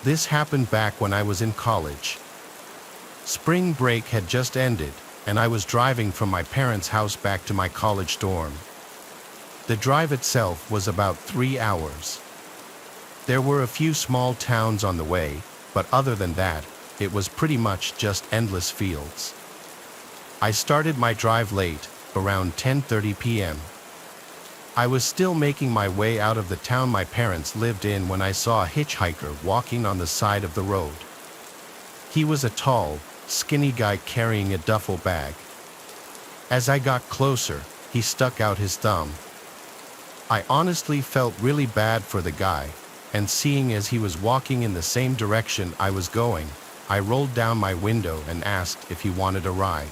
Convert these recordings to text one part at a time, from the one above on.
This happened back when I was in college. Spring break had just ended, and I was driving from my parents' house back to my college dorm. The drive itself was about 3 hours. There were a few small towns on the way, but other than that, it was pretty much just endless fields. I started my drive late, around 10:30 p.m. I was still making my way out of the town my parents lived in when I saw a hitchhiker walking on the side of the road. He was a tall, skinny guy carrying a duffel bag. As I got closer, he stuck out his thumb. I honestly felt really bad for the guy, and seeing as he was walking in the same direction I was going, I rolled down my window and asked if he wanted a ride.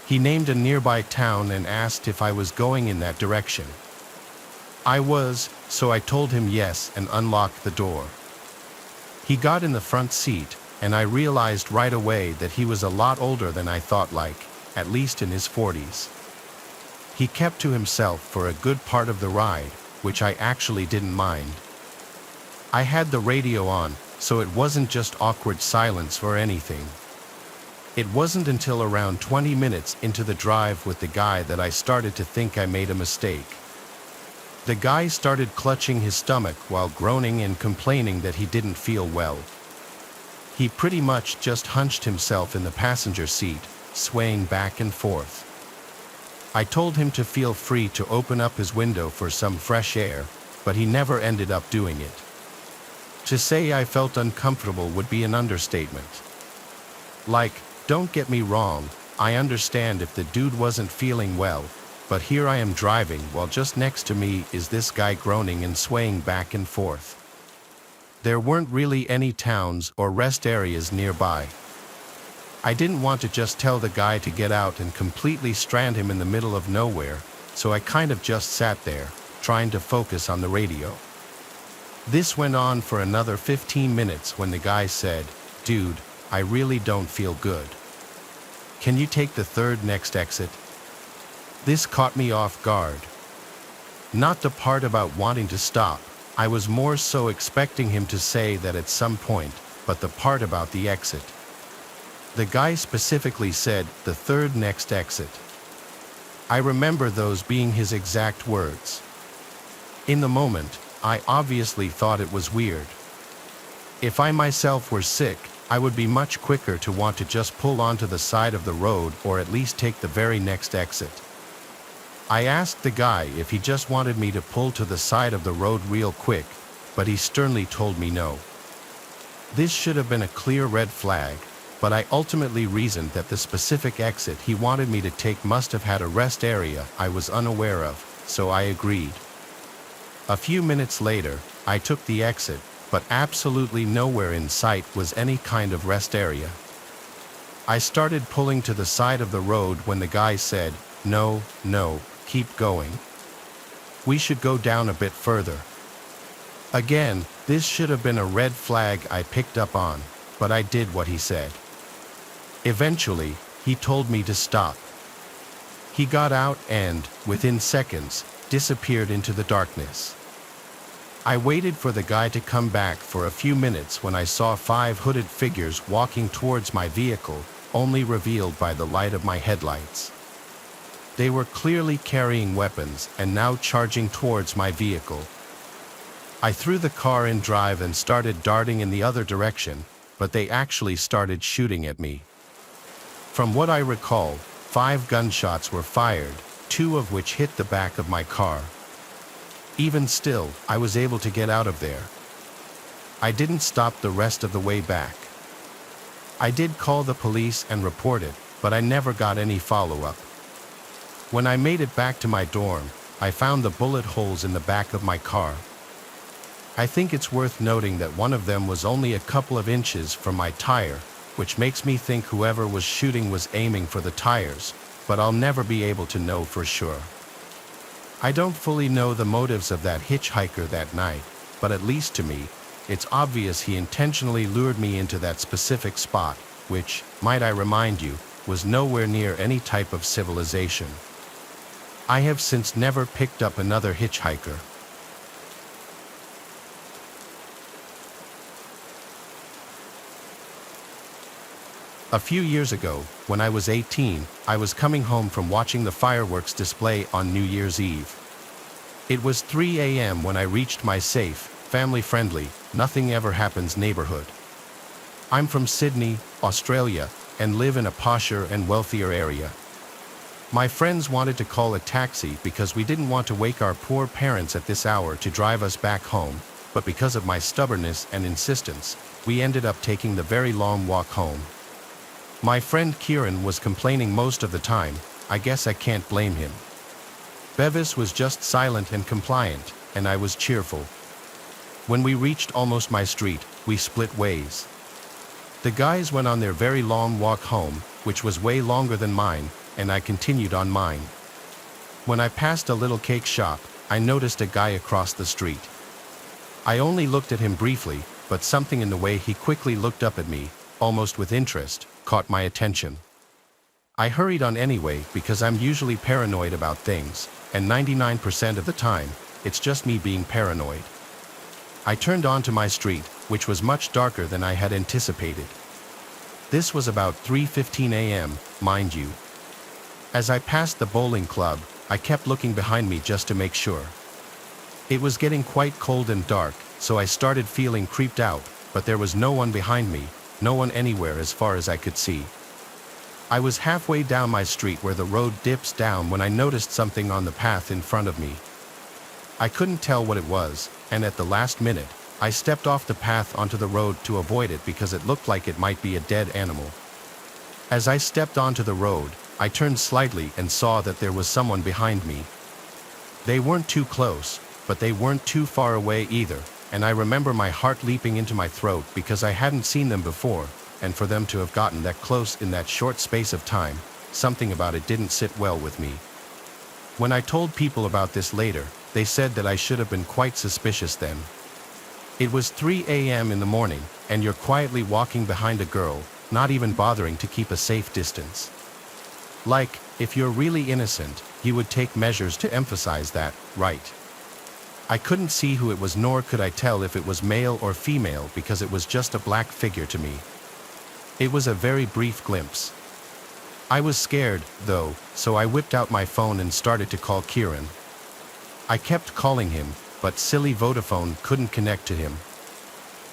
He named a nearby town and asked if I was going in that direction. I was, so I told him yes and unlocked the door. He got in the front seat, and I realized right away that he was a lot older than I thought, like, at least in his 40s. He kept to himself for a good part of the ride, which I actually didn't mind. I had the radio on, so it wasn't just awkward silence or anything. It wasn't until around 20 minutes into the drive with the guy that I started to think I made a mistake. The guy started clutching his stomach while groaning and complaining that he didn't feel well. He pretty much just hunched himself in the passenger seat, swaying back and forth. I told him to feel free to open up his window for some fresh air, but he never ended up doing it. To say I felt uncomfortable would be an understatement. Like, don't get me wrong, I understand if the dude wasn't feeling well, but here I am driving while just next to me is this guy groaning and swaying back and forth. There weren't really any towns or rest areas nearby. I didn't want to just tell the guy to get out and completely strand him in the middle of nowhere, so I kind of just sat there, trying to focus on the radio. This went on for another 15 minutes when the guy said, "Dude, I really don't feel good. Can you take the third next exit?" This caught me off guard. Not the part about wanting to stop, I was more so expecting him to say that at some point, but the part about the exit. The guy specifically said, "the third next exit." I remember those being his exact words. In the moment, I obviously thought it was weird. If I myself were sick, I would be much quicker to want to just pull onto the side of the road or at least take the very next exit. I asked the guy if he just wanted me to pull to the side of the road real quick, but he sternly told me no. This should have been a clear red flag, but I ultimately reasoned that the specific exit he wanted me to take must have had a rest area I was unaware of, so I agreed. A few minutes later, I took the exit, but absolutely nowhere in sight was any kind of rest area. I started pulling to the side of the road when the guy said, "No, keep going. We should go down a bit further." Again, this should have been a red flag I picked up on, but I did what he said. Eventually, he told me to stop. He got out and, within seconds, disappeared into the darkness. I waited for the guy to come back for a few minutes when I saw 5 hooded figures walking towards my vehicle, only revealed by the light of my headlights. They were clearly carrying weapons and now charging towards my vehicle. I threw the car in drive and started darting in the other direction, but they actually started shooting at me. From what I recall, 5 gunshots were fired, 2 of which hit the back of my car. Even still, I was able to get out of there. I didn't stop the rest of the way back. I did call the police and report it, but I never got any follow-up. When I made it back to my dorm, I found the bullet holes in the back of my car. I think it's worth noting that one of them was only a couple of inches from my tire, which makes me think whoever was shooting was aiming for the tires, but I'll never be able to know for sure. I don't fully know the motives of that hitchhiker that night, but at least to me, it's obvious he intentionally lured me into that specific spot, which, might I remind you, was nowhere near any type of civilization. I have since never picked up another hitchhiker. A few years ago, when I was 18, I was coming home from watching the fireworks display on New Year's Eve. It was 3 a.m. when I reached my safe, family-friendly, nothing ever happens neighborhood. I'm from Sydney, Australia, and live in a posher and wealthier area. My friends wanted to call a taxi because we didn't want to wake our poor parents at this hour to drive us back home, but because of my stubbornness and insistence, we ended up taking the very long walk home. My friend Kieran was complaining most of the time. I guess I can't blame him. Bevis was just silent and compliant, and I was cheerful. When we reached almost my street, we split ways. The guys went on their very long walk home, which was way longer than mine, and I continued on mine. When I passed a little cake shop, I noticed a guy across the street. I only looked at him briefly, but something in the way he quickly looked up at me, almost with interest, caught my attention. I hurried on anyway because I'm usually paranoid about things, and 99% of the time, it's just me being paranoid. I turned onto my street, which was much darker than I had anticipated. This was about 3:15 a.m., mind you. As I passed the bowling club, I kept looking behind me just to make sure. It was getting quite cold and dark, so I started feeling creeped out, but there was no one behind me, no one anywhere as far as I could see. I was halfway down my street where the road dips down when I noticed something on the path in front of me. I couldn't tell what it was, and at the last minute, I stepped off the path onto the road to avoid it because it looked like it might be a dead animal. As I stepped onto the road, I turned slightly and saw that there was someone behind me. They weren't too close, but they weren't too far away either, and I remember my heart leaping into my throat because I hadn't seen them before, and for them to have gotten that close in that short space of time, something about it didn't sit well with me. When I told people about this later, they said that I should have been quite suspicious then. It was 3 a.m. in the morning, and you're quietly walking behind a girl, not even bothering to keep a safe distance. Like, if you're really innocent, you would take measures to emphasize that, right? I couldn't see who it was, nor could I tell if it was male or female because it was just a black figure to me. It was a very brief glimpse. I was scared, though, so I whipped out my phone and started to call Kieran. I kept calling him, but silly Vodafone couldn't connect to him.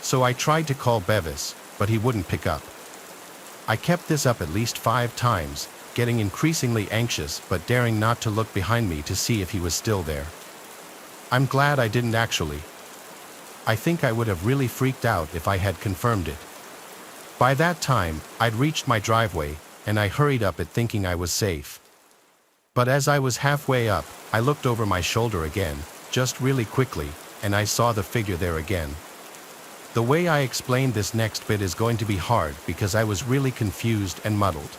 So I tried to call Bevis, but he wouldn't pick up. I kept this up at least 5 times, getting increasingly anxious but daring not to look behind me to see if he was still there. I'm glad I didn't actually. I think I would have really freaked out if I had confirmed it. By that time, I'd reached my driveway, and I hurried up it thinking I was safe. But as I was halfway up, I looked over my shoulder again, just really quickly, and I saw the figure there again. The way I explained this next bit is going to be hard because I was really confused and muddled.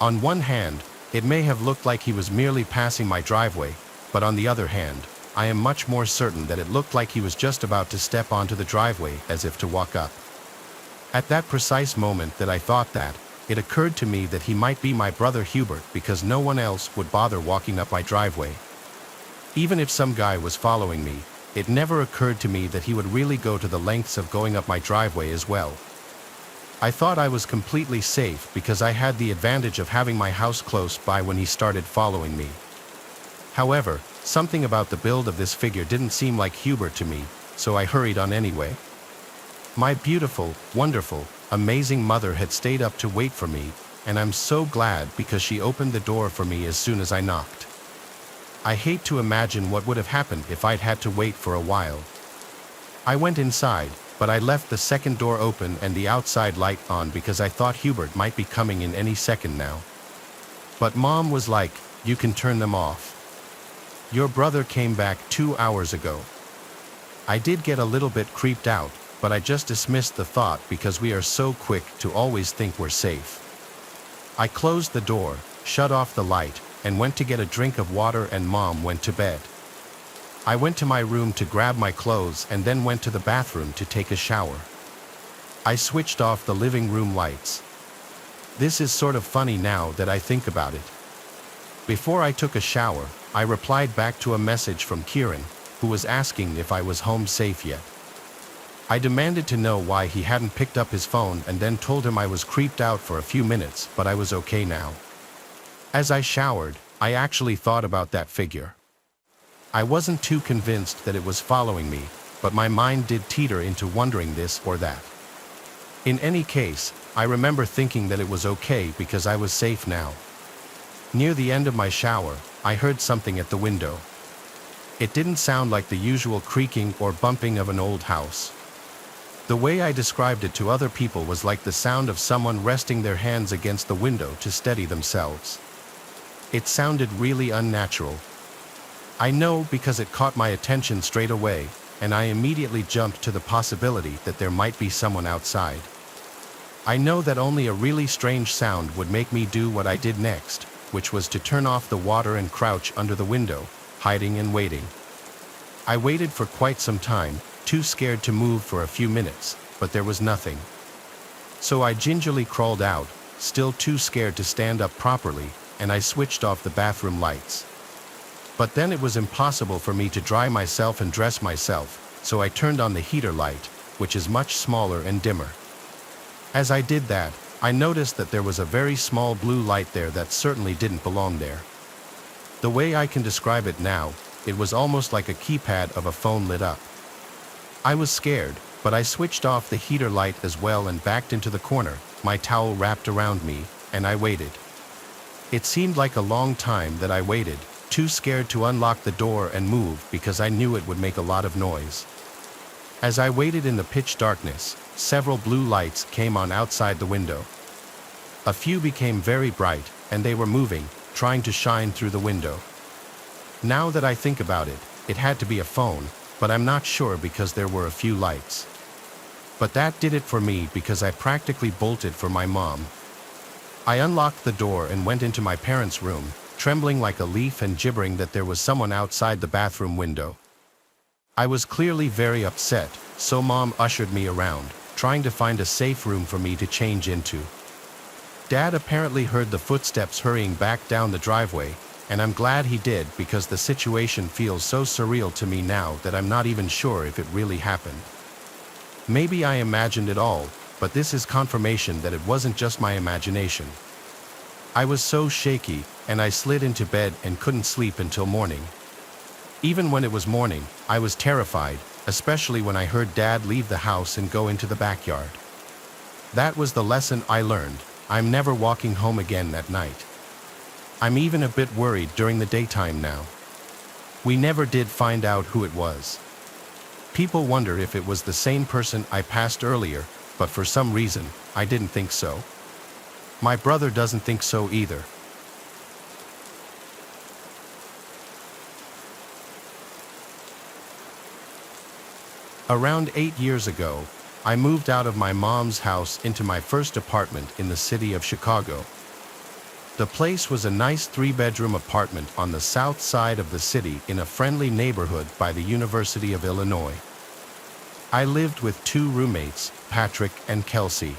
On one hand, it may have looked like he was merely passing my driveway, but on the other hand, I am much more certain that it looked like he was just about to step onto the driveway as if to walk up. At that precise moment that I thought that, it occurred to me that he might be my brother Hubert because no one else would bother walking up my driveway. Even if some guy was following me, it never occurred to me that he would really go to the lengths of going up my driveway as well. I thought I was completely safe because I had the advantage of having my house close by when he started following me. However, something about the build of this figure didn't seem like Hubert to me, so I hurried on anyway. My beautiful, wonderful, amazing mother had stayed up to wait for me, and I'm so glad because she opened the door for me as soon as I knocked. I hate to imagine what would have happened if I'd had to wait for a while. I went inside, but I left the second door open and the outside light on because I thought Hubert might be coming in any second now. But Mom was like, "You can turn them off. Your brother came back 2 hours ago." I did get a little bit creeped out, but I just dismissed the thought because we are so quick to always think we're safe. I closed the door, shut off the light, and went to get a drink of water, and Mom went to bed. I went to my room to grab my clothes and then went to the bathroom to take a shower. I switched off the living room lights. This is sort of funny now that I think about it. Before I took a shower, I replied back to a message from Kieran, who was asking if I was home safe yet. I demanded to know why he hadn't picked up his phone and then told him I was creeped out for a few minutes, but I was okay now. As I showered, I actually thought about that figure. I wasn't too convinced that it was following me, but my mind did teeter into wondering this or that. In any case, I remember thinking that it was okay because I was safe now. Near the end of my shower, I heard something at the window. It didn't sound like the usual creaking or bumping of an old house. The way I described it to other people was like the sound of someone resting their hands against the window to steady themselves. It sounded really unnatural. I know because it caught my attention straight away, and I immediately jumped to the possibility that there might be someone outside. I know that only a really strange sound would make me do what I did next, which was to turn off the water and crouch under the window, hiding and waiting. I waited for quite some time, too scared to move for a few minutes, but there was nothing. So I gingerly crawled out, still too scared to stand up properly, and I switched off the bathroom lights. But then it was impossible for me to dry myself and dress myself, so I turned on the heater light, which is much smaller and dimmer. As I did that, I noticed that there was a very small blue light there that certainly didn't belong there. The way I can describe it now, it was almost like a keypad of a phone lit up. I was scared, but I switched off the heater light as well and backed into the corner, my towel wrapped around me, and I waited. It seemed like a long time that I waited, too scared to unlock the door and move because I knew it would make a lot of noise. As I waited in the pitch darkness, several blue lights came on outside the window. A few became very bright, and they were moving, trying to shine through the window. Now that I think about it, it had to be a phone, but I'm not sure because there were a few lights. But that did it for me because I practically bolted for my mom. I unlocked the door and went into my parents' room, trembling like a leaf and gibbering that there was someone outside the bathroom window. I was clearly very upset, so Mom ushered me around, trying to find a safe room for me to change into. Dad apparently heard the footsteps hurrying back down the driveway, and I'm glad he did because the situation feels so surreal to me now that I'm not even sure if it really happened. Maybe I imagined it all, but this is confirmation that it wasn't just my imagination. I was so shaky, and I slid into bed and couldn't sleep until morning. Even when it was morning, I was terrified, especially when I heard Dad leave the house and go into the backyard. That was the lesson I learned. I'm never walking home again that night. I'm even a bit worried during the daytime now. We never did find out who it was. People wonder if it was the same person I passed earlier, but for some reason, I didn't think so. My brother doesn't think so either. Around 8 years ago, I moved out of my mom's house into my first apartment in the city of Chicago. The place was a nice 3-bedroom apartment on the south side of the city in a friendly neighborhood by the University of Illinois. I lived with 2 roommates, Patrick and Kelsey.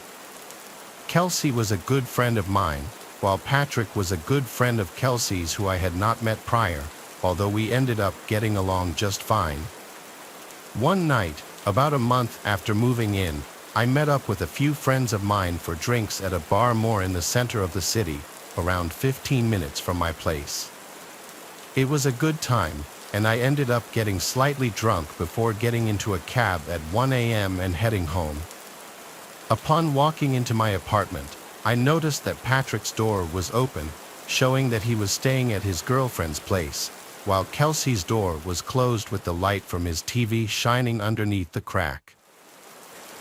Kelsey was a good friend of mine, while Patrick was a good friend of Kelsey's who I had not met prior, although we ended up getting along just fine. One night, about a month after moving in, I met up with a few friends of mine for drinks at a bar more in the center of the city, around 15 minutes from my place. It was a good time, and I ended up getting slightly drunk before getting into a cab at 1 a.m. and heading home. Upon walking into my apartment, I noticed that Patrick's door was open, showing that he was staying at his girlfriend's place, while Kelsey's door was closed with the light from his TV shining underneath the crack.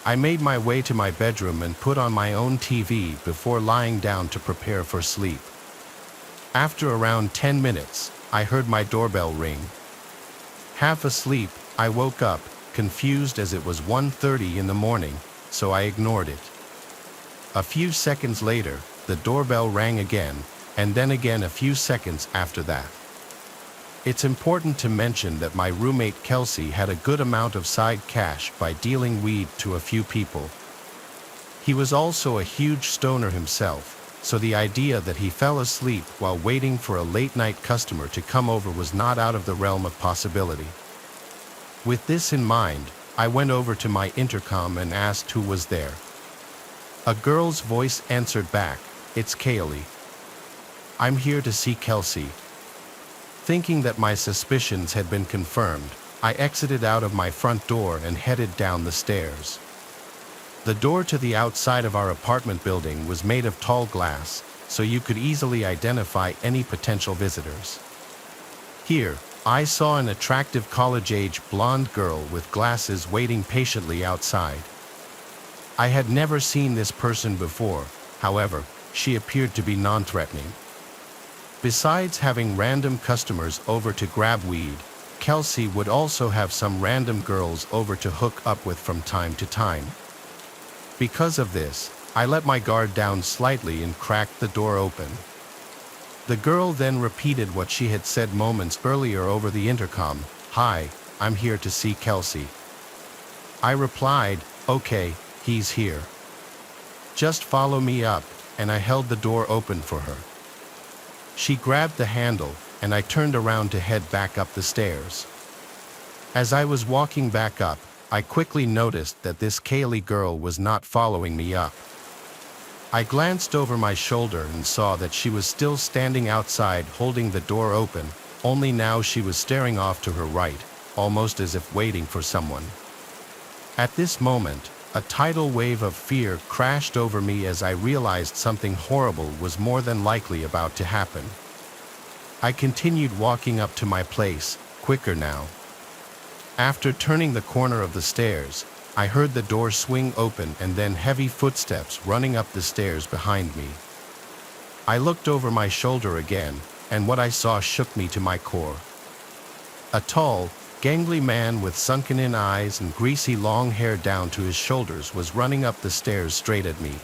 I made my way to my bedroom and put on my own TV before lying down to prepare for sleep. After around 10 minutes, I heard my doorbell ring. Half asleep, I woke up, confused as it was 1:30 in the morning, so I ignored it. A few seconds later, the doorbell rang again, and then again a few seconds after that. It's important to mention that my roommate Kelsey had a good amount of side cash by dealing weed to a few people. He was also a huge stoner himself, so the idea that he fell asleep while waiting for a late-night customer to come over was not out of the realm of possibility. With this in mind, I went over to my intercom and asked who was there. A girl's voice answered back, "It's Kaylee. I'm here to see Kelsey." Thinking that my suspicions had been confirmed, I exited out of my front door and headed down the stairs. The door to the outside of our apartment building was made of tall glass, so you could easily identify any potential visitors. Here, I saw an attractive college-age blonde girl with glasses waiting patiently outside. I had never seen this person before, however, she appeared to be non-threatening. Besides having random customers over to grab weed, Kelsey would also have some random girls over to hook up with from time to time. Because of this, I let my guard down slightly and cracked the door open. The girl then repeated what she had said moments earlier over the intercom, "Hi, I'm here to see Kelsey." I replied, "Okay, he's here. Just follow me up," and I held the door open for her. She grabbed the handle, and I turned around to head back up the stairs. As I was walking back up, I quickly noticed that this Kaylee girl was not following me up. I glanced over my shoulder and saw that she was still standing outside holding the door open, only now she was staring off to her right, almost as if waiting for someone. At this moment, a tidal wave of fear crashed over me as I realized something horrible was more than likely about to happen. I continued walking up to my place, quicker now. After turning the corner of the stairs, I heard the door swing open and then heavy footsteps running up the stairs behind me. I looked over my shoulder again, and what I saw shook me to my core. A tall, gangly man with sunken-in eyes and greasy long hair down to his shoulders was running up the stairs straight at me.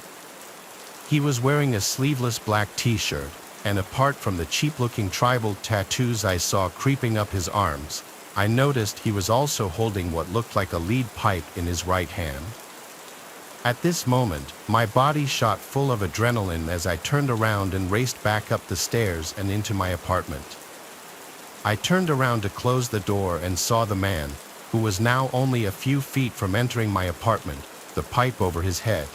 He was wearing a sleeveless black t-shirt, and apart from the cheap-looking tribal tattoos I saw creeping up his arms, I noticed he was also holding what looked like a lead pipe in his right hand. At this moment, my body shot full of adrenaline as I turned around and raced back up the stairs and into my apartment. I turned around to close the door and saw the man, who was now only a few feet from entering my apartment, the pipe over his head.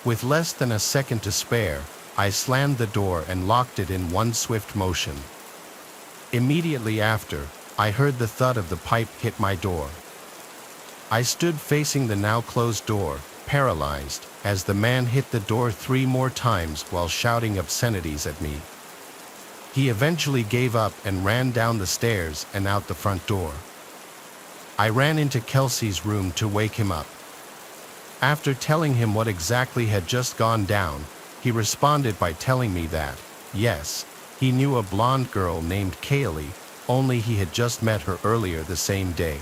With less than a second to spare, I slammed the door and locked it in one swift motion. Immediately after, I heard the thud of the pipe hit my door. I stood facing the now closed door, paralyzed, as the man hit the door 3 more times while shouting obscenities at me. He eventually gave up and ran down the stairs and out the front door. I ran into Kelsey's room to wake him up. After telling him what exactly had just gone down, he responded by telling me that, yes, he knew a blonde girl named Kaylee, only he had just met her earlier the same day.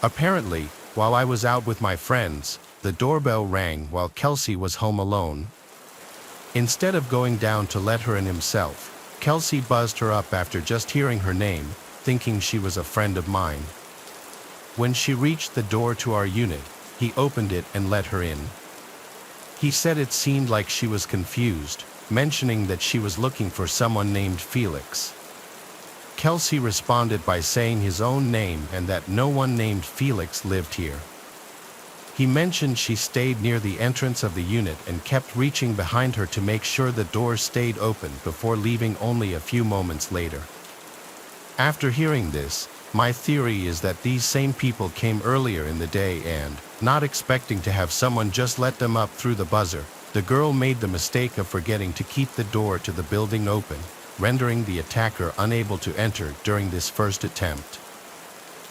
Apparently, while I was out with my friends, the doorbell rang while Kelsey was home alone. Instead of going down to let her in himself, Kelsey buzzed her up after just hearing her name, thinking she was a friend of mine. When she reached the door to our unit, he opened it and let her in. He said it seemed like she was confused, mentioning that she was looking for someone named Felix. Kelsey responded by saying his own name and that no one named Felix lived here. He mentioned she stayed near the entrance of the unit and kept reaching behind her to make sure the door stayed open before leaving only a few moments later. After hearing this, my theory is that these same people came earlier in the day and, not expecting to have someone just let them up through the buzzer, the girl made the mistake of forgetting to keep the door to the building open, rendering the attacker unable to enter during this first attempt.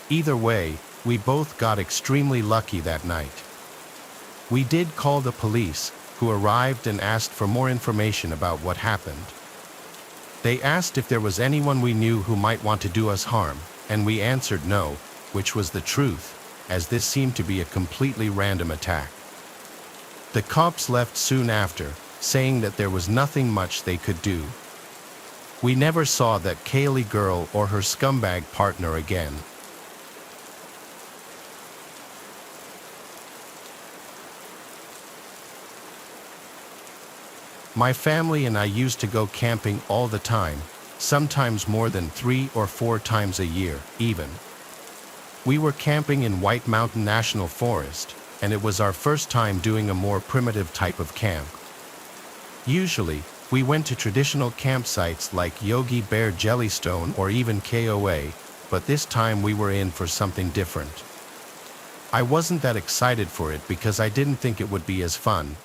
Either way, we both got extremely lucky that night. We did call the police, who arrived and asked for more information about what happened. They asked if there was anyone we knew who might want to do us harm, and we answered no, which was the truth, as this seemed to be a completely random attack. The cops left soon after, saying that there was nothing much they could do. We never saw that Kaylee girl or her scumbag partner again. My family and I used to go camping all the time, sometimes more than 3 or 4 times a year, even. We were camping in White Mountain National Forest, and it was our first time doing a more primitive type of camp. Usually, we went to traditional campsites like Yogi Bear Jellystone or even KOA, but this time we were in for something different. I wasn't that excited for it because I didn't think it would be as fun.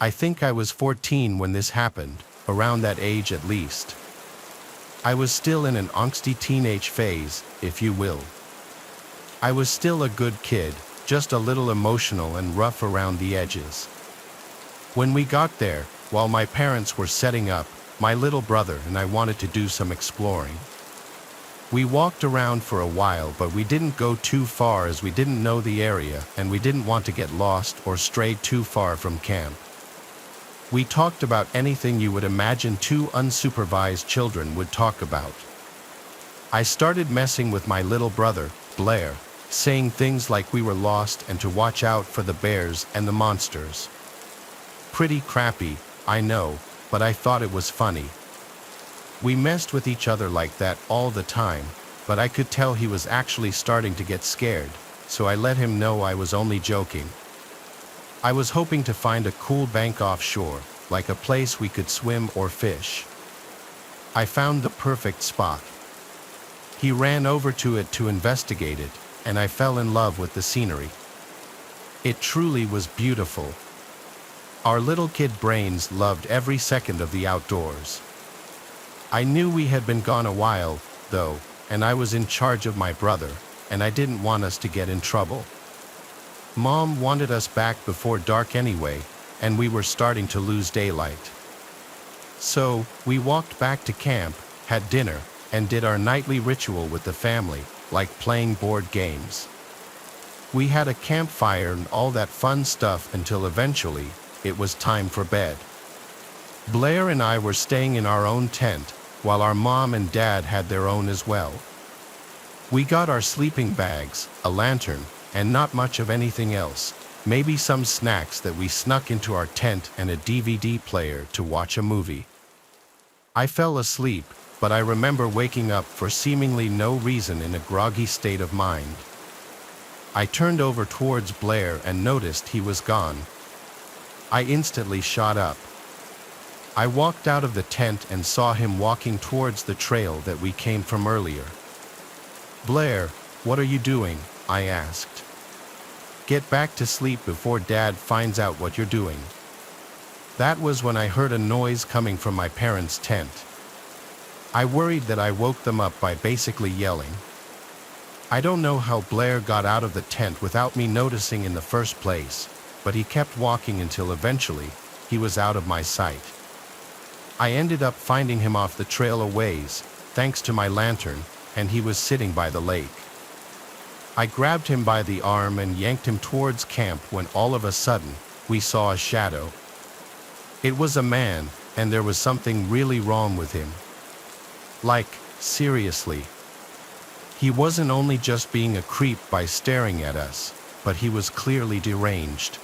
I think I was 14 when this happened, around that age at least. I was still in an angsty teenage phase, if you will. I was still a good kid, just a little emotional and rough around the edges. When we got there, while my parents were setting up, my little brother and I wanted to do some exploring. We walked around for a while, but we didn't go too far as we didn't know the area and we didn't want to get lost or stray too far from camp. We talked about anything you would imagine two unsupervised children would talk about. I started messing with my little brother, Blair, saying things like we were lost and to watch out for the bears and the monsters. Pretty crappy, I know, but I thought it was funny. We messed with each other like that all the time, but I could tell he was actually starting to get scared, so I let him know I was only joking. I was hoping to find a cool bank offshore, like a place we could swim or fish. I found the perfect spot. He ran over to it to investigate it, and I fell in love with the scenery. It truly was beautiful. Our little kid brains loved every second of the outdoors. I knew we had been gone a while, though, and I was in charge of my brother, and I didn't want us to get in trouble. Mom wanted us back before dark anyway, and we were starting to lose daylight. So, we walked back to camp, had dinner, and did our nightly ritual with the family, like playing board games. We had a campfire and all that fun stuff until eventually, it was time for bed. Blair and I were staying in our own tent, while our mom and dad had their own as well. We got our sleeping bags, a lantern, and not much of anything else, maybe some snacks that we snuck into our tent and a DVD player to watch a movie. I fell asleep, but I remember waking up for seemingly no reason in a groggy state of mind. I turned over towards Blair and noticed he was gone. I instantly shot up. I walked out of the tent and saw him walking towards the trail that we came from earlier. "Blair, what are you doing?" I asked. "Get back to sleep before Dad finds out what you're doing." That was when I heard a noise coming from my parents' tent. I worried that I woke them up by basically yelling. I don't know how Blair got out of the tent without me noticing in the first place, but he kept walking until eventually, he was out of my sight. I ended up finding him off the trail a ways, thanks to my lantern, and he was sitting by the lake. I grabbed him by the arm and yanked him towards camp when all of a sudden, we saw a shadow. It was a man, and there was something really wrong with him. Like, seriously. He wasn't only just being a creep by staring at us, but he was clearly deranged.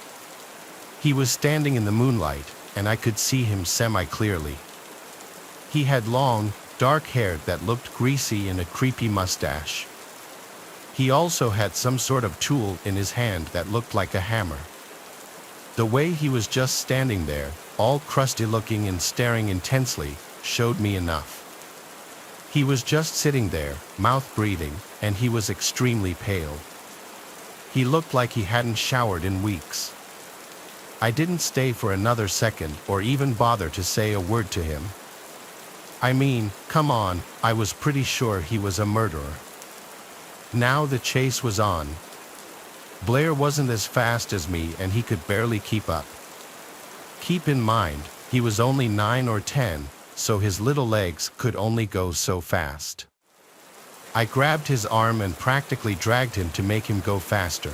He was standing in the moonlight, and I could see him semi-clearly. He had long, dark hair that looked greasy and a creepy mustache. He also had some sort of tool in his hand that looked like a hammer. The way he was just standing there, all crusty-looking and staring intensely, showed me enough. He was just sitting there, mouth breathing, and he was extremely pale. He looked like he hadn't showered in weeks. I didn't stay for another second or even bother to say a word to him. I mean, come on, I was pretty sure he was a murderer. Now the chase was on. Blair wasn't as fast as me and he could barely keep up. Keep in mind, he was only 9 or 10, so his little legs could only go so fast. I grabbed his arm and practically dragged him to make him go faster.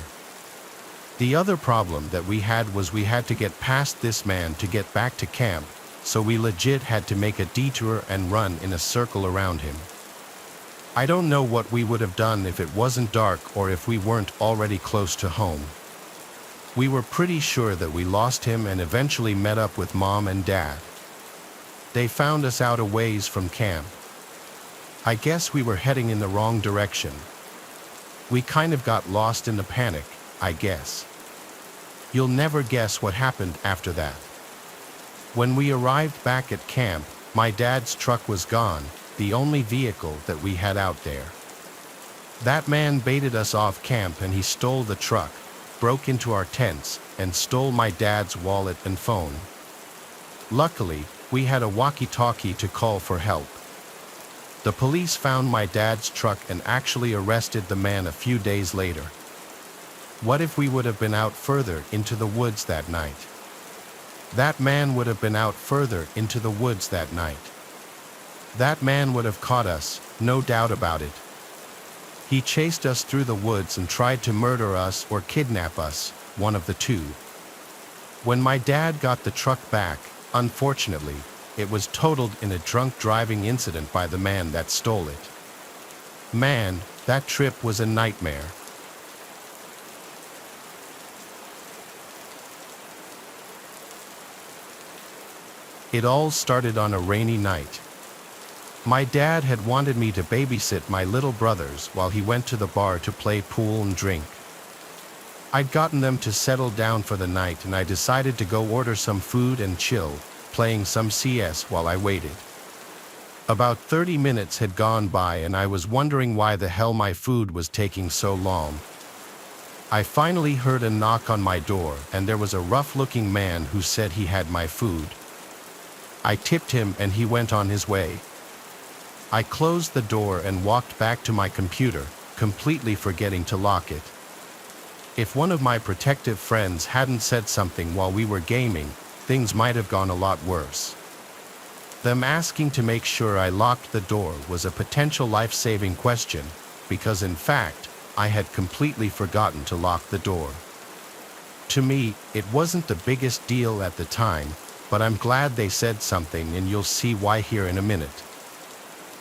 The other problem that we had was we had to get past this man to get back to camp, so we legit had to make a detour and run in a circle around him. I don't know what we would have done if it wasn't dark or if we weren't already close to home. We were pretty sure that we lost him and eventually met up with Mom and Dad. They found us out a ways from camp. I guess we were heading in the wrong direction. We kind of got lost in the panic, I guess. You'll never guess what happened after that. When we arrived back at camp, my dad's truck was gone, the only vehicle that we had out there. That man baited us off camp and he stole the truck, broke into our tents, and stole my dad's wallet and phone. Luckily, we had a walkie-talkie to call for help. The police found my dad's truck and actually arrested the man a few days later. What if we would have been out further into the woods that night? That man would have been out further into the woods that night. That man would have caught us, no doubt about it. He chased us through the woods and tried to murder us or kidnap us, one of the two. When my dad got the truck back, unfortunately, it was totaled in a drunk driving incident by the man that stole it. Man, that trip was a nightmare. It all started on a rainy night. My dad had wanted me to babysit my little brothers while he went to the bar to play pool and drink. I'd gotten them to settle down for the night and I decided to go order some food and chill, playing some CS while I waited. About 30 minutes had gone by and I was wondering why the hell my food was taking so long. I finally heard a knock on my door and there was a rough-looking man who said he had my food. I tipped him and he went on his way. I closed the door and walked back to my computer, completely forgetting to lock it. If one of my protective friends hadn't said something while we were gaming, things might have gone a lot worse. Them asking to make sure I locked the door was a potential life-saving question, because in fact, I had completely forgotten to lock the door. To me, it wasn't the biggest deal at the time, but I'm glad they said something and you'll see why here in a minute.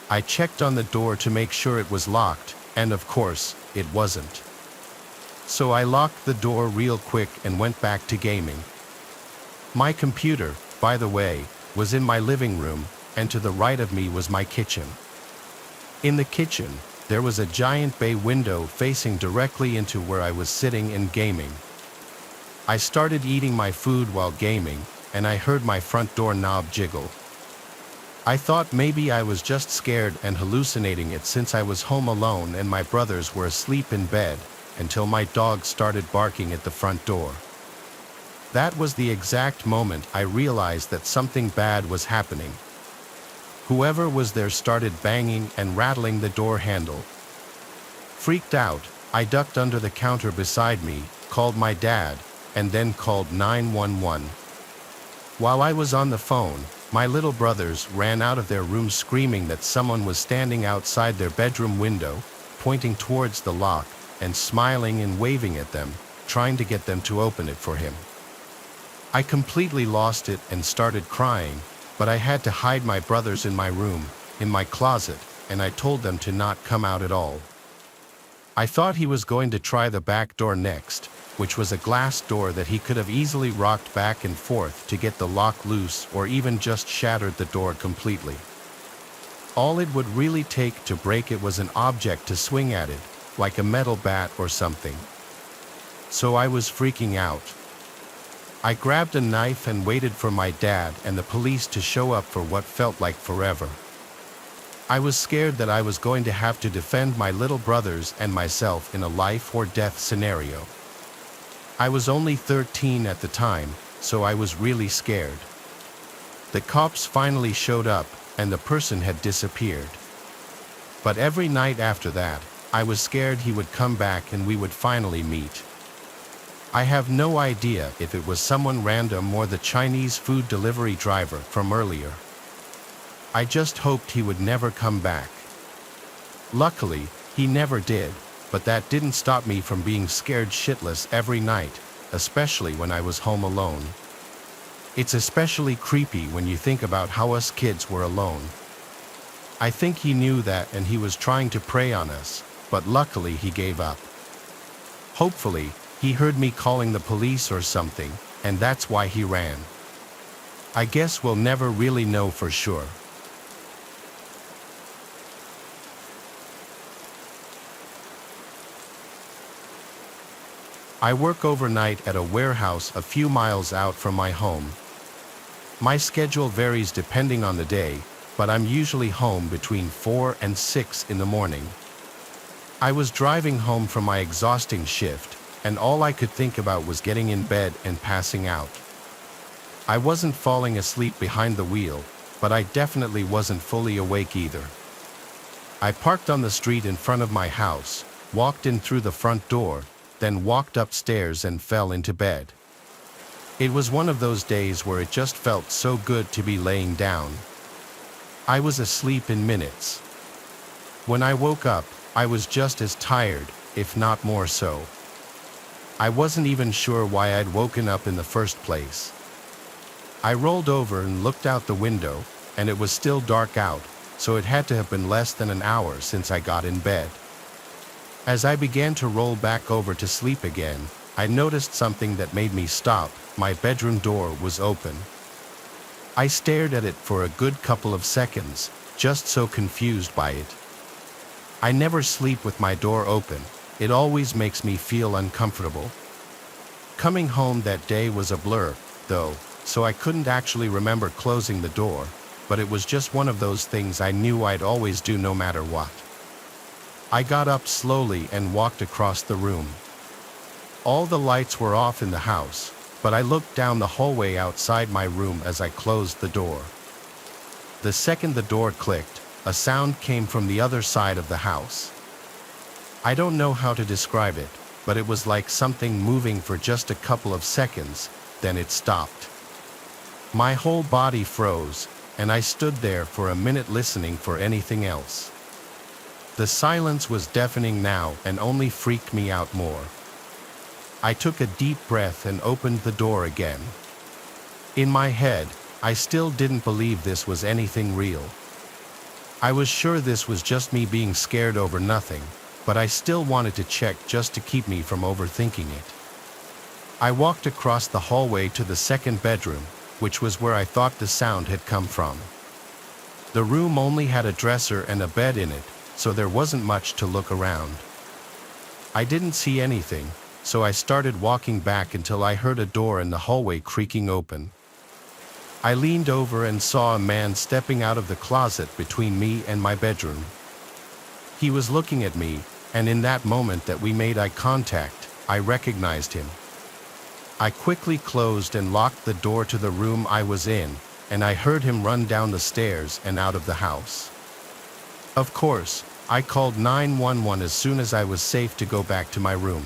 I checked on the door to make sure it was locked, and of course, it wasn't. So I locked the door real quick and went back to gaming. My computer, by the way, was in my living room, and to the right of me was my kitchen. In the kitchen, there was a giant bay window facing directly into where I was sitting and gaming. I started eating my food while gaming, and I heard my front door knob jiggle. I thought maybe I was just scared and hallucinating it since I was home alone and my brothers were asleep in bed, until my dog started barking at the front door. That was the exact moment I realized that something bad was happening. Whoever was there started banging and rattling the door handle. Freaked out, I ducked under the counter beside me, called my dad, and then called 911. While I was on the phone, my little brothers ran out of their room screaming that someone was standing outside their bedroom window, pointing towards the lock, and smiling and waving at them, trying to get them to open it for him. I completely lost it and started crying, but I had to hide my brothers in my room, in my closet, and I told them to not come out at all. I thought he was going to try the back door next, which was a glass door that he could have easily rocked back and forth to get the lock loose or even just shattered the door completely. All it would really take to break it was an object to swing at it, like a metal bat or something. So I was freaking out. I grabbed a knife and waited for my dad and the police to show up for what felt like forever. I was scared that I was going to have to defend my little brothers and myself in a life or death scenario. I was only 13 at the time, so I was really scared. The cops finally showed up, and the person had disappeared. But every night after that, I was scared he would come back and we would finally meet. I have no idea if it was someone random or the Chinese food delivery driver from earlier. I just hoped he would never come back. Luckily, he never did, but that didn't stop me from being scared shitless every night, especially when I was home alone. It's especially creepy when you think about how us kids were alone. I think he knew that and he was trying to prey on us, but luckily he gave up. Hopefully, he heard me calling the police or something, and that's why he ran. I guess we'll never really know for sure. I work overnight at a warehouse a few miles out from my home. My schedule varies depending on the day, but I'm usually home between 4 and 6 in the morning. I was driving home from my exhausting shift, and all I could think about was getting in bed and passing out. I wasn't falling asleep behind the wheel, but I definitely wasn't fully awake either. I parked on the street in front of my house, walked in through the front door, then walked upstairs and fell into bed. It was one of those days where it just felt so good to be laying down. I was asleep in minutes. When I woke up, I was just as tired, if not more so. I wasn't even sure why I'd woken up in the first place. I rolled over and looked out the window, and it was still dark out, so it had to have been less than an hour since I got in bed. As I began to roll back over to sleep again, I noticed something that made me stop. My bedroom door was open. I stared at it for a good couple of seconds, just so confused by it. I never sleep with my door open. It always makes me feel uncomfortable. Coming home that day was a blur, though, so I couldn't actually remember closing the door, but it was just one of those things I knew I'd always do no matter what. I got up slowly and walked across the room. All the lights were off in the house, but I looked down the hallway outside my room as I closed the door. The second the door clicked, a sound came from the other side of the house. I don't know how to describe it, but it was like something moving for just a couple of seconds, then it stopped. My whole body froze, and I stood there for a minute listening for anything else. The silence was deafening now and only freaked me out more. I took a deep breath and opened the door again. In my head, I still didn't believe this was anything real. I was sure this was just me being scared over nothing, but I still wanted to check just to keep me from overthinking it. I walked across the hallway to the second bedroom, which was where I thought the sound had come from. The room only had a dresser and a bed in it, so there wasn't much to look around. I didn't see anything, so I started walking back until I heard a door in the hallway creaking open. I leaned over and saw a man stepping out of the closet between me and my bedroom. He was looking at me, and in that moment that we made eye contact, I recognized him. I quickly closed and locked the door to the room I was in, and I heard him run down the stairs and out of the house. Of course, I called 911 as soon as I was safe to go back to my room.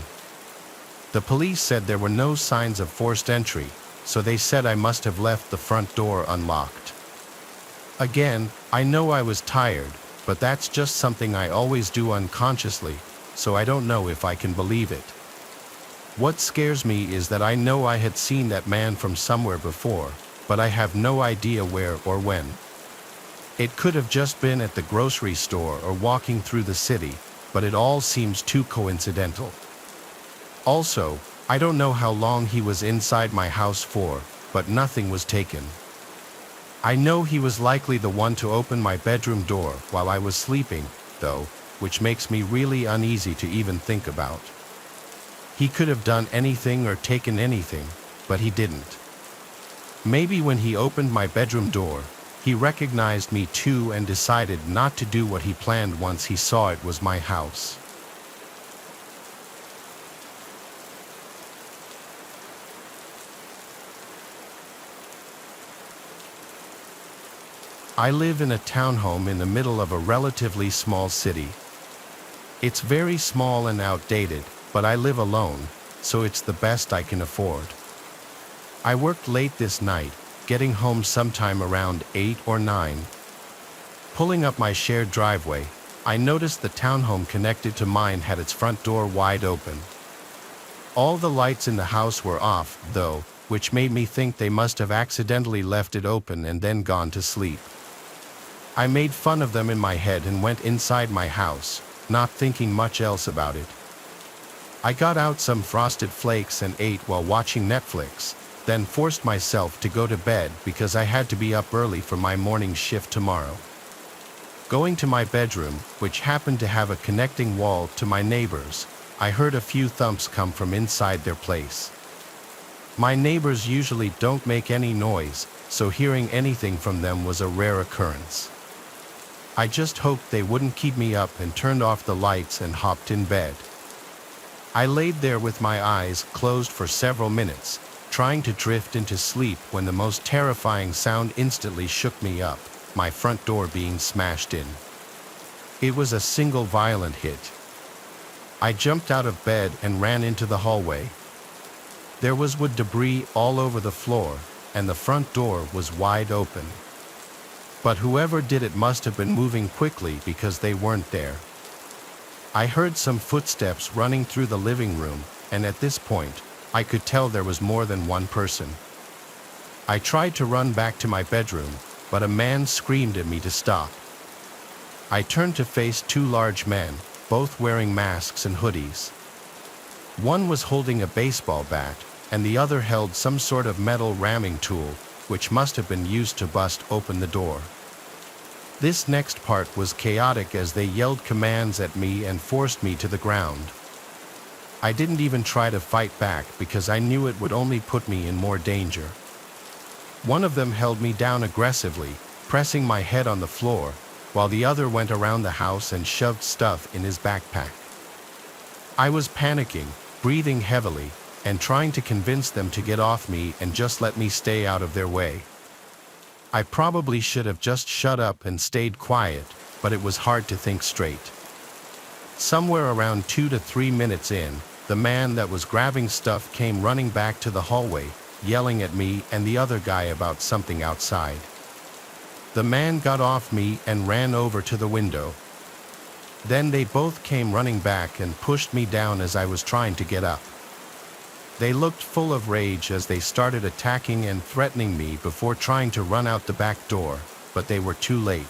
The police said there were no signs of forced entry, so they said I must have left the front door unlocked. Again, I know I was tired, but that's just something I always do unconsciously, so I don't know if I can believe it. What scares me is that I know I had seen that man from somewhere before, but I have no idea where or when. It could have just been at the grocery store or walking through the city, but it all seems too coincidental. Also, I don't know how long he was inside my house for, but nothing was taken. I know he was likely the one to open my bedroom door while I was sleeping, though, which makes me really uneasy to even think about. He could have done anything or taken anything, but he didn't. Maybe when he opened my bedroom door, he recognized me too and decided not to do what he planned once he saw it was my house. I live in a townhome in the middle of a relatively small city. It's very small and outdated, but I live alone, so it's the best I can afford. I worked late this night, getting home sometime around 8 or 9. Pulling up my shared driveway, I noticed the townhome connected to mine had its front door wide open. All the lights in the house were off, though, which made me think they must have accidentally left it open and then gone to sleep. I made fun of them in my head and went inside my house, not thinking much else about it. I got out some frosted flakes and ate while watching Netflix, then forced myself to go to bed because I had to be up early for my morning shift tomorrow. Going to my bedroom, which happened to have a connecting wall to my neighbor's, I heard a few thumps come from inside their place. My neighbors usually don't make any noise, so hearing anything from them was a rare occurrence. I just hoped they wouldn't keep me up and turned off the lights and hopped in bed. I laid there with my eyes closed for several minutes, trying to drift into sleep when the most terrifying sound instantly shook me up, my front door being smashed in. It was a single violent hit. I jumped out of bed and ran into the hallway. There was wood debris all over the floor, and the front door was wide open. But whoever did it must have been moving quickly because they weren't there. I heard some footsteps running through the living room, and at this point, I could tell there was more than one person. I tried to run back to my bedroom, but a man screamed at me to stop. I turned to face two large men, both wearing masks and hoodies. One was holding a baseball bat, and the other held some sort of metal ramming tool, which must have been used to bust open the door. This next part was chaotic as they yelled commands at me and forced me to the ground. I didn't even try to fight back because I knew it would only put me in more danger. One of them held me down aggressively, pressing my head on the floor, while the other went around the house and shoved stuff in his backpack. I was panicking, breathing heavily, and trying to convince them to get off me and just let me stay out of their way. I probably should have just shut up and stayed quiet, but it was hard to think straight. Somewhere around 2 to 3 minutes in, the man that was grabbing stuff came running back to the hallway, yelling at me and the other guy about something outside. The man got off me and ran over to the window. Then they both came running back and pushed me down as I was trying to get up. They looked full of rage as they started attacking and threatening me before trying to run out the back door, but they were too late.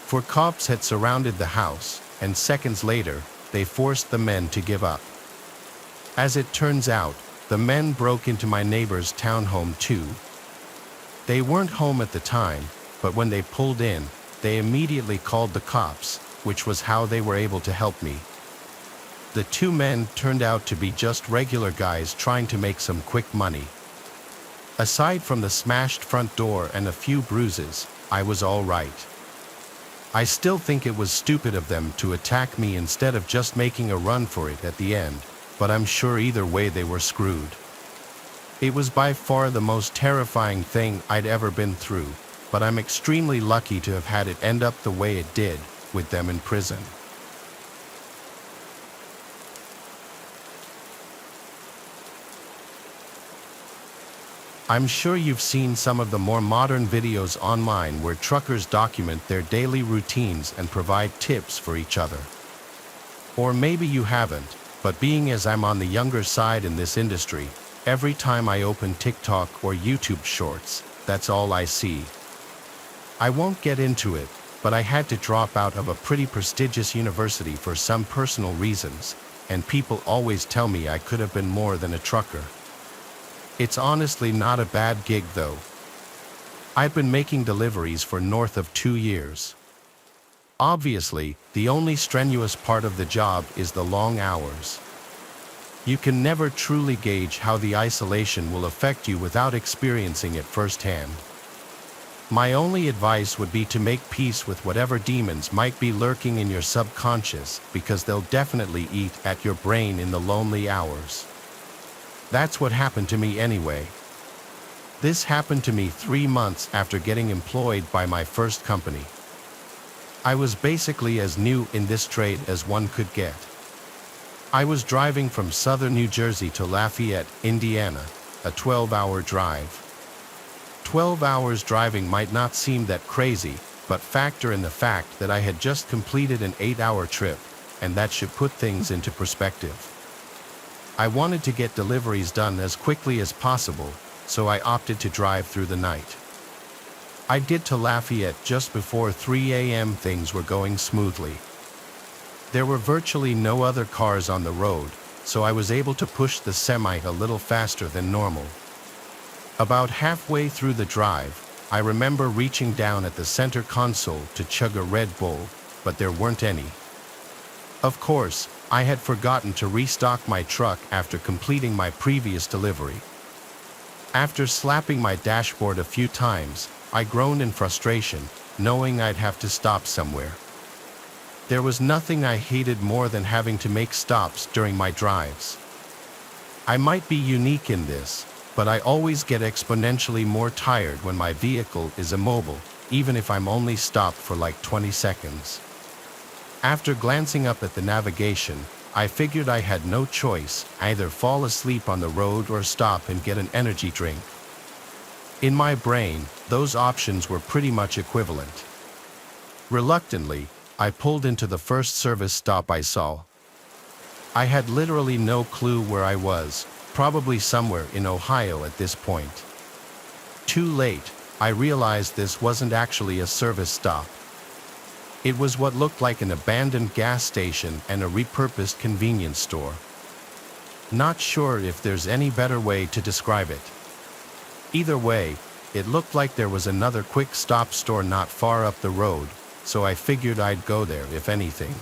For cops had surrounded the house, and seconds later, they forced the men to give up. As it turns out, the men broke into my neighbor's townhome too. They weren't home at the time, but when they pulled in, they immediately called the cops, which was how they were able to help me. The two men turned out to be just regular guys trying to make some quick money. Aside from the smashed front door and a few bruises, I was all right. I still think it was stupid of them to attack me instead of just making a run for it at the end, but I'm sure either way they were screwed. It was by far the most terrifying thing I'd ever been through, but I'm extremely lucky to have had it end up the way it did, with them in prison. I'm sure you've seen some of the more modern videos online where truckers document their daily routines and provide tips for each other. Or maybe you haven't, but being as I'm on the younger side in this industry, every time I open TikTok or YouTube Shorts, that's all I see. I won't get into it, but I had to drop out of a pretty prestigious university for some personal reasons, and people always tell me I could have been more than a trucker. It's honestly not a bad gig though. I've been making deliveries for north of 2 years. Obviously, the only strenuous part of the job is the long hours. You can never truly gauge how the isolation will affect you without experiencing it firsthand. My only advice would be to make peace with whatever demons might be lurking in your subconscious, because they'll definitely eat at your brain in the lonely hours. That's what happened to me anyway. This happened to me 3 months after getting employed by my first company. I was basically as new in this trade as one could get. I was driving from southern New Jersey to Lafayette, Indiana, a 12-hour drive. 12 hours driving might not seem that crazy, but factor in the fact that I had just completed an 8-hour trip, and that should put things into perspective. I wanted to get deliveries done as quickly as possible, so I opted to drive through the night. I did to Lafayette just before 3 a.m. Things were going smoothly. There were virtually no other cars on the road, so I was able to push the semi a little faster than normal. About halfway through the drive, I remember reaching down at the center console to chug a Red Bull, but there weren't any. Of course, I had forgotten to restock my truck after completing my previous delivery. After slapping my dashboard a few times, I groaned in frustration, knowing I'd have to stop somewhere. There was nothing I hated more than having to make stops during my drives. I might be unique in this, but I always get exponentially more tired when my vehicle is immobile, even if I'm only stopped for like 20 seconds. After glancing up at the navigation, I figured I had no choice, either fall asleep on the road or stop and get an energy drink. In my brain, those options were pretty much equivalent. Reluctantly, I pulled into the first service stop I saw. I had literally no clue where I was, probably somewhere in Ohio at this point. Too late, I realized this wasn't actually a service stop. It was what looked like an abandoned gas station and a repurposed convenience store. Not sure if there's any better way to describe it. Either way, it looked like there was another quick stop store not far up the road, so I figured I'd go there if anything.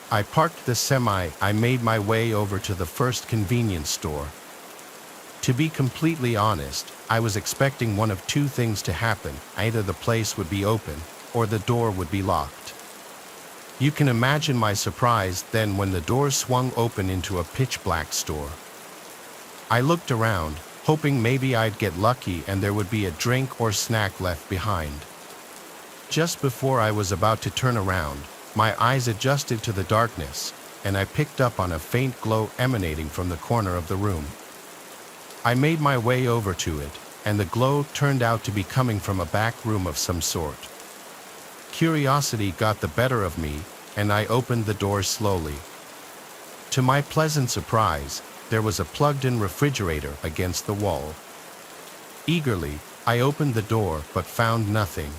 I parked the semi. I made my way over to the first convenience store. To be completely honest, I was expecting one of two things to happen: either the place would be open, or the door would be locked. You can imagine my surprise then when the door swung open into a pitch-black store. I looked around, hoping maybe I'd get lucky and there would be a drink or snack left behind. Just before I was about to turn around, my eyes adjusted to the darkness, and I picked up on a faint glow emanating from the corner of the room. I made my way over to it, and the glow turned out to be coming from a back room of some sort. Curiosity got the better of me, and I opened the door slowly. To my pleasant surprise, there was a plugged-in refrigerator against the wall. Eagerly, I opened the door but found nothing.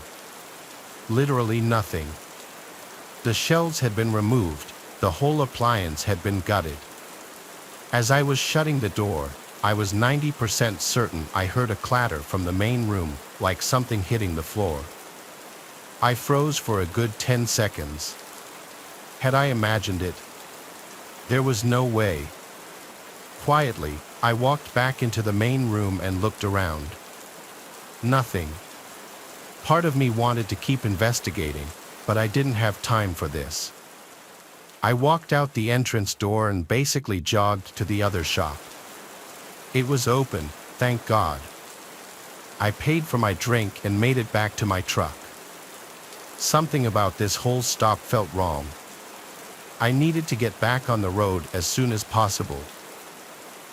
Literally nothing. The shelves had been removed, the whole appliance had been gutted. As I was shutting the door, I was 90% certain I heard a clatter from the main room, like something hitting the floor. I froze for a good 10 seconds. Had I imagined it? There was no way. Quietly, I walked back into the main room and looked around. Nothing. Part of me wanted to keep investigating, but I didn't have time for this. I walked out the entrance door and basically jogged to the other shop. It was open, thank God. I paid for my drink and made it back to my truck. Something about this whole stop felt wrong. I needed to get back on the road as soon as possible.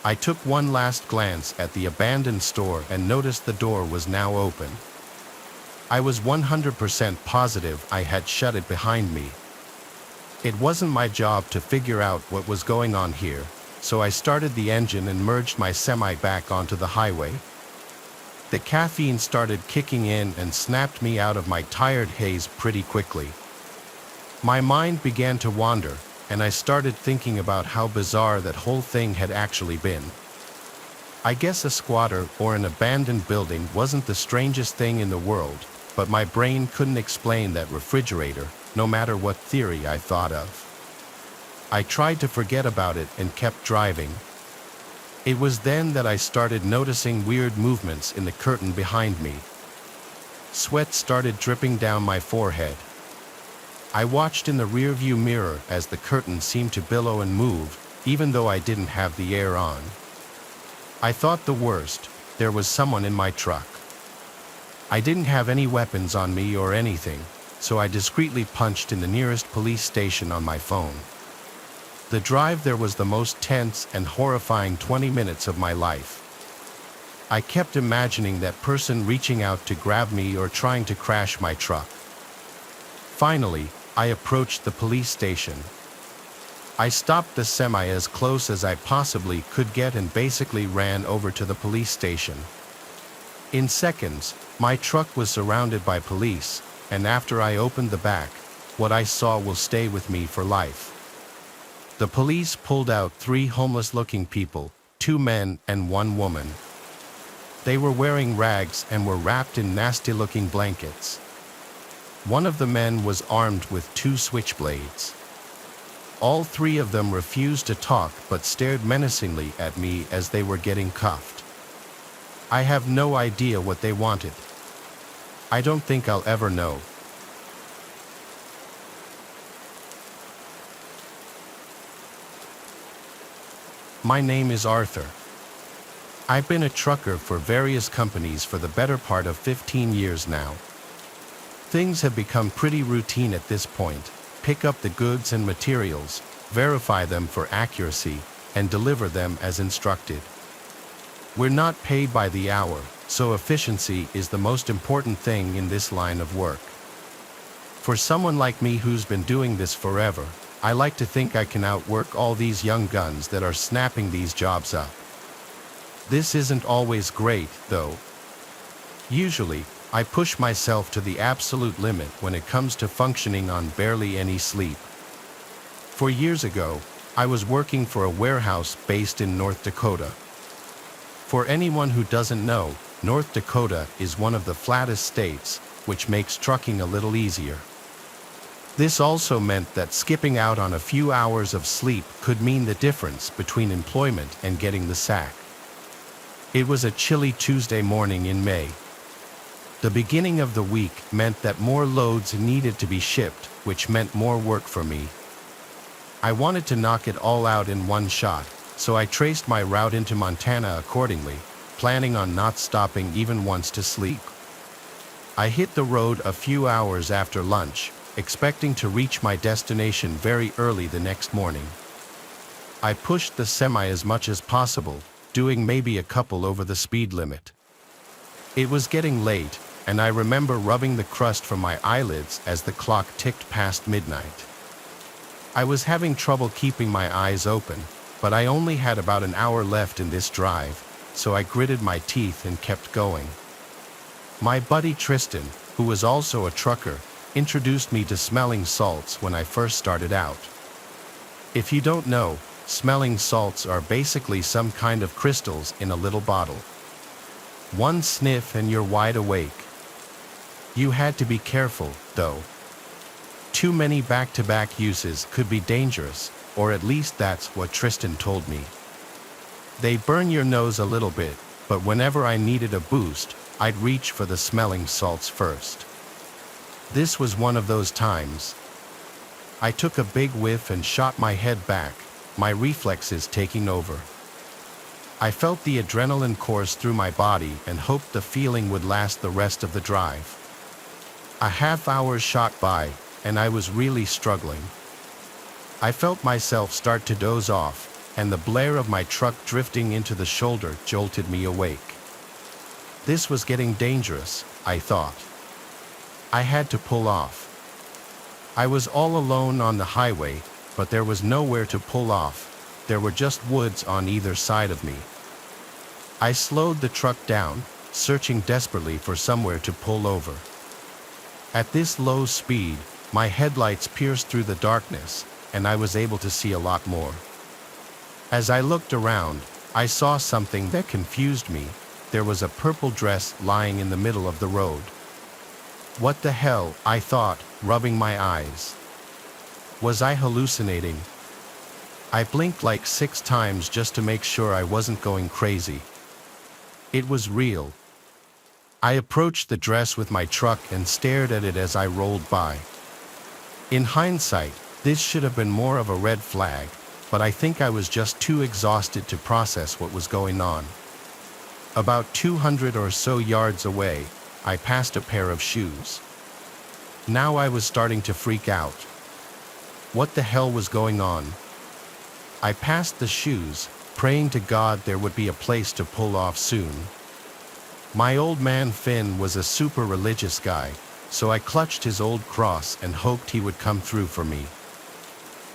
I took one last glance at the abandoned store and noticed the door was now open. I was 100% positive I had shut it behind me. It wasn't my job to figure out what was going on here, so I started the engine and merged my semi back onto the highway. The caffeine started kicking in and snapped me out of my tired haze pretty quickly. My mind began to wander, and I started thinking about how bizarre that whole thing had actually been. I guess a squatter or an abandoned building wasn't the strangest thing in the world, but my brain couldn't explain that refrigerator, no matter what theory I thought of. I tried to forget about it and kept driving. It was then that I started noticing weird movements in the curtain behind me. Sweat started dripping down my forehead. I watched in the rearview mirror as the curtain seemed to billow and move, even though I didn't have the air on. I thought the worst: there was someone in my truck. I didn't have any weapons on me or anything, so I discreetly punched in the nearest police station on my phone. The drive there was the most tense and horrifying 20 minutes of my life. I kept imagining that person reaching out to grab me or trying to crash my truck. Finally, I approached the police station. I stopped the semi as close as I possibly could get and basically ran over to the police station. In seconds, my truck was surrounded by police, and after I opened the back, what I saw will stay with me for life. The police pulled out 3 homeless-looking people, 2 men and 1 woman. They were wearing rags and were wrapped in nasty-looking blankets. One of the men was armed with 2 switchblades. All three of them refused to talk but stared menacingly at me as they were getting cuffed. I have no idea what they wanted. I don't think I'll ever know. My name is Arthur. I've been a trucker for various companies for the better part of 15 years now. Things have become pretty routine at this point. Pick up the goods and materials, verify them for accuracy, and deliver them as instructed. We're not paid by the hour, so efficiency is the most important thing in this line of work. For someone like me who's been doing this forever, I like to think I can outwork all these young guns that are snapping these jobs up. This isn't always great, though. Usually, I push myself to the absolute limit when it comes to functioning on barely any sleep. 4 years ago, I was working for a warehouse based in North Dakota. For anyone who doesn't know, North Dakota is one of the flattest states, which makes trucking a little easier. This also meant that skipping out on a few hours of sleep could mean the difference between employment and getting the sack. It was a chilly Tuesday morning in May. The beginning of the week meant that more loads needed to be shipped, which meant more work for me. I wanted to knock it all out in one shot, so I traced my route into Montana accordingly, planning on not stopping even once to sleep. I hit the road a few hours after lunch, expecting to reach my destination very early the next morning. I pushed the semi as much as possible, doing maybe a couple over the speed limit. It was getting late, and I remember rubbing the crust from my eyelids as the clock ticked past midnight. I was having trouble keeping my eyes open, but I only had about an hour left in this drive, so I gritted my teeth and kept going. My buddy Tristan, who was also a trucker, introduced me to smelling salts when I first started out. If you don't know, smelling salts are basically some kind of crystals in a little bottle. One sniff and you're wide awake. You had to be careful, though. Too many back-to-back uses could be dangerous, or at least that's what Tristan told me. They burn your nose a little bit, but whenever I needed a boost, I'd reach for the smelling salts first. This was one of those times. I took a big whiff and shot my head back, my reflexes taking over. I felt the adrenaline course through my body and hoped the feeling would last the rest of the drive. A half hour shot by, and I was really struggling. I felt myself start to doze off, and the blare of my truck drifting into the shoulder jolted me awake. This was getting dangerous, I thought. I had to pull off. I was all alone on the highway, but there was nowhere to pull off. There were just woods on either side of me. I slowed the truck down, searching desperately for somewhere to pull over. At this low speed, my headlights pierced through the darkness, and I was able to see a lot more. As I looked around, I saw something that confused me. There was a purple dress lying in the middle of the road. What the hell, I thought, rubbing my eyes. Was I hallucinating? I blinked like 6 times just to make sure I wasn't going crazy. It was real. I approached the dress with my truck and stared at it as I rolled by. In hindsight, this should have been more of a red flag, but I think I was just too exhausted to process what was going on. About 200 or so yards away, I passed a pair of shoes. Now I was starting to freak out. What the hell was going on? I passed the shoes, praying to God there would be a place to pull off soon. My old man Finn was a super religious guy, so I clutched his old cross and hoped he would come through for me.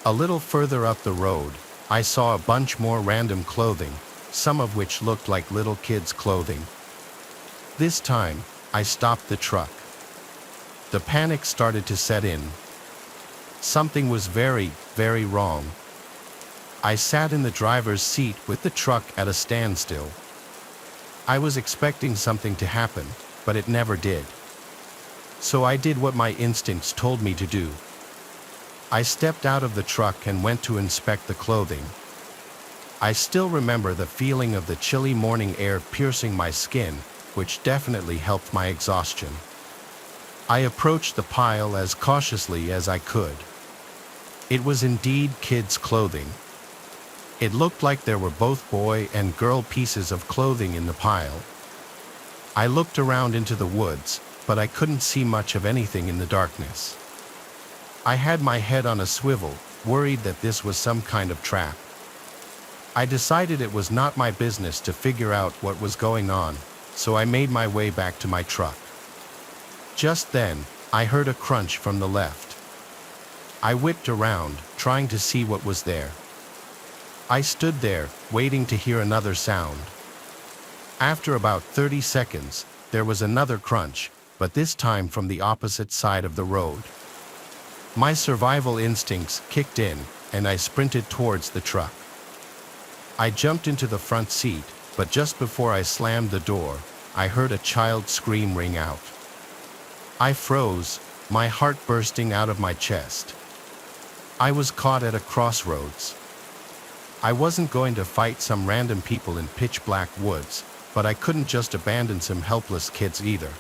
A little further up the road, I saw a bunch more random clothing, some of which looked like little kids' clothing. This time, I stopped the truck. The panic started to set in. Something was very, very wrong. I sat in the driver's seat with the truck at a standstill. I was expecting something to happen, but it never did. So I did what my instincts told me to do. I stepped out of the truck and went to inspect the clothing. I still remember the feeling of the chilly morning air piercing my skin, which definitely helped my exhaustion. I approached the pile as cautiously as I could. It was indeed kids' clothing. It looked like there were both boy and girl pieces of clothing in the pile. I looked around into the woods, but I couldn't see much of anything in the darkness. I had my head on a swivel, worried that this was some kind of trap. I decided it was not my business to figure out what was going on, so I made my way back to my truck. Just then, I heard a crunch from the left. I whipped around, trying to see what was there. I stood there, waiting to hear another sound. After about 30 seconds, there was another crunch, but this time from the opposite side of the road. My survival instincts kicked in, and I sprinted towards the truck. I jumped into the front seat, but just before I slammed the door, I heard a child scream ring out. I froze, my heart bursting out of my chest. I was caught at a crossroads. I wasn't going to fight some random people in pitch-black woods, but I couldn't just abandon some helpless kids either.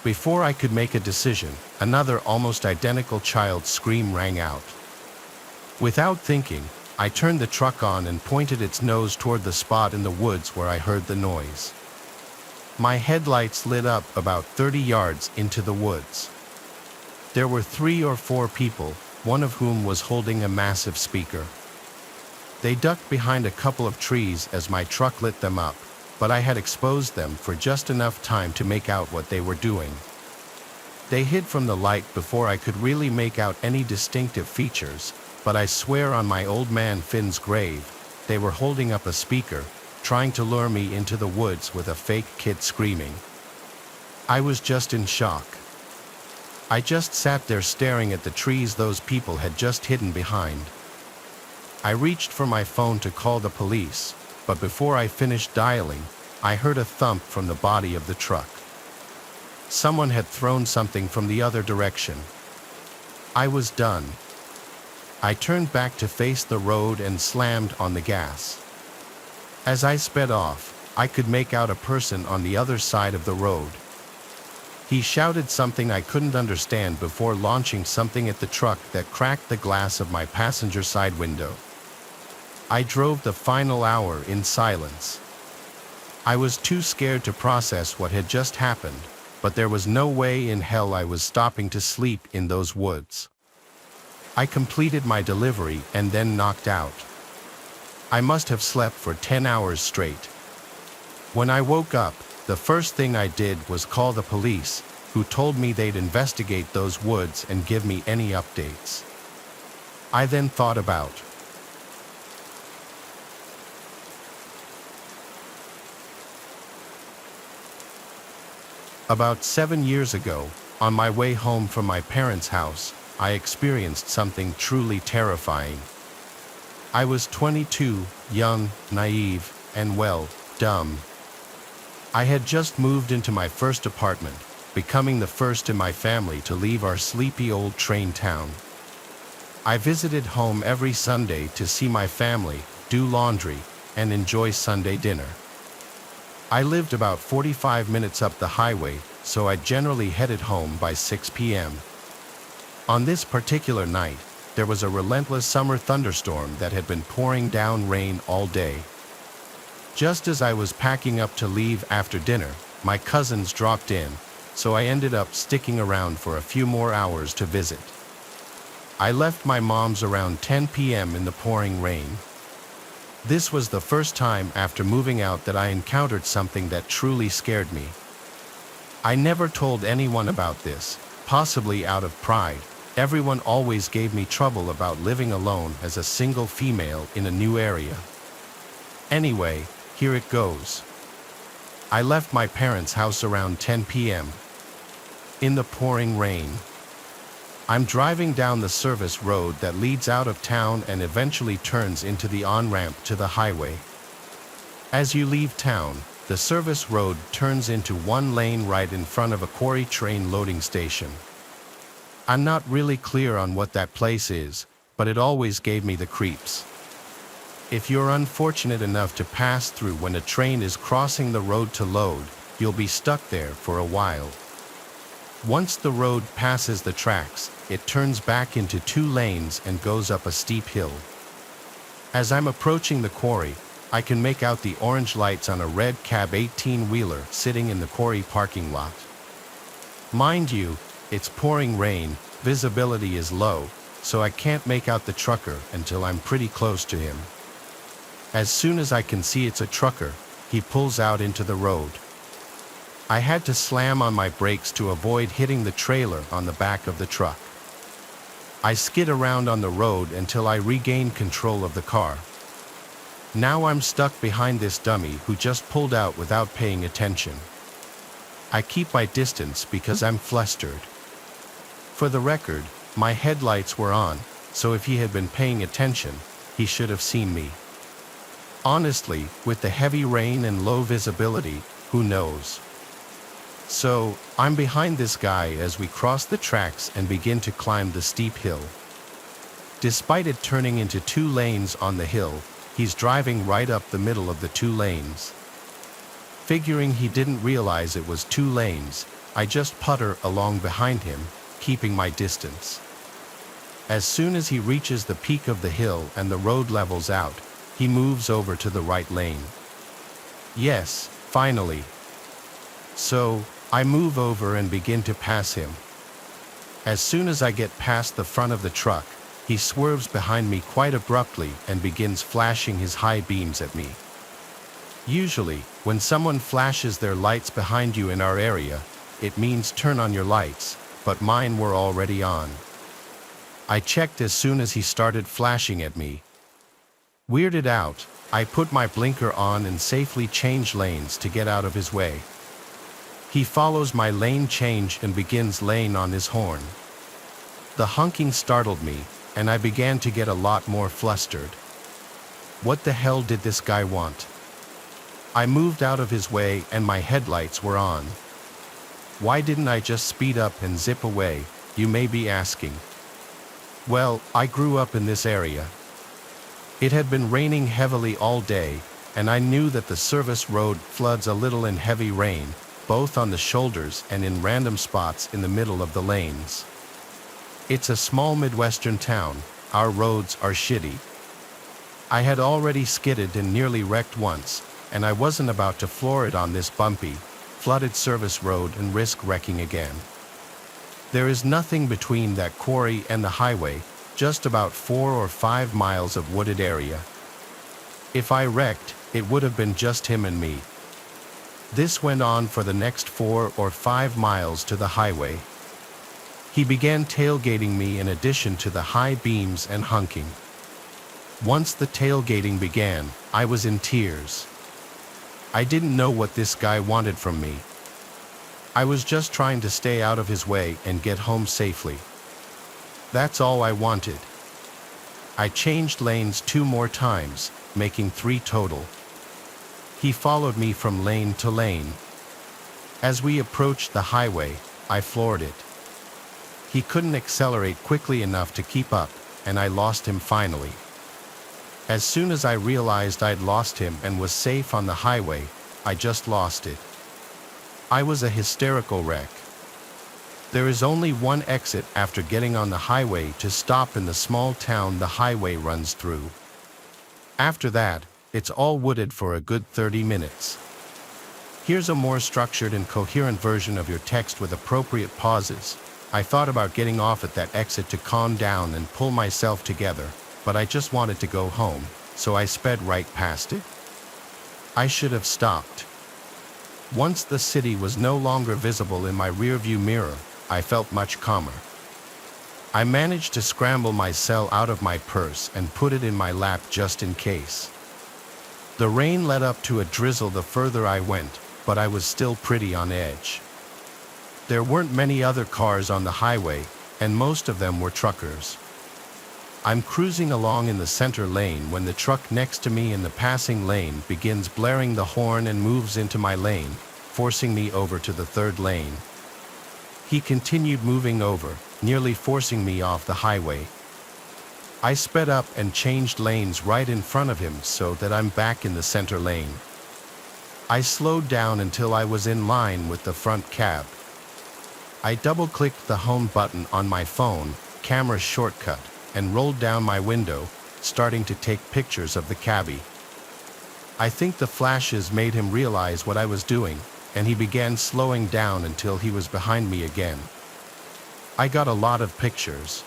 Before I could make a decision, another almost identical child's scream rang out. Without thinking, I turned the truck on and pointed its nose toward the spot in the woods where I heard the noise. My headlights lit up about 30 yards into the woods. There were 3 or 4 people, one of whom was holding a massive speaker. They ducked behind a couple of trees as my truck lit them up, but I had exposed them for just enough time to make out what they were doing. They hid from the light before I could really make out any distinctive features, but I swear on my old man Finn's grave, they were holding up a speaker, trying to lure me into the woods with a fake kid screaming. I was just in shock. I just sat there staring at the trees those people had just hidden behind. I reached for my phone to call the police, but before I finished dialing, I heard a thump from the body of the truck. Someone had thrown something from the other direction. I was done. I turned back to face the road and slammed on the gas. As I sped off, I could make out a person on the other side of the road. He shouted something I couldn't understand before launching something at the truck that cracked the glass of my passenger side window. I drove the final hour in silence. I was too scared to process what had just happened, but there was no way in hell I was stopping to sleep in those woods. I completed my delivery and then knocked out. I must have slept for 10 hours straight. When I woke up, the first thing I did was call the police, who told me they'd investigate those woods and give me any updates. I then thought about 7 years ago, on my way home from my parents' house, I experienced something truly terrifying. I was 22, young, naive, and well, dumb. I had just moved into my first apartment, becoming the first in my family to leave our sleepy old train town. I visited home every Sunday to see my family, do laundry, and enjoy Sunday dinner. I lived about 45 minutes up the highway, so I generally headed home by 6 p.m. On this particular night, there was a relentless summer thunderstorm that had been pouring down rain all day. Just as I was packing up to leave after dinner, my cousins dropped in, so I ended up sticking around for a few more hours to visit. I left my mom's around 10 p.m. in the pouring rain. This was the first time after moving out that I encountered something that truly scared me. I never told anyone about this, possibly out of pride. Everyone always gave me trouble about living alone as a single female in a new area. Anyway, here it goes. I left my parents' house around 10 p.m. in the pouring rain. I'm driving down the service road that leads out of town and eventually turns into the on-ramp to the highway. As you leave town, the service road turns into one lane right in front of a quarry train loading station. I'm not really clear on what that place is, but it always gave me the creeps. If you're unfortunate enough to pass through when a train is crossing the road to load, you'll be stuck there for a while. Once the road passes the tracks, it turns back into 2 lanes and goes up a steep hill. As I'm approaching the quarry, I can make out the orange lights on a red cab 18-wheeler sitting in the quarry parking lot. Mind you, it's pouring rain, visibility is low, so I can't make out the trucker until I'm pretty close to him. As soon as I can see it's a trucker, he pulls out into the road. I had to slam on my brakes to avoid hitting the trailer on the back of the truck. I skid around on the road until I regained control of the car. Now I'm stuck behind this dummy who just pulled out without paying attention. I keep my distance because I'm flustered. For the record, my headlights were on, so if he had been paying attention, he should have seen me. Honestly, with the heavy rain and low visibility, who knows? So, I'm behind this guy as we cross the tracks and begin to climb the steep hill. Despite it turning into 2 lanes on the hill, he's driving right up the middle of the 2 lanes. Figuring he didn't realize it was 2 lanes, I just putter along behind him, keeping my distance. As soon as he reaches the peak of the hill and the road levels out, he moves over to the right lane. Yes, finally. So, I move over and begin to pass him. As soon as I get past the front of the truck, he swerves behind me quite abruptly and begins flashing his high beams at me. Usually, when someone flashes their lights behind you in our area, it means turn on your lights, but mine were already on. I checked as soon as he started flashing at me. Weirded out, I put my blinker on and safely changed lanes to get out of his way. He follows my lane change and begins laying on his horn. The honking startled me, and I began to get a lot more flustered. What the hell did this guy want? I moved out of his way and my headlights were on. Why didn't I just speed up and zip away, you may be asking. Well, I grew up in this area. It had been raining heavily all day, and I knew that the service road floods a little in heavy rain, both on the shoulders and in random spots in the middle of the lanes. It's a small Midwestern town, our roads are shitty. I had already skidded and nearly wrecked once, and I wasn't about to floor it on this bumpy, flooded service road and risk wrecking again. There is nothing between that quarry and the highway, just about 4 or 5 miles of wooded area. If I wrecked, it would have been just him and me. This went on for the next 4 or 5 miles to the highway. He began tailgating me in addition to the high beams and honking. Once the tailgating began, I was in tears. I didn't know what this guy wanted from me. I was just trying to stay out of his way and get home safely. That's all I wanted. I changed lanes 2 more times, making 3 total. He followed me from lane to lane. As we approached the highway, I floored it. He couldn't accelerate quickly enough to keep up, and I lost him finally. As soon as I realized I'd lost him and was safe on the highway, I just lost it. I was a hysterical wreck. There is only one exit after getting on the highway to stop in the small town the highway runs through. After that, it's all wooded for a good 30 minutes. Here's a more structured and coherent version of your text with appropriate pauses. I thought about getting off at that exit to calm down and pull myself together, but I just wanted to go home, so I sped right past it. I should have stopped. Once the city was no longer visible in my rearview mirror, I felt much calmer. I managed to scramble my cell out of my purse and put it in my lap just in case. The rain led up to a drizzle the further I went, but I was still pretty on edge. There weren't many other cars on the highway, and most of them were truckers. I'm cruising along in the center lane when the truck next to me in the passing lane begins blaring the horn and moves into my lane, forcing me over to the 3rd lane. He continued moving over, nearly forcing me off the highway. I sped up and changed lanes right in front of him so that I'm back in the center lane. I slowed down until I was in line with the front cab. I double-clicked the home button on my phone, camera shortcut, and rolled down my window, starting to take pictures of the cabbie. I think the flashes made him realize what I was doing, and he began slowing down until he was behind me again. I got a lot of pictures.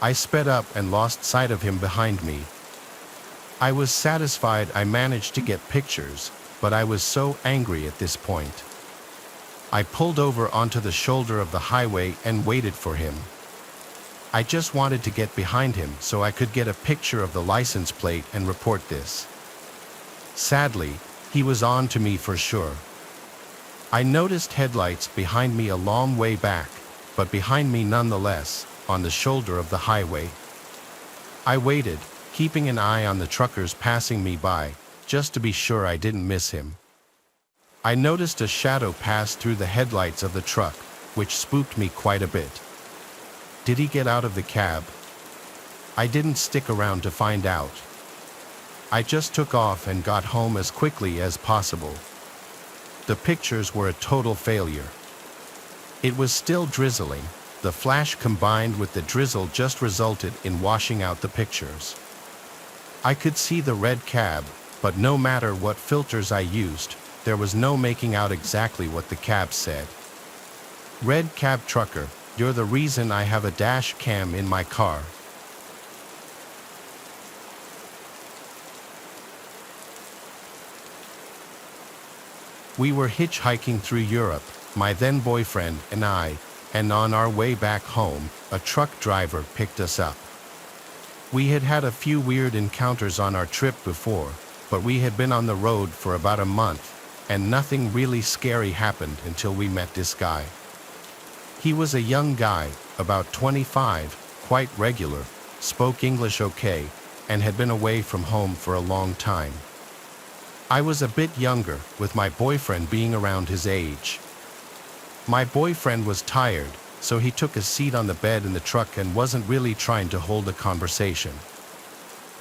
I sped up and lost sight of him behind me. I was satisfied I managed to get pictures, but I was so angry at this point. I pulled over onto the shoulder of the highway and waited for him. I just wanted to get behind him so I could get a picture of the license plate and report this. Sadly, he was on to me for sure. I noticed headlights behind me a long way back, but behind me nonetheless, on the shoulder of the highway. I waited, keeping an eye on the truckers passing me by, just to be sure I didn't miss him. I noticed a shadow pass through the headlights of the truck, which spooked me quite a bit. Did he get out of the cab? I didn't stick around to find out. I just took off and got home as quickly as possible. The pictures were a total failure. It was still drizzling. The flash combined with the drizzle just resulted in washing out the pictures. I could see the red cab, but no matter what filters I used, there was no making out exactly what the cab said. Red cab trucker, you're the reason I have a dash cam in my car. We were hitchhiking through Europe, my then boyfriend and I, and on our way back home, a truck driver picked us up. We had had a few weird encounters on our trip before, but we had been on the road for about a month, and nothing really scary happened until we met this guy. He was a young guy, about 25, quite regular, spoke English okay, and had been away from home for a long time. I was a bit younger, with my boyfriend being around his age. My boyfriend was tired, so he took a seat on the bed in the truck and wasn't really trying to hold a conversation.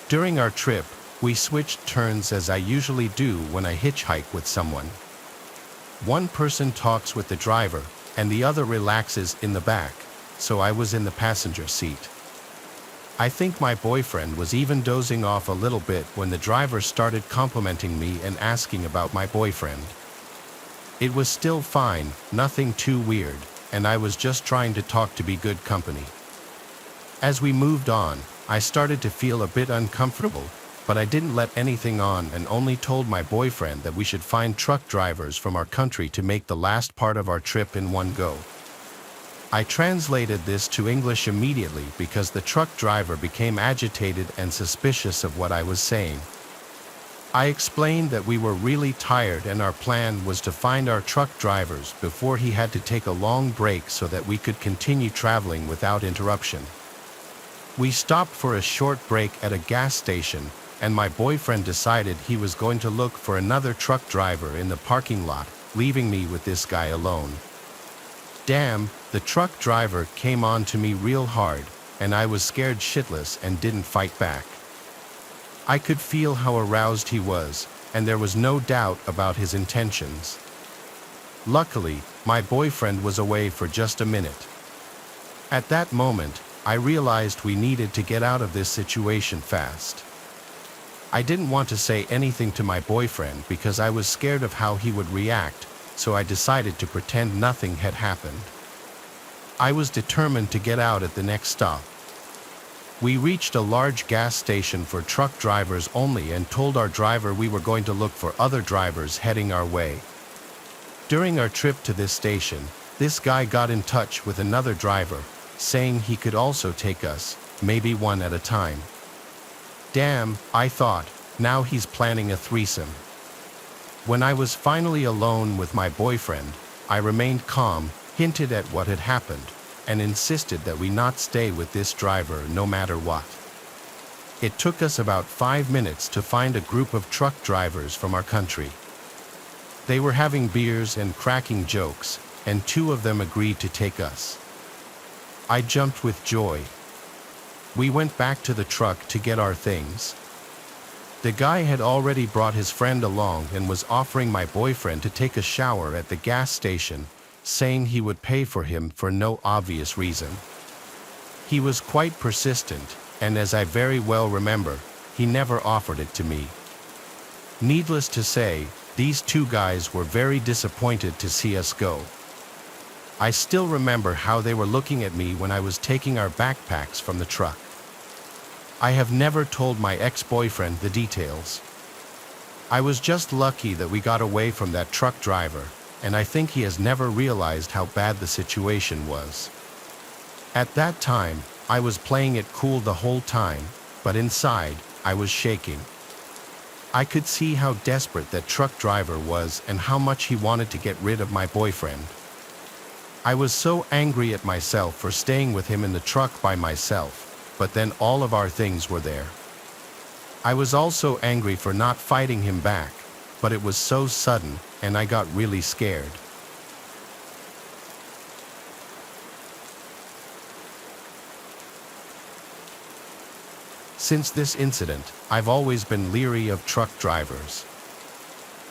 During our trip, we switched turns as I usually do when I hitchhike with someone. One person talks with the driver, and the other relaxes in the back, so I was in the passenger seat. I think my boyfriend was even dozing off a little bit when the driver started complimenting me and asking about my boyfriend. It was still fine, nothing too weird, and I was just trying to talk to be good company. As we moved on, I started to feel a bit uncomfortable, but I didn't let anything on and only told my boyfriend that we should find truck drivers from our country to make the last part of our trip in one go. I translated this to English immediately because the truck driver became agitated and suspicious of what I was saying. I explained that we were really tired and our plan was to find our truck drivers before he had to take a long break so that we could continue traveling without interruption. We stopped for a short break at a gas station, and my boyfriend decided he was going to look for another truck driver in the parking lot, leaving me with this guy alone. Damn, the truck driver came on to me real hard, and I was scared shitless and didn't fight back. I could feel how aroused he was, and there was no doubt about his intentions. Luckily, my boyfriend was away for just a minute. At that moment, I realized we needed to get out of this situation fast. I didn't want to say anything to my boyfriend because I was scared of how he would react, so I decided to pretend nothing had happened. I was determined to get out at the next stop. We reached a large gas station for truck drivers only and told our driver we were going to look for other drivers heading our way. During our trip to this station, this guy got in touch with another driver, saying he could also take us, maybe one at a time. Damn, I thought, now he's planning a threesome. When I was finally alone with my boyfriend, I remained calm, hinted at what had happened, and insisted that we not stay with this driver no matter what. It took us about 5 minutes to find a group of truck drivers from our country. They were having beers and cracking jokes, and 2 of them agreed to take us. I jumped with joy. We went back to the truck to get our things. The guy had already brought his friend along and was offering my boyfriend to take a shower at the gas station, saying he would pay for him for no obvious reason. He was quite persistent, and as I very well remember, he never offered it to me. Needless to say, these 2 guys were very disappointed to see us go. I still remember how they were looking at me when I was taking our backpacks from the truck. I have never told my ex-boyfriend the details. I was just lucky that we got away from that truck driver, and I think he has never realized how bad the situation was. At that time, I was playing it cool the whole time, but inside, I was shaking. I could see how desperate that truck driver was and how much he wanted to get rid of my boyfriend. I was so angry at myself for staying with him in the truck by myself, but then all of our things were there. I was also angry for not fighting him back, but it was so sudden, and I got really scared. Since this incident, I've always been leery of truck drivers.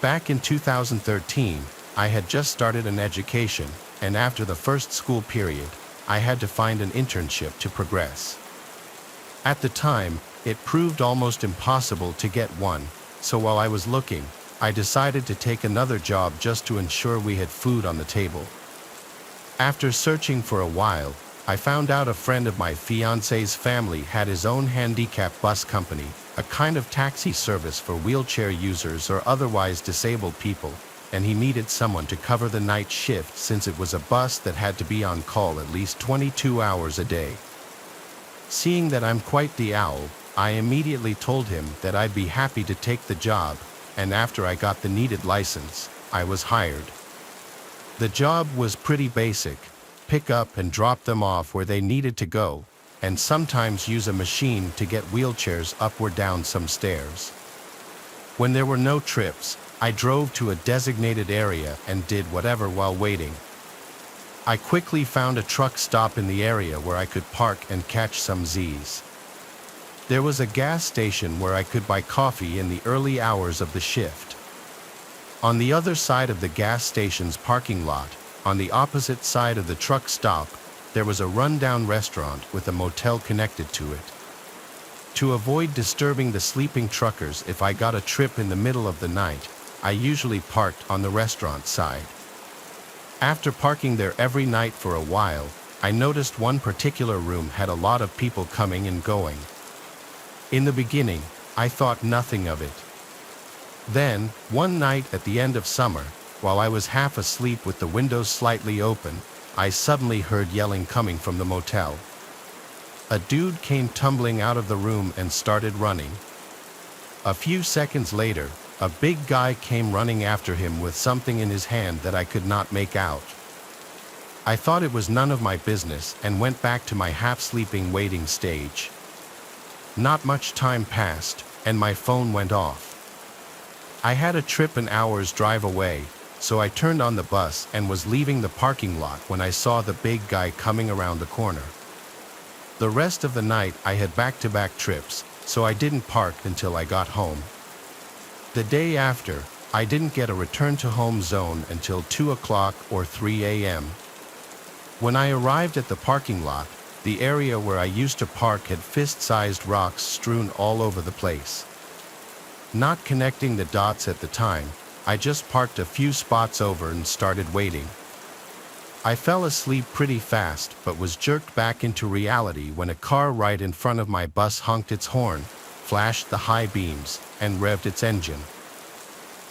Back in 2013, I had just started an education, and after the first school period, I had to find an internship to progress. At the time, it proved almost impossible to get one, so while I was looking, I decided to take another job just to ensure we had food on the table. After searching for a while, I found out a friend of my fiance's family had his own handicap bus company, a kind of taxi service for wheelchair users or otherwise disabled people, and he needed someone to cover the night shift since it was a bus that had to be on call at least 22 hours a day. Seeing that I'm quite the owl, I immediately told him that I'd be happy to take the job, and after I got the needed license, I was hired. The job was pretty basic: pick up and drop them off where they needed to go, and sometimes use a machine to get wheelchairs up or down some stairs. When there were no trips, I drove to a designated area and did whatever while waiting. I quickly found a truck stop in the area where I could park and catch some Z's. There was a gas station where I could buy coffee in the early hours of the shift. On the other side of the gas station's parking lot, on the opposite side of the truck stop, there was a rundown restaurant with a motel connected to it. To avoid disturbing the sleeping truckers if I got a trip in the middle of the night, I usually parked on the restaurant side. After parking there every night for a while, I noticed one particular room had a lot of people coming and going. In the beginning, I thought nothing of it. Then, one night at the end of summer, while I was half asleep with the windows slightly open, I suddenly heard yelling coming from the motel. A dude came tumbling out of the room and started running. A few seconds later, a big guy came running after him with something in his hand that I could not make out. I thought it was none of my business and went back to my half-sleeping waiting stage. Not much time passed, and my phone went off. I had a trip an hour's drive away, so I turned on the bus and was leaving the parking lot when I saw the big guy coming around the corner. The rest of the night I had back-to-back trips, so I didn't park until I got home. The day after, I didn't get a return to home zone until 2 o'clock or 3 a.m. When I arrived at the parking lot, the area where I used to park had fist-sized rocks strewn all over the place. Not connecting the dots at the time, I just parked a few spots over and started waiting. I fell asleep pretty fast but was jerked back into reality when a car right in front of my bus honked its horn, flashed the high beams, and revved its engine.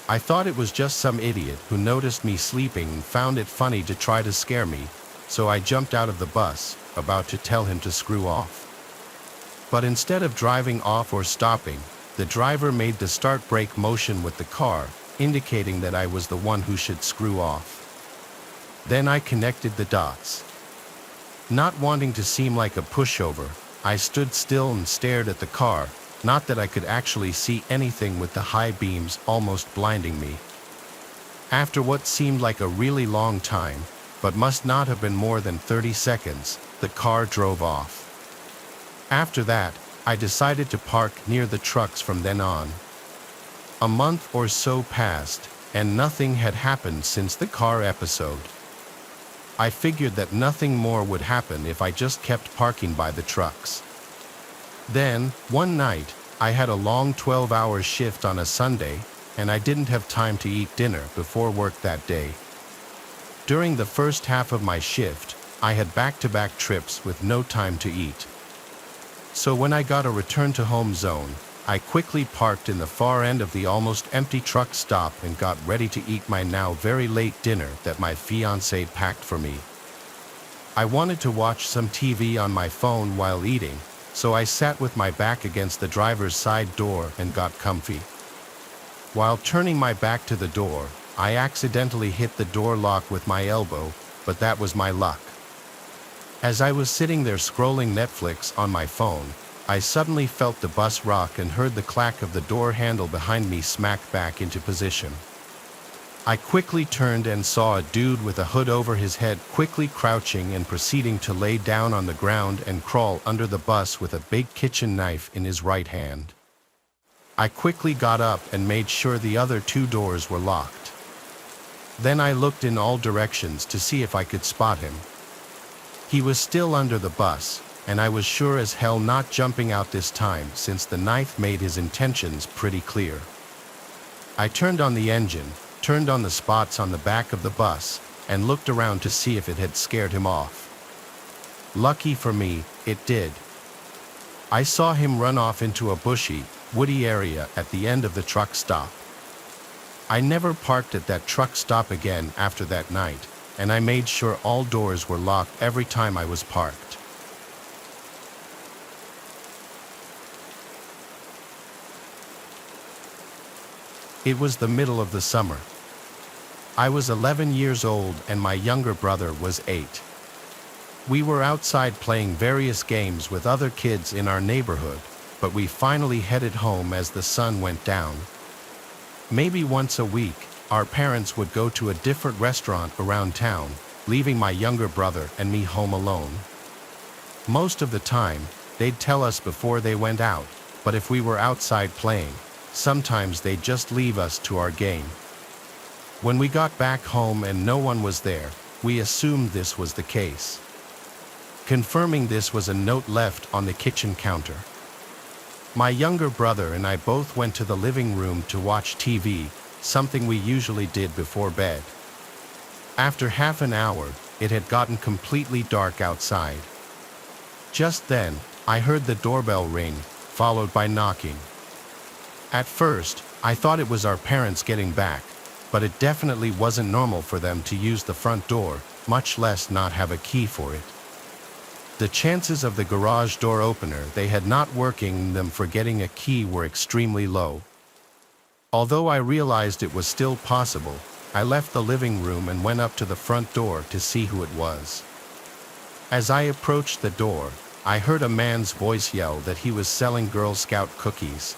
I thought it was just some idiot who noticed me sleeping and found it funny to try to scare me, so I jumped out of the bus, about to tell him to screw off. But instead of driving off or stopping, the driver made the start brake motion with the car, indicating that I was the one who should screw off. Then I connected the dots. Not wanting to seem like a pushover, I stood still and stared at the car, not that I could actually see anything with the high beams almost blinding me. After what seemed like a really long time, but must not have been more than 30 seconds, the car drove off. After that, I decided to park near the trucks from then on. A month or so passed, and nothing had happened since the car episode. I figured that nothing more would happen if I just kept parking by the trucks. Then, one night, I had a long 12-hour shift on a Sunday, and I didn't have time to eat dinner before work that day. During the first half of my shift, I had back-to-back trips with no time to eat. So when I got a return-to-home zone, I quickly parked in the far end of the almost empty truck stop and got ready to eat my now very late dinner that my fiancée packed for me. I wanted to watch some TV on my phone while eating, so I sat with my back against the driver's side door and got comfy. While turning my back to the door, I accidentally hit the door lock with my elbow, but that was my luck. As I was sitting there scrolling Netflix on my phone, I suddenly felt the bus rock and heard the clack of the door handle behind me smack back into position. I quickly turned and saw a dude with a hood over his head quickly crouching and proceeding to lay down on the ground and crawl under the bus with a big kitchen knife in his right hand. I quickly got up and made sure the other two doors were locked. Then I looked in all directions to see if I could spot him. He was still under the bus, and I was sure as hell not jumping out this time since the knife made his intentions pretty clear. I turned on the engine, turned on the spots on the back of the bus, and looked around to see if it had scared him off. Lucky for me, it did. I saw him run off into a bushy, woody area at the end of the truck stop. I never parked at that truck stop again after that night, and I made sure all doors were locked every time I was parked. It was the middle of the summer. I was 11 years old and my younger brother was 8. We were outside playing various games with other kids in our neighborhood, but we finally headed home as the sun went down. Maybe once a week, our parents would go to a different restaurant around town, leaving my younger brother and me home alone. Most of the time, they'd tell us before they went out, but if we were outside playing, sometimes they'd just leave us to our game. When we got back home and no one was there, we assumed this was the case. Confirming this was a note left on the kitchen counter. My younger brother and I both went to the living room to watch TV, something we usually did before bed. After half an hour, it had gotten completely dark outside. Just then, I heard the doorbell ring, followed by knocking. At first, I thought it was our parents getting back, but it definitely wasn't normal for them to use the front door, much less not have a key for it. The chances of the garage door opener they had not working them for getting a key were extremely low. Although I realized it was still possible, I left the living room and went up to the front door to see who it was. As I approached the door, I heard a man's voice yell that he was selling Girl Scout cookies.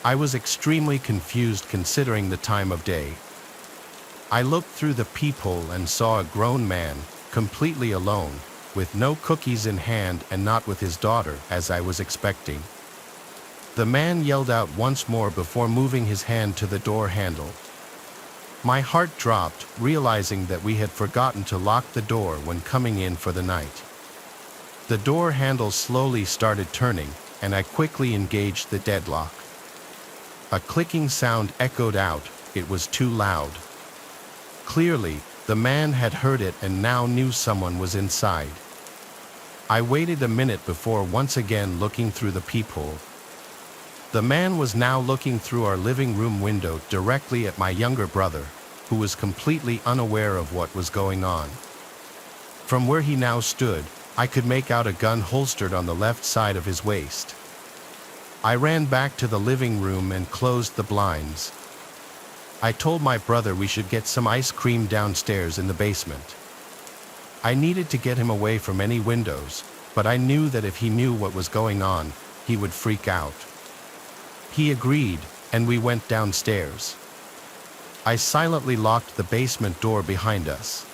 I was extremely confused considering the time of day. I looked through the peephole and saw a grown man, completely alone, with no cookies in hand and not with his daughter, as I was expecting. The man yelled out once more before moving his hand to the door handle. My heart dropped, realizing that we had forgotten to lock the door when coming in for the night. The door handle slowly started turning, and I quickly engaged the deadlock. A clicking sound echoed out. It was too loud. Clearly, the man had heard it and now knew someone was inside. I waited a minute before once again looking through the peephole. The man was now looking through our living room window directly at my younger brother, who was completely unaware of what was going on. From where he now stood, I could make out a gun holstered on the left side of his waist. I ran back to the living room and closed the blinds. I told my brother we should get some ice cream downstairs in the basement. I needed to get him away from any windows, but I knew that if he knew what was going on, he would freak out. He agreed, and we went downstairs. I silently locked the basement door behind us.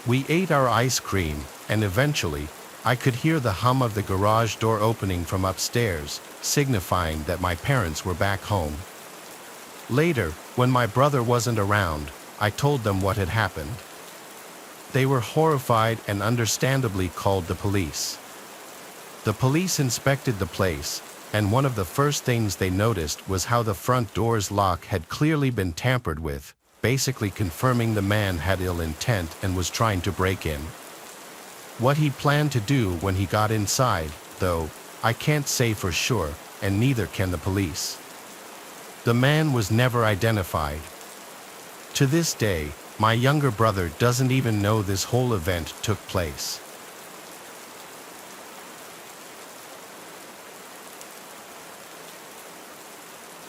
We ate our ice cream, and eventually, I could hear the hum of the garage door opening from upstairs, signifying that my parents were back home. Later, when my brother wasn't around, I told them what had happened. They were horrified and understandably called the police. The police inspected the place, and one of the first things they noticed was how the front door's lock had clearly been tampered with, basically confirming the man had ill intent and was trying to break in. What he planned to do when he got inside, though, I can't say for sure, and neither can the police. The man was never identified. To this day, my younger brother doesn't even know this whole event took place.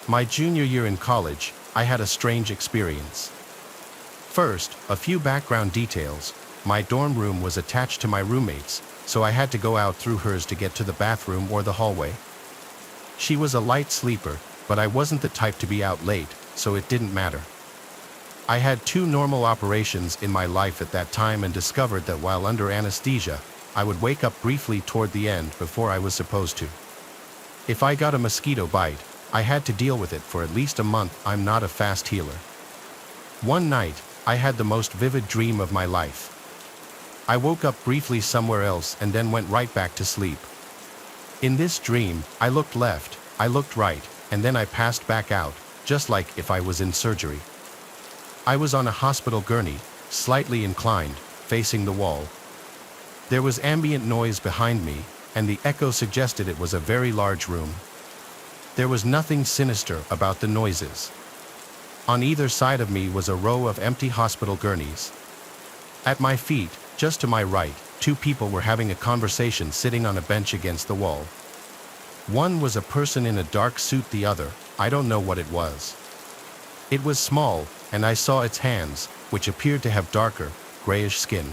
My junior year in college, I had a strange experience. First, a few background details. My dorm room was attached to my roommate's, so I had to go out through hers to get to the bathroom or the hallway. She was a light sleeper, but I wasn't the type to be out late, so it didn't matter. I had 2 normal operations in my life at that time and discovered that while under anesthesia, I would wake up briefly toward the end before I was supposed to. If I got a mosquito bite, I had to deal with it for at least a month. I'm not a fast healer. One night, I had the most vivid dream of my life. I woke up briefly somewhere else and then went right back to sleep. In this dream, I looked left, I looked right, and then I passed back out, just like if I was in surgery. I was on a hospital gurney, slightly inclined, facing the wall. There was ambient noise behind me, and the echo suggested it was a very large room. There was nothing sinister about the noises. On either side of me was a row of empty hospital gurneys. At my feet, just to my right, 2 people were having a conversation sitting on a bench against the wall. One was a person in a dark suit, the other, I don't know what it was. It was small, and I saw its hands, which appeared to have darker, grayish skin.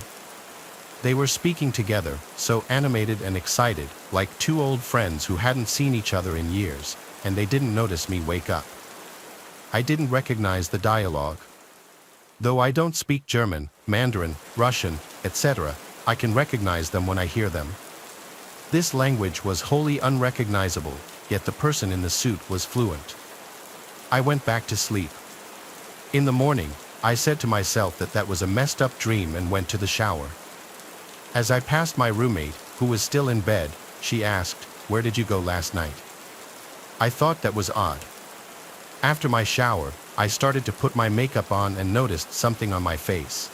They were speaking together, so animated and excited, like 2 old friends who hadn't seen each other in years, and they didn't notice me wake up. I didn't recognize the dialogue. Though I don't speak German, Mandarin, Russian, etc., I can recognize them when I hear them. This language was wholly unrecognizable, yet the person in the suit was fluent. I went back to sleep. In the morning, I said to myself that that was a messed up dream and went to the shower. As I passed my roommate, who was still in bed, she asked, "Where did you go last night?" I thought that was odd. After my shower, I started to put my makeup on and noticed something on my face.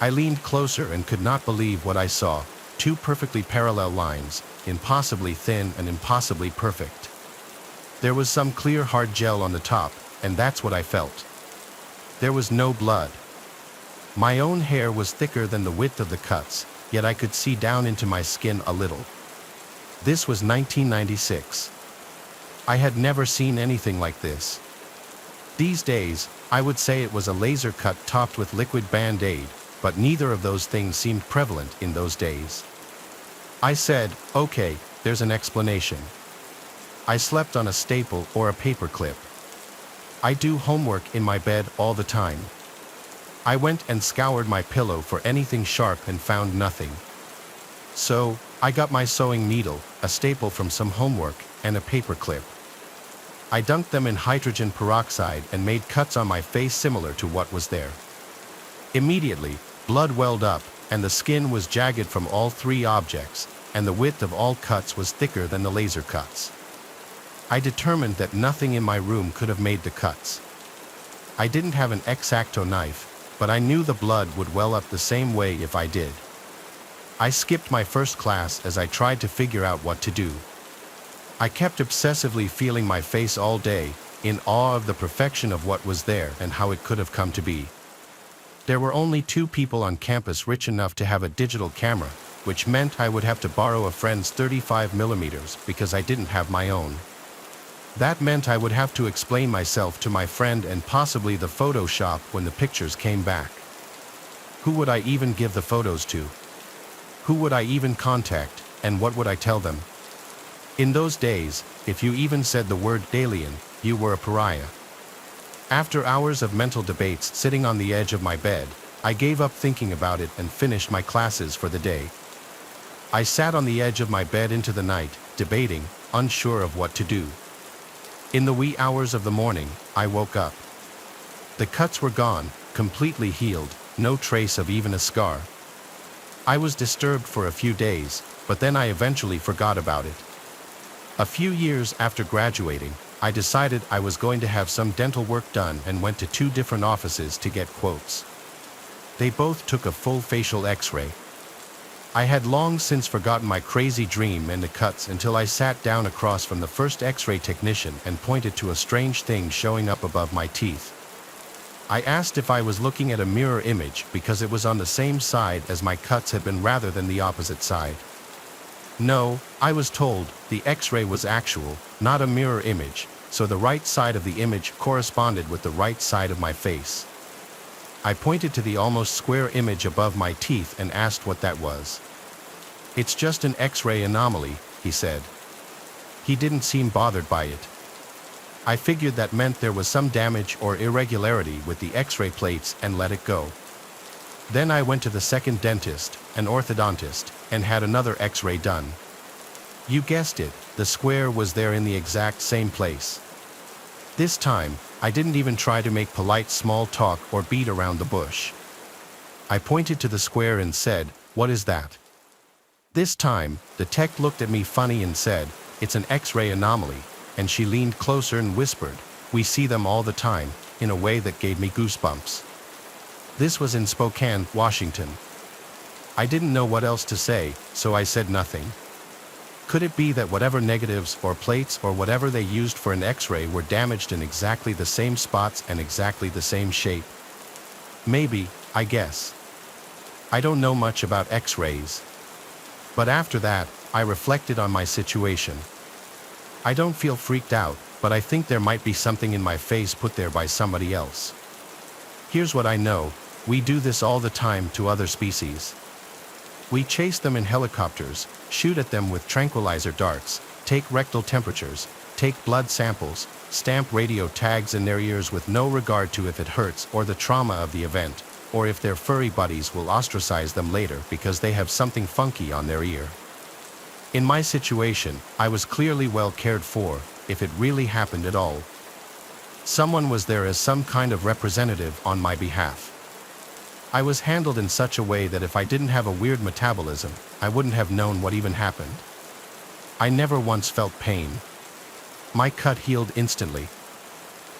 I leaned closer and could not believe what I saw, 2 perfectly parallel lines, impossibly thin and impossibly perfect. There was some clear hard gel on the top, and that's what I felt. There was no blood. My own hair was thicker than the width of the cuts, yet I could see down into my skin a little. This was 1996. I had never seen anything like this. These days, I would say it was a laser cut topped with liquid Band-Aid, but neither of those things seemed prevalent in those days. I said, "Okay, there's an explanation. I slept on a staple or a paper clip. I do homework in my bed all the time. I went and scoured my pillow for anything sharp and found nothing. So, I got my sewing needle, a staple from some homework, and a paper clip. I dunked them in hydrogen peroxide and made cuts on my face similar to what was there. Immediately, blood welled up, and the skin was jagged from all 3 objects, and the width of all cuts was thicker than the laser cuts. I determined that nothing in my room could have made the cuts. I didn't have an X-Acto knife, but I knew the blood would well up the same way if I did. I skipped my first class as I tried to figure out what to do. I kept obsessively feeling my face all day, in awe of the perfection of what was there and how it could have come to be. There were only 2 people on campus rich enough to have a digital camera, which meant I would have to borrow a friend's 35mm because I didn't have my own. That meant I would have to explain myself to my friend and possibly the photo shop when the pictures came back. Who would I even give the photos to? Who would I even contact, and what would I tell them? In those days, if you even said the word alien, you were a pariah. After hours of mental debates sitting on the edge of my bed, I gave up thinking about it and finished my classes for the day. I sat on the edge of my bed into the night, debating, unsure of what to do. In the wee hours of the morning, I woke up. The cuts were gone, completely healed, no trace of even a scar. I was disturbed for a few days, but then I eventually forgot about it. A few years after graduating, I decided I was going to have some dental work done and went to 2 different offices to get quotes. They both took a full facial X-ray. I had long since forgotten my crazy dream and the cuts until I sat down across from the first X-ray technician and pointed to a strange thing showing up above my teeth. I asked if I was looking at a mirror image because it was on the same side as my cuts had been rather than the opposite side. No, I was told, the X-ray was actual, not a mirror image, so the right side of the image corresponded with the right side of my face. I pointed to the almost square image above my teeth and asked what that was. "It's just an X-ray anomaly," he said. He didn't seem bothered by it. I figured that meant there was some damage or irregularity with the X-ray plates and let it go. Then I went to the second dentist, an orthodontist, and had another X-ray done. You guessed it, the square was there in the exact same place. This time, I didn't even try to make polite small talk or beat around the bush. I pointed to the square and said, "What is that?" This time, the tech looked at me funny and said, "It's an X-ray anomaly," and she leaned closer and whispered, "We see them all the time," in a way that gave me goosebumps. This was in Spokane, Washington. I didn't know what else to say, so I said nothing. Could it be that whatever negatives or plates or whatever they used for an X-ray were damaged in exactly the same spots and exactly the same shape? Maybe, I guess. I don't know much about X-rays. But after that, I reflected on my situation. I don't feel freaked out, but I think there might be something in my face put there by somebody else. Here's what I know, we do this all the time to other species. We chase them in helicopters, shoot at them with tranquilizer darts, take rectal temperatures, take blood samples, stamp radio tags in their ears with no regard to if it hurts or the trauma of the event, or if their furry buddies will ostracize them later because they have something funky on their ear. In my situation, I was clearly well cared for, if it really happened at all. Someone was there as some kind of representative on my behalf. I was handled in such a way that if I didn't have a weird metabolism, I wouldn't have known what even happened. I never once felt pain. My cut healed instantly.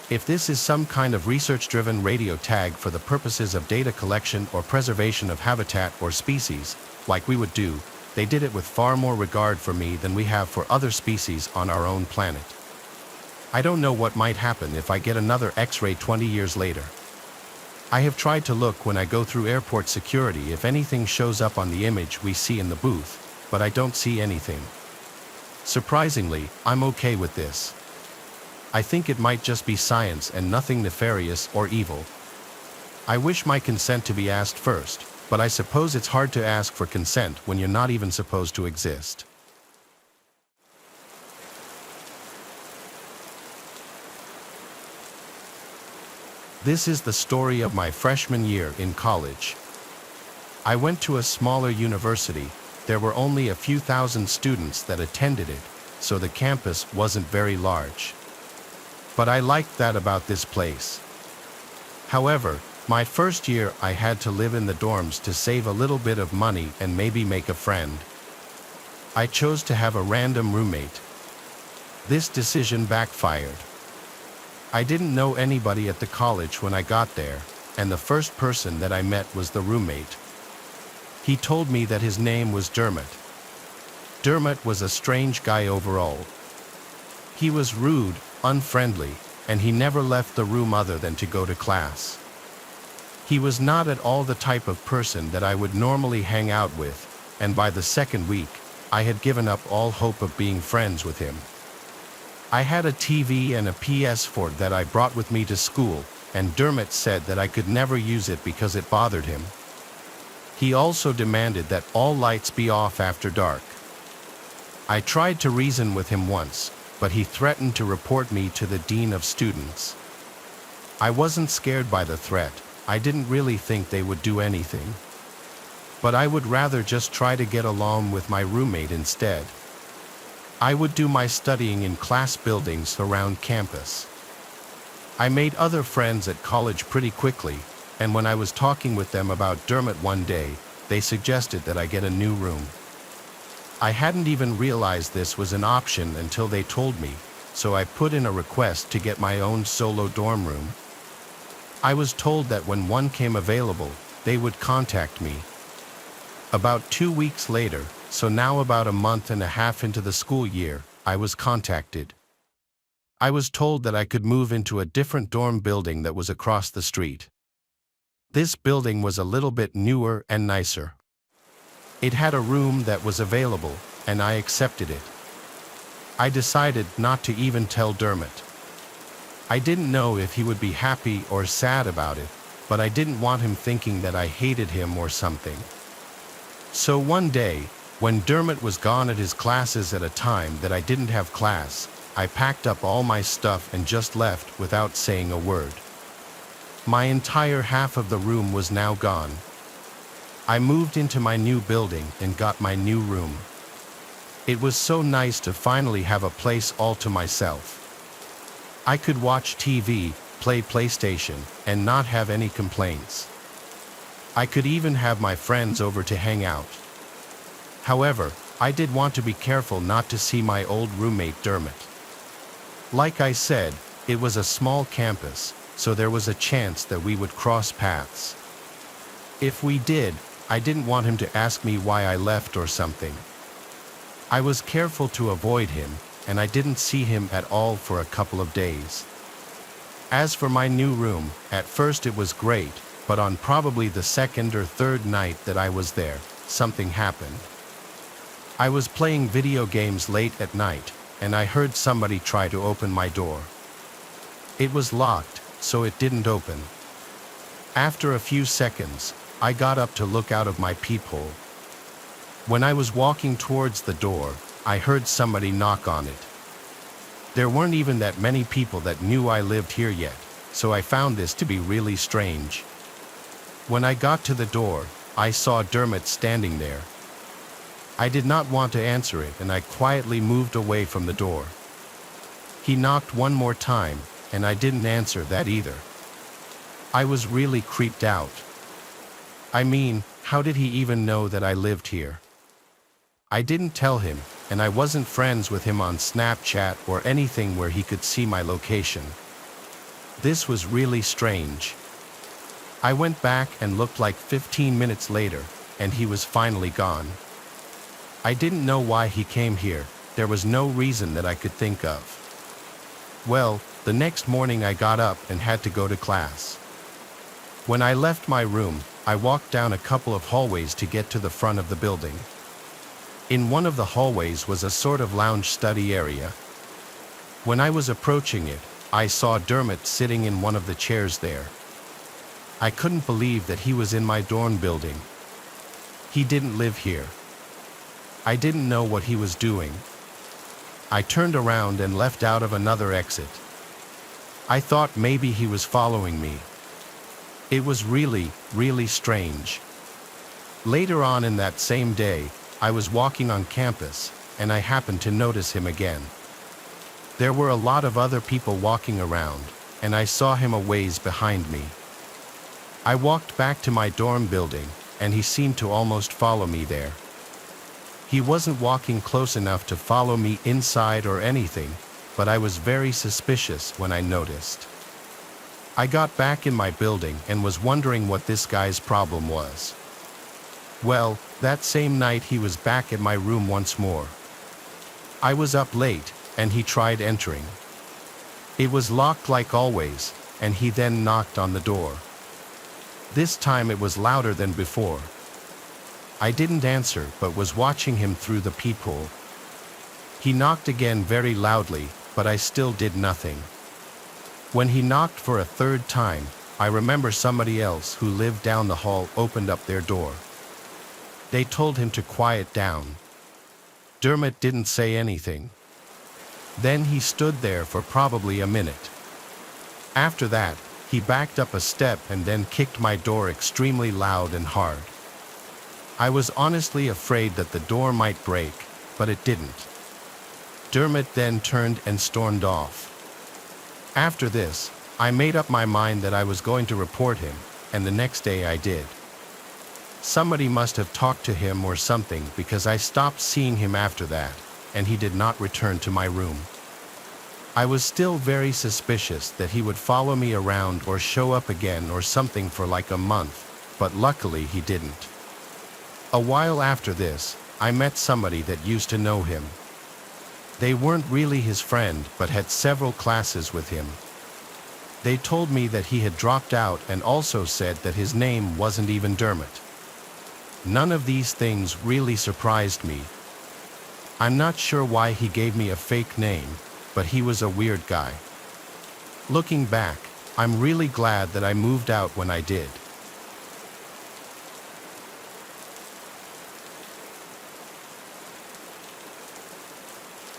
If this is some kind of research-driven radio tag for the purposes of data collection or preservation of habitat or species, like we would do, they did it with far more regard for me than we have for other species on our own planet. I don't know what might happen if I get another X-ray 20 years later. I have tried to look when I go through airport security if anything shows up on the image we see in the booth, but I don't see anything. Surprisingly, I'm okay with this. I think it might just be science and nothing nefarious or evil. I wish my consent to be asked first, but I suppose it's hard to ask for consent when you're not even supposed to exist. This is the story of my freshman year in college. I went to a smaller university. There were only a few thousand students that attended it, so the campus wasn't very large. But I liked that about this place. However, my first year I had to live in the dorms to save a little bit of money and maybe make a friend. I chose to have a random roommate. This decision backfired. I didn't know anybody at the college when I got there, and the first person that I met was the roommate. He told me that his name was Dermot. Dermot was a strange guy overall. He was rude, unfriendly, and he never left the room other than to go to class. He was not at all the type of person that I would normally hang out with, and by the second week, I had given up all hope of being friends with him. I had a TV and a PS4 that I brought with me to school, and Dermot said that I could never use it because it bothered him. He also demanded that all lights be off after dark. I tried to reason with him once, but he threatened to report me to the dean of students. I wasn't scared by the threat. I didn't really think they would do anything. But I would rather just try to get along with my roommate instead. I would do my studying in class buildings around campus. I made other friends at college pretty quickly, and when I was talking with them about Dermot one day, they suggested that I get a new room. I hadn't even realized this was an option until they told me, so I put in a request to get my own solo dorm room. I was told that when one came available, they would contact me. About 2 weeks later, so now about a month and a half into the school year, I was contacted. I was told that I could move into a different dorm building that was across the street. This building was a little bit newer and nicer. It had a room that was available, and I accepted it. I decided not to even tell Dermot. I didn't know if he would be happy or sad about it, but I didn't want him thinking that I hated him or something. So one day, when Dermot was gone at his classes at a time that I didn't have class, I packed up all my stuff and just left without saying a word. My entire half of the room was now gone. I moved into my new building and got my new room. It was so nice to finally have a place all to myself. I could watch TV, play PlayStation, and not have any complaints. I could even have my friends over to hang out. However, I did want to be careful not to see my old roommate Dermot. Like I said, it was a small campus, so there was a chance that we would cross paths. If we did, I didn't want him to ask me why I left or something. I was careful to avoid him, and I didn't see him at all for a couple of days. As for my new room, at first it was great, but on probably the second or third night that I was there, something happened. I was playing video games late at night, and I heard somebody try to open my door. It was locked, so it didn't open. After a few seconds, I got up to look out of my peephole. When I was walking towards the door, I heard somebody knock on it. There weren't even that many people that knew I lived here yet, so I found this to be really strange. When I got to the door, I saw Dermot standing there. I did not want to answer it, and I quietly moved away from the door. He knocked one more time, and I didn't answer that either. I was really creeped out. I mean, how did he even know that I lived here? I didn't tell him, and I wasn't friends with him on Snapchat or anything where he could see my location. This was really strange. I went back and looked like 15 minutes later, and he was finally gone. I didn't know why he came here. There was no reason that I could think of. Well, the next morning I got up and had to go to class. When I left my room, I walked down a couple of hallways to get to the front of the building. In one of the hallways was a sort of lounge study area. When I was approaching it, I saw Dermot sitting in one of the chairs there. I couldn't believe that he was in my dorm building. He didn't live here. I didn't know what he was doing. I turned around and left out of another exit. I thought maybe he was following me. It was really, really strange. Later on in that same day, I was walking on campus, and I happened to notice him again. There were a lot of other people walking around, and I saw him a ways behind me. I walked back to my dorm building, and he seemed to almost follow me there. He wasn't walking close enough to follow me inside or anything, but I was very suspicious when I noticed. I got back in my building and was wondering what this guy's problem was. Well, that same night he was back at my room once more. I was up late, and he tried entering. It was locked like always, and he then knocked on the door. This time it was louder than before. I didn't answer, but was watching him through the peephole. He knocked again very loudly, but I still did nothing. When he knocked for a third time, I remember somebody else who lived down the hall opened up their door. They told him to quiet down. Dermot didn't say anything. Then he stood there for probably a minute. After that, He backed up a step and then kicked my door extremely loud and hard. I was honestly afraid that the door might break, but it didn't. Dermot then turned and stormed off. After this, I made up my mind that I was going to report him, and the next day I did. Somebody must have talked to him or something because I stopped seeing him after that, and he did not return to my room. I was still very suspicious that he would follow me around or show up again or something for like a month, but luckily he didn't. A while after this, I met somebody that used to know him. They weren't really his friend, but had several classes with him. They told me that he had dropped out and also said that his name wasn't even Dermot. None of these things really surprised me. I'm not sure why he gave me a fake name, but he was a weird guy. Looking back, I'm really glad that I moved out when I did.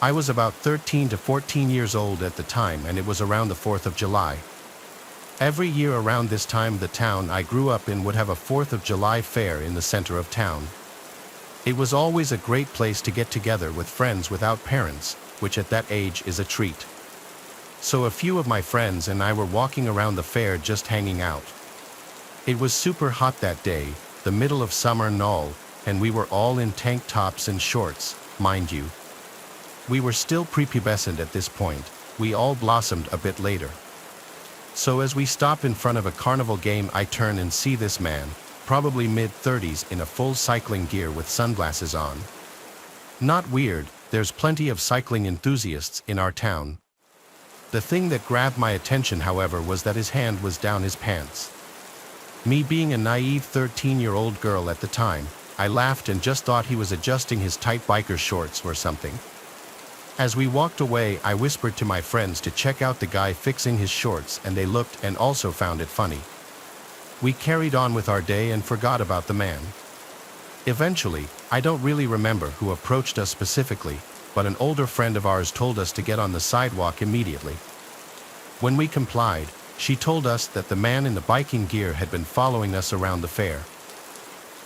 I was about 13 to 14 years old at the time, and it was around the 4th of July. Every year around this time, the town I grew up in would have a 4th of July fair in the center of town. It was always a great place to get together with friends without parents, which at that age is a treat. So a few of my friends and I were walking around the fair just hanging out. It was super hot that day, the middle of summer and all, and we were all in tank tops and shorts, mind you. We were still prepubescent at this point. We all blossomed a bit later. So as we stop in front of a carnival game, I turn and see this man, probably mid-30s, in a full cycling gear with sunglasses on. Not weird, there's plenty of cycling enthusiasts in our town. The thing that grabbed my attention, however, was that his hand was down his pants. Me being a naive 13-year-old girl at the time, I laughed and just thought he was adjusting his tight biker shorts or something. As we walked away, I whispered to my friends to check out the guy fixing his shorts, and they looked and also found it funny. We carried on with our day and forgot about the man. Eventually, I don't really remember who approached us specifically, but an older friend of ours told us to get on the sidewalk immediately. When we complied, she told us that the man in the biking gear had been following us around the fair.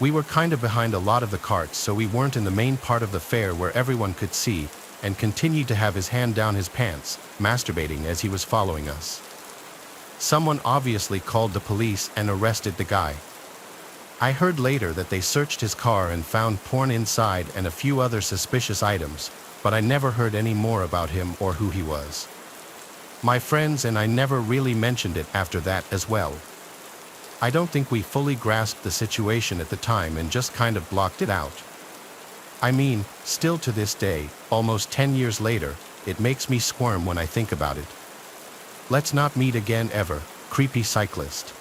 We were kind of behind a lot of the carts, so we weren't in the main part of the fair where everyone could see, and continued to have his hand down his pants, masturbating as he was following us. Someone obviously called the police and arrested the guy. I heard later that they searched his car and found porn inside and a few other suspicious items, but I never heard any more about him or who he was. My friends and I never really mentioned it after that as well. I don't think we fully grasped the situation at the time and just kind of blocked it out. I mean, still to this day, almost 10 years later, it makes me squirm when I think about it. Let's not meet again ever, creepy cyclist.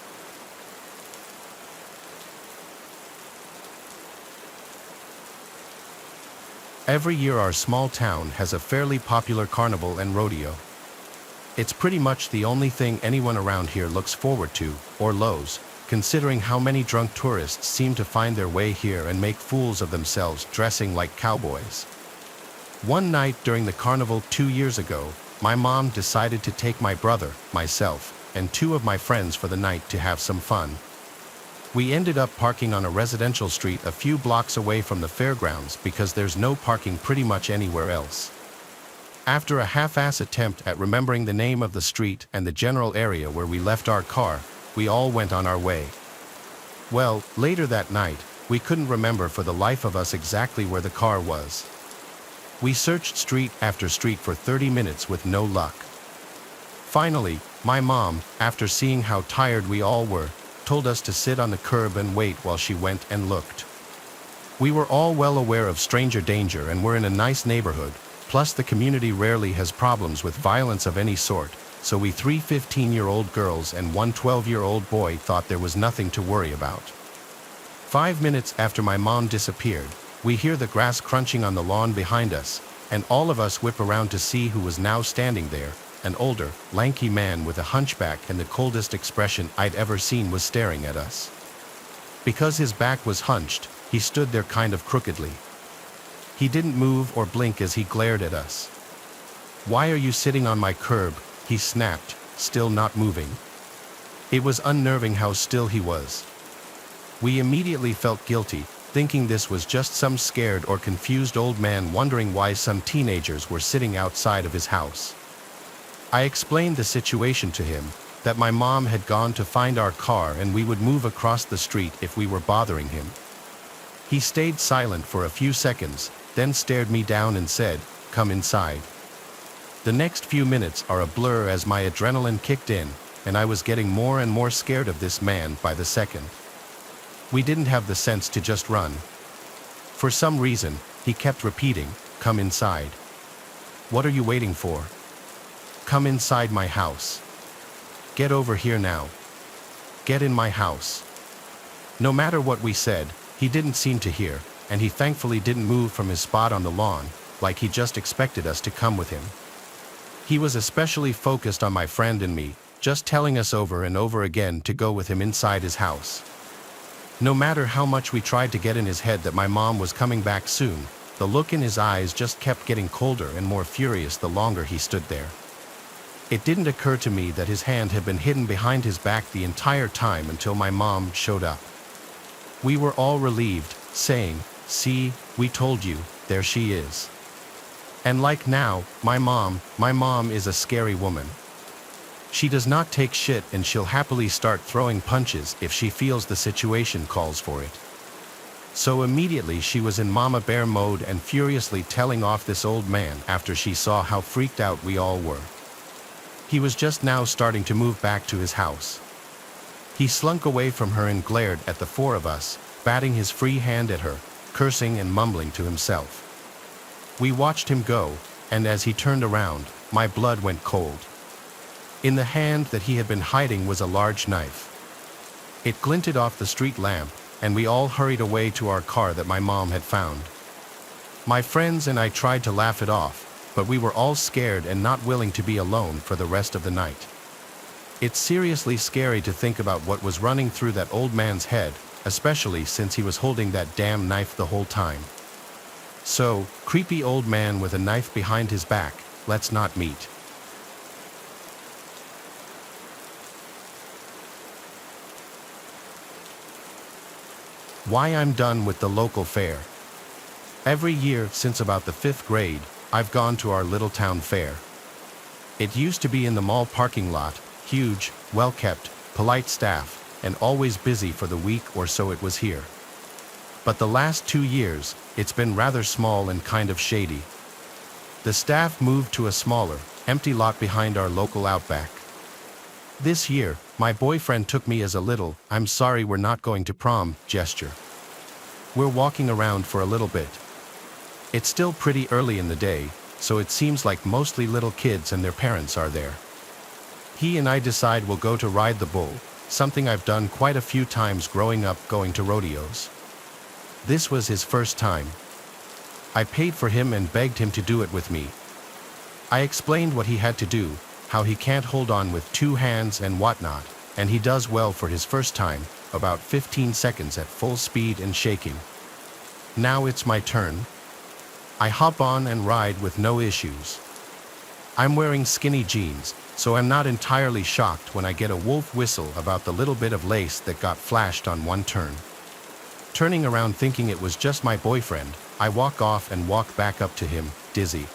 Every year our small town has a fairly popular carnival and rodeo. It's pretty much the only thing anyone around here looks forward to, or lows, considering how many drunk tourists seem to find their way here and make fools of themselves dressing like cowboys. One night during the carnival 2 years ago, my mom decided to take my brother, myself, and 2 of my friends for the night to have some fun. We ended up parking on a residential street a few blocks away from the fairgrounds because there's no parking pretty much anywhere else. After a half-ass attempt at remembering the name of the street and the general area where we left our car, we all went on our way. Well, later that night, we couldn't remember for the life of us exactly where the car was. We searched street after street for 30 minutes with no luck. Finally, my mom, after seeing how tired we all were, told us to sit on the curb and wait while she went and looked. We were all well aware of stranger danger and were in a nice neighborhood, plus the community rarely has problems with violence of any sort, so we 3 15-year-old girls and 1 12-year-old boy thought there was nothing to worry about. 5 minutes after my mom disappeared, we hear the grass crunching on the lawn behind us, and all of us whip around to see who was now standing there. An older, lanky man with a hunchback and the coldest expression I'd ever seen was staring at us. Because his back was hunched, he stood there kind of crookedly. He didn't move or blink as he glared at us. "Why are you sitting on my curb?" he snapped, still not moving. It was unnerving how still he was. We immediately felt guilty, thinking this was just some scared or confused old man wondering why some teenagers were sitting outside of his house. I explained the situation to him, that my mom had gone to find our car and we would move across the street if we were bothering him. He stayed silent for a few seconds, then stared me down and said, "Come inside." The next few minutes are a blur as my adrenaline kicked in, and I was getting more and more scared of this man by the second. We didn't have the sense to just run. For some reason, he kept repeating, "Come inside. What are you waiting for? Come inside my house. Get over here now. Get in my house." No matter what we said, he didn't seem to hear, and he thankfully didn't move from his spot on the lawn, like he just expected us to come with him. He was especially focused on my friend and me, just telling us over and over again to go with him inside his house. No matter how much we tried to get in his head that my mom was coming back soon, the look in his eyes just kept getting colder and more furious the longer he stood there. It didn't occur to me that his hand had been hidden behind his back the entire time until my mom showed up. We were all relieved, saying, "See, we told you, there she is." And like now, my mom is a scary woman. She does not take shit and she'll happily start throwing punches if she feels the situation calls for it. So immediately she was in Mama Bear mode and furiously telling off this old man after she saw how freaked out we all were. He was just now starting to move back to his house. He slunk away from her and glared at the four of us, batting his free hand at her, cursing and mumbling to himself. We watched him go, and as he turned around, my blood went cold. In the hand that he had been hiding was a large knife. It glinted off the street lamp, and we all hurried away to our car that my mom had found. My friends and I tried to laugh it off, but we were all scared and not willing to be alone for the rest of the night. It's seriously scary to think about what was running through that old man's head, especially since he was holding that damn knife the whole time. So, creepy old man with a knife behind his back, let's not meet. Why I'm done with the local fair. Every year since about the 5th grade, I've gone to our little town fair. It used to be in the mall parking lot, huge, well-kept, polite staff, and always busy for the week or so it was here. But the last 2 years, it's been rather small and kind of shady. The staff moved to a smaller, empty lot behind our local Outback. This year, my boyfriend took me as a little, "I'm sorry we're not going to prom" gesture. We're walking around for a little bit. It's still pretty early in the day, so it seems like mostly little kids and their parents are there. He and I decide we'll go to ride the bull, something I've done quite a few times growing up going to rodeos. This was his first time. I paid for him and begged him to do it with me. I explained what he had to do, how he can't hold on with 2 hands and whatnot, and he does well for his first time, about 15 seconds at full speed and shaking. Now it's my turn. I hop on and ride with no issues. I'm wearing skinny jeans, so I'm not entirely shocked when I get a wolf whistle about the little bit of lace that got flashed on one turn. Turning around thinking it was just my boyfriend, I walk off and walk back up to him, dizzy.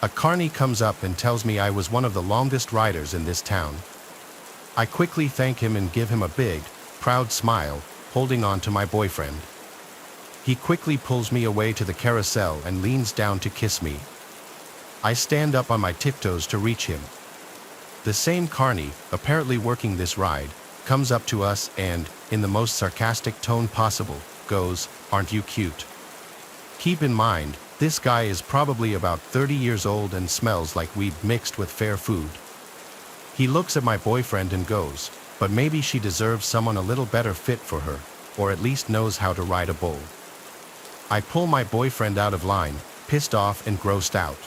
A carny comes up and tells me I was one of the longest riders in this town. I quickly thank him and give him a big, proud smile, holding on to my boyfriend. He quickly pulls me away to the carousel and leans down to kiss me. I stand up on my tiptoes to reach him. The same carny, apparently working this ride, comes up to us and, in the most sarcastic tone possible, goes, "Aren't you cute?" Keep in mind, this guy is probably about 30 years old and smells like weed mixed with fair food. He looks at my boyfriend and goes, "But maybe she deserves someone a little better fit for her, or at least knows how to ride a bull." I pull my boyfriend out of line, pissed off and grossed out.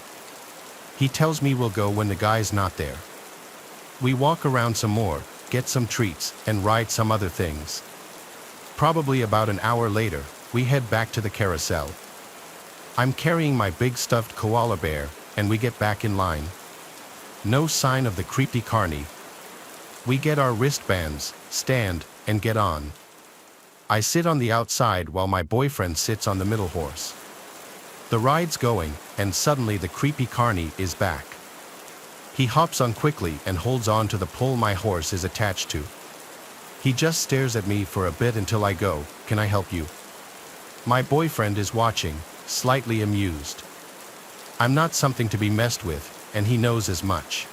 He tells me we'll go when the guy's not there. We walk around some more, get some treats, and ride some other things. Probably about an hour later, we head back to the carousel. I'm carrying my big stuffed koala bear, and we get back in line. No sign of the creepy carny. We get our wristbands, stand, and get on. I sit on the outside while my boyfriend sits on the middle horse. The ride's going, and suddenly the creepy carny is back. He hops on quickly and holds on to the pole my horse is attached to. He just stares at me for a bit until I go, "Can I help you?" My boyfriend is watching, slightly amused. I'm not something to be messed with, and he knows as much.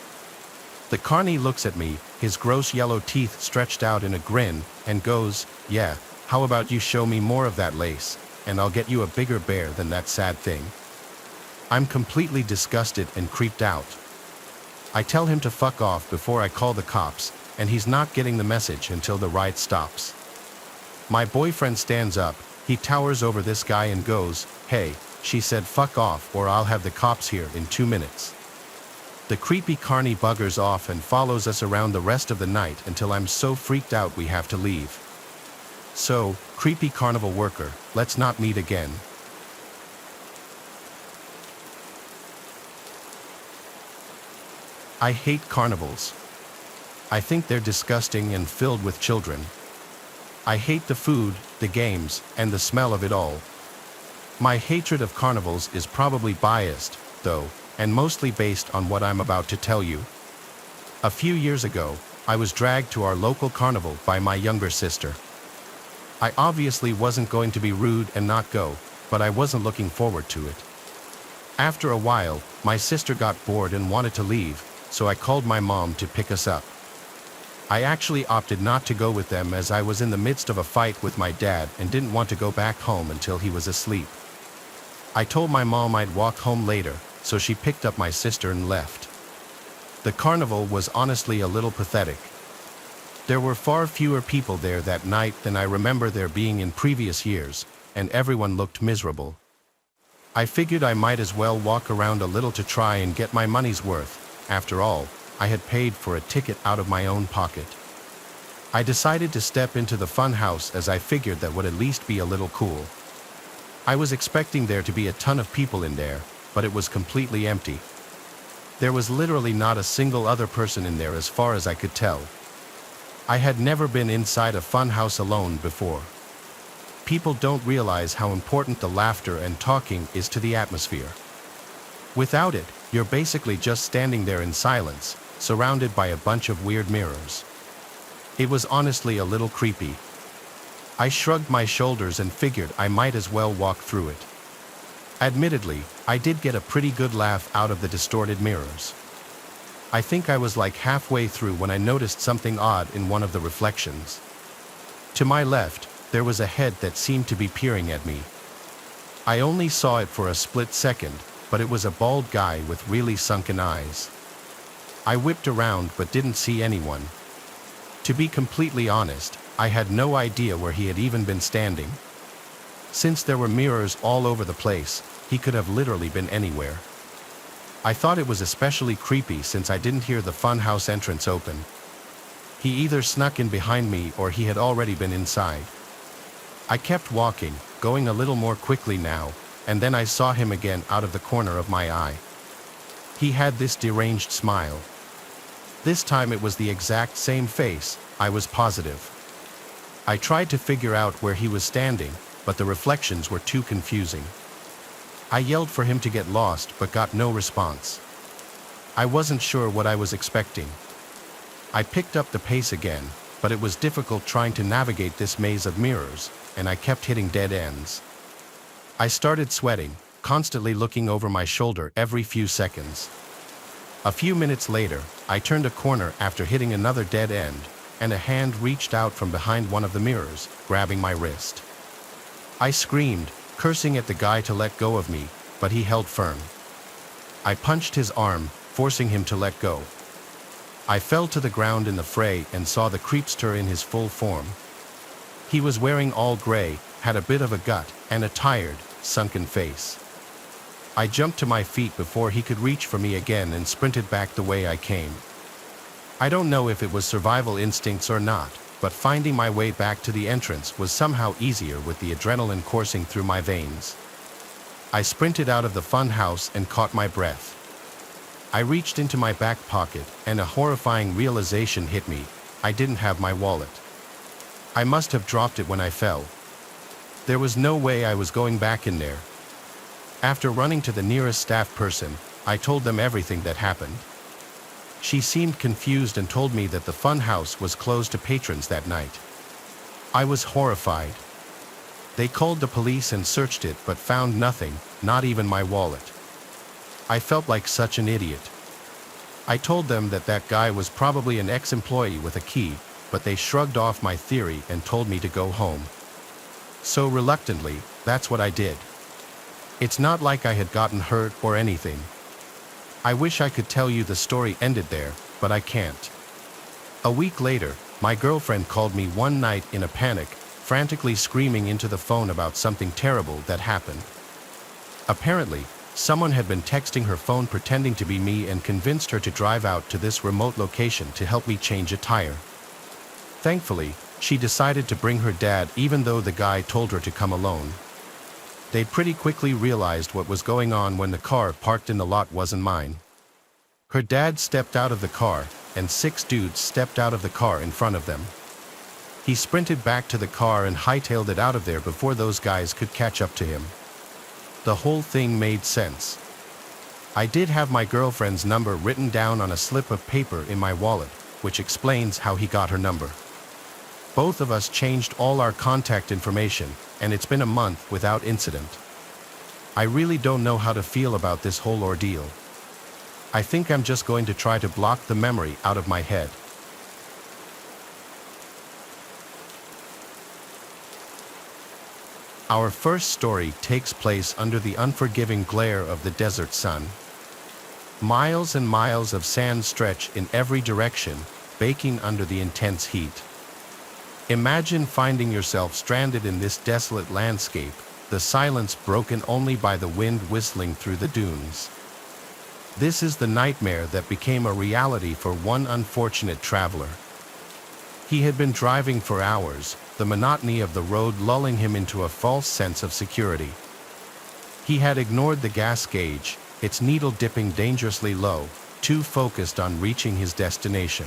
The carny looks at me, his gross yellow teeth stretched out in a grin, and goes, "Yeah, how about you show me more of that lace, and I'll get you a bigger bear than that sad thing." I'm completely disgusted and creeped out. I tell him to fuck off before I call the cops, and he's not getting the message until the ride stops. My boyfriend stands up, he towers over this guy and goes, "Hey, she said fuck off or I'll have the cops here in 2 minutes." The creepy carny buggers off and follows us around the rest of the night until I'm so freaked out we have to leave. So, creepy carnival worker, let's not meet again. I hate carnivals. I think they're disgusting and filled with children. I hate the food, the games, and the smell of it all. My hatred of carnivals is probably biased, though, and mostly based on what I'm about to tell you. A few years ago, I was dragged to our local carnival by my younger sister. I obviously wasn't going to be rude and not go, but I wasn't looking forward to it. After a while, my sister got bored and wanted to leave, so I called my mom to pick us up. I actually opted not to go with them as I was in the midst of a fight with my dad and didn't want to go back home until he was asleep. I told my mom I'd walk home later, so she picked up my sister and left. The carnival was honestly a little pathetic. There were far fewer people there that night than I remember there being in previous years, and everyone looked miserable. I figured I might as well walk around a little to try and get my money's worth. After all, I had paid for a ticket out of my own pocket. I decided to step into the fun house as I figured that would at least be a little cool. I was expecting there to be a ton of people in there, but it was completely empty. There was literally not a single other person in there as far as I could tell. I had never been inside a fun house alone before. People don't realize how important the laughter and talking is to the atmosphere. Without it, you're basically just standing there in silence, surrounded by a bunch of weird mirrors. It was honestly a little creepy. I shrugged my shoulders and figured I might as well walk through it. Admittedly, I did get a pretty good laugh out of the distorted mirrors. I think I was like halfway through when I noticed something odd in one of the reflections. To my left, there was a head that seemed to be peering at me. I only saw it for a split second, but it was a bald guy with really sunken eyes. I whipped around but didn't see anyone. To be completely honest, I had no idea where he had even been standing. Since there were mirrors all over the place, he could have literally been anywhere. I thought it was especially creepy since I didn't hear the funhouse entrance open. He either snuck in behind me or he had already been inside. I kept walking, going a little more quickly now, and then I saw him again out of the corner of my eye. He had this deranged smile. This time it was the exact same face, I was positive. I tried to figure out where he was standing, but the reflections were too confusing. I yelled for him to get lost but got no response. I wasn't sure what I was expecting. I picked up the pace again, but it was difficult trying to navigate this maze of mirrors, and I kept hitting dead ends. I started sweating, constantly looking over my shoulder every few seconds. A few minutes later, I turned a corner after hitting another dead end, and a hand reached out from behind one of the mirrors, grabbing my wrist. I screamed, cursing at the guy to let go of me, but he held firm. I punched his arm, forcing him to let go. I fell to the ground in the fray and saw the creepster in his full form. He was wearing all gray, had a bit of a gut, and a tired, sunken face. I jumped to my feet before he could reach for me again and sprinted back the way I came. I don't know if it was survival instincts or not, but finding my way back to the entrance was somehow easier with the adrenaline coursing through my veins. I sprinted out of the fun house and caught my breath. I reached into my back pocket, and a horrifying realization hit me. I didn't have my wallet. I must have dropped it when I fell. There was no way I was going back in there. After running to the nearest staff person, I told them everything that happened. She seemed confused and told me that the fun house was closed to patrons that night. I was horrified. They called the police and searched it but found nothing, not even my wallet. I felt like such an idiot. I told them that that guy was probably an ex-employee with a key, but they shrugged off my theory and told me to go home. So reluctantly, that's what I did. It's not like I had gotten hurt or anything. I wish I could tell you the story ended there, but I can't. A week later, my girlfriend called me one night in a panic, frantically screaming into the phone about something terrible that happened. Apparently, someone had been texting her phone pretending to be me and convinced her to drive out to this remote location to help me change a tire. Thankfully, she decided to bring her dad even though the guy told her to come alone. They pretty quickly realized what was going on when the car parked in the lot wasn't mine. Her dad stepped out of the car, and 6 dudes stepped out of the car in front of them. He sprinted back to the car and hightailed it out of there before those guys could catch up to him. The whole thing made sense. I did have my girlfriend's number written down on a slip of paper in my wallet, which explains how he got her number. Both of us changed all our contact information, and it's been a month without incident. I really don't know how to feel about this whole ordeal. I think I'm just going to try to block the memory out of my head. Our first story takes place under the unforgiving glare of the desert sun. Miles and miles of sand stretch in every direction, baking under the intense heat. Imagine finding yourself stranded in this desolate landscape, the silence broken only by the wind whistling through the dunes. This is the nightmare that became a reality for one unfortunate traveler. He had been driving for hours, the monotony of the road lulling him into a false sense of security. He had ignored the gas gauge, its needle dipping dangerously low, too focused on reaching his destination.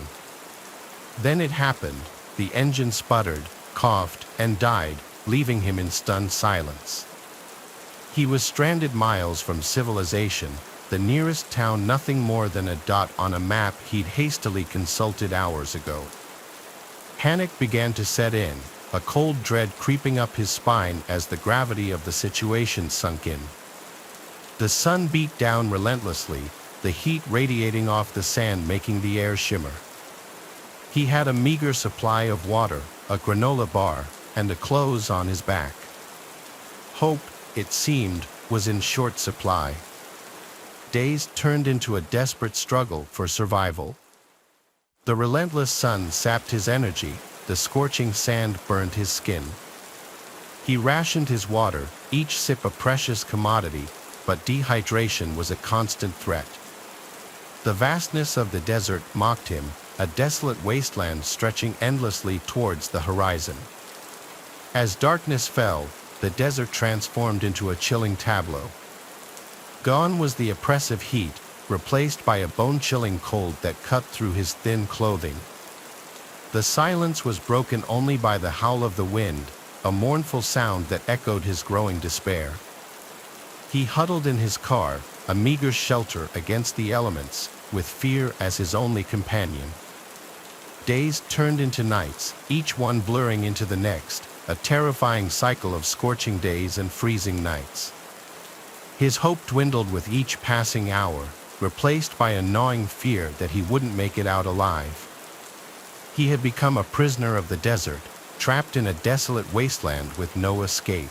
Then it happened. The engine sputtered, coughed, and died, leaving him in stunned silence. He was stranded miles from civilization, the nearest town nothing more than a dot on a map he'd hastily consulted hours ago. Panic began to set in, a cold dread creeping up his spine as the gravity of the situation sunk in. The sun beat down relentlessly, the heat radiating off the sand making the air shimmer. He had a meager supply of water, a granola bar, and the clothes on his back. Hope, it seemed, was in short supply. Days turned into a desperate struggle for survival. The relentless sun sapped his energy, the scorching sand burned his skin. He rationed his water, each sip a precious commodity, but dehydration was a constant threat. The vastness of the desert mocked him, a desolate wasteland stretching endlessly towards the horizon. As darkness fell, the desert transformed into a chilling tableau. Gone was the oppressive heat, replaced by a bone-chilling cold that cut through his thin clothing. The silence was broken only by the howl of the wind, a mournful sound that echoed his growing despair. He huddled in his car, a meager shelter against the elements, with fear as his only companion. Days turned into nights, each one blurring into the next, a terrifying cycle of scorching days and freezing nights. His hope dwindled with each passing hour, replaced by a gnawing fear that he wouldn't make it out alive. He had become a prisoner of the desert, trapped in a desolate wasteland with no escape.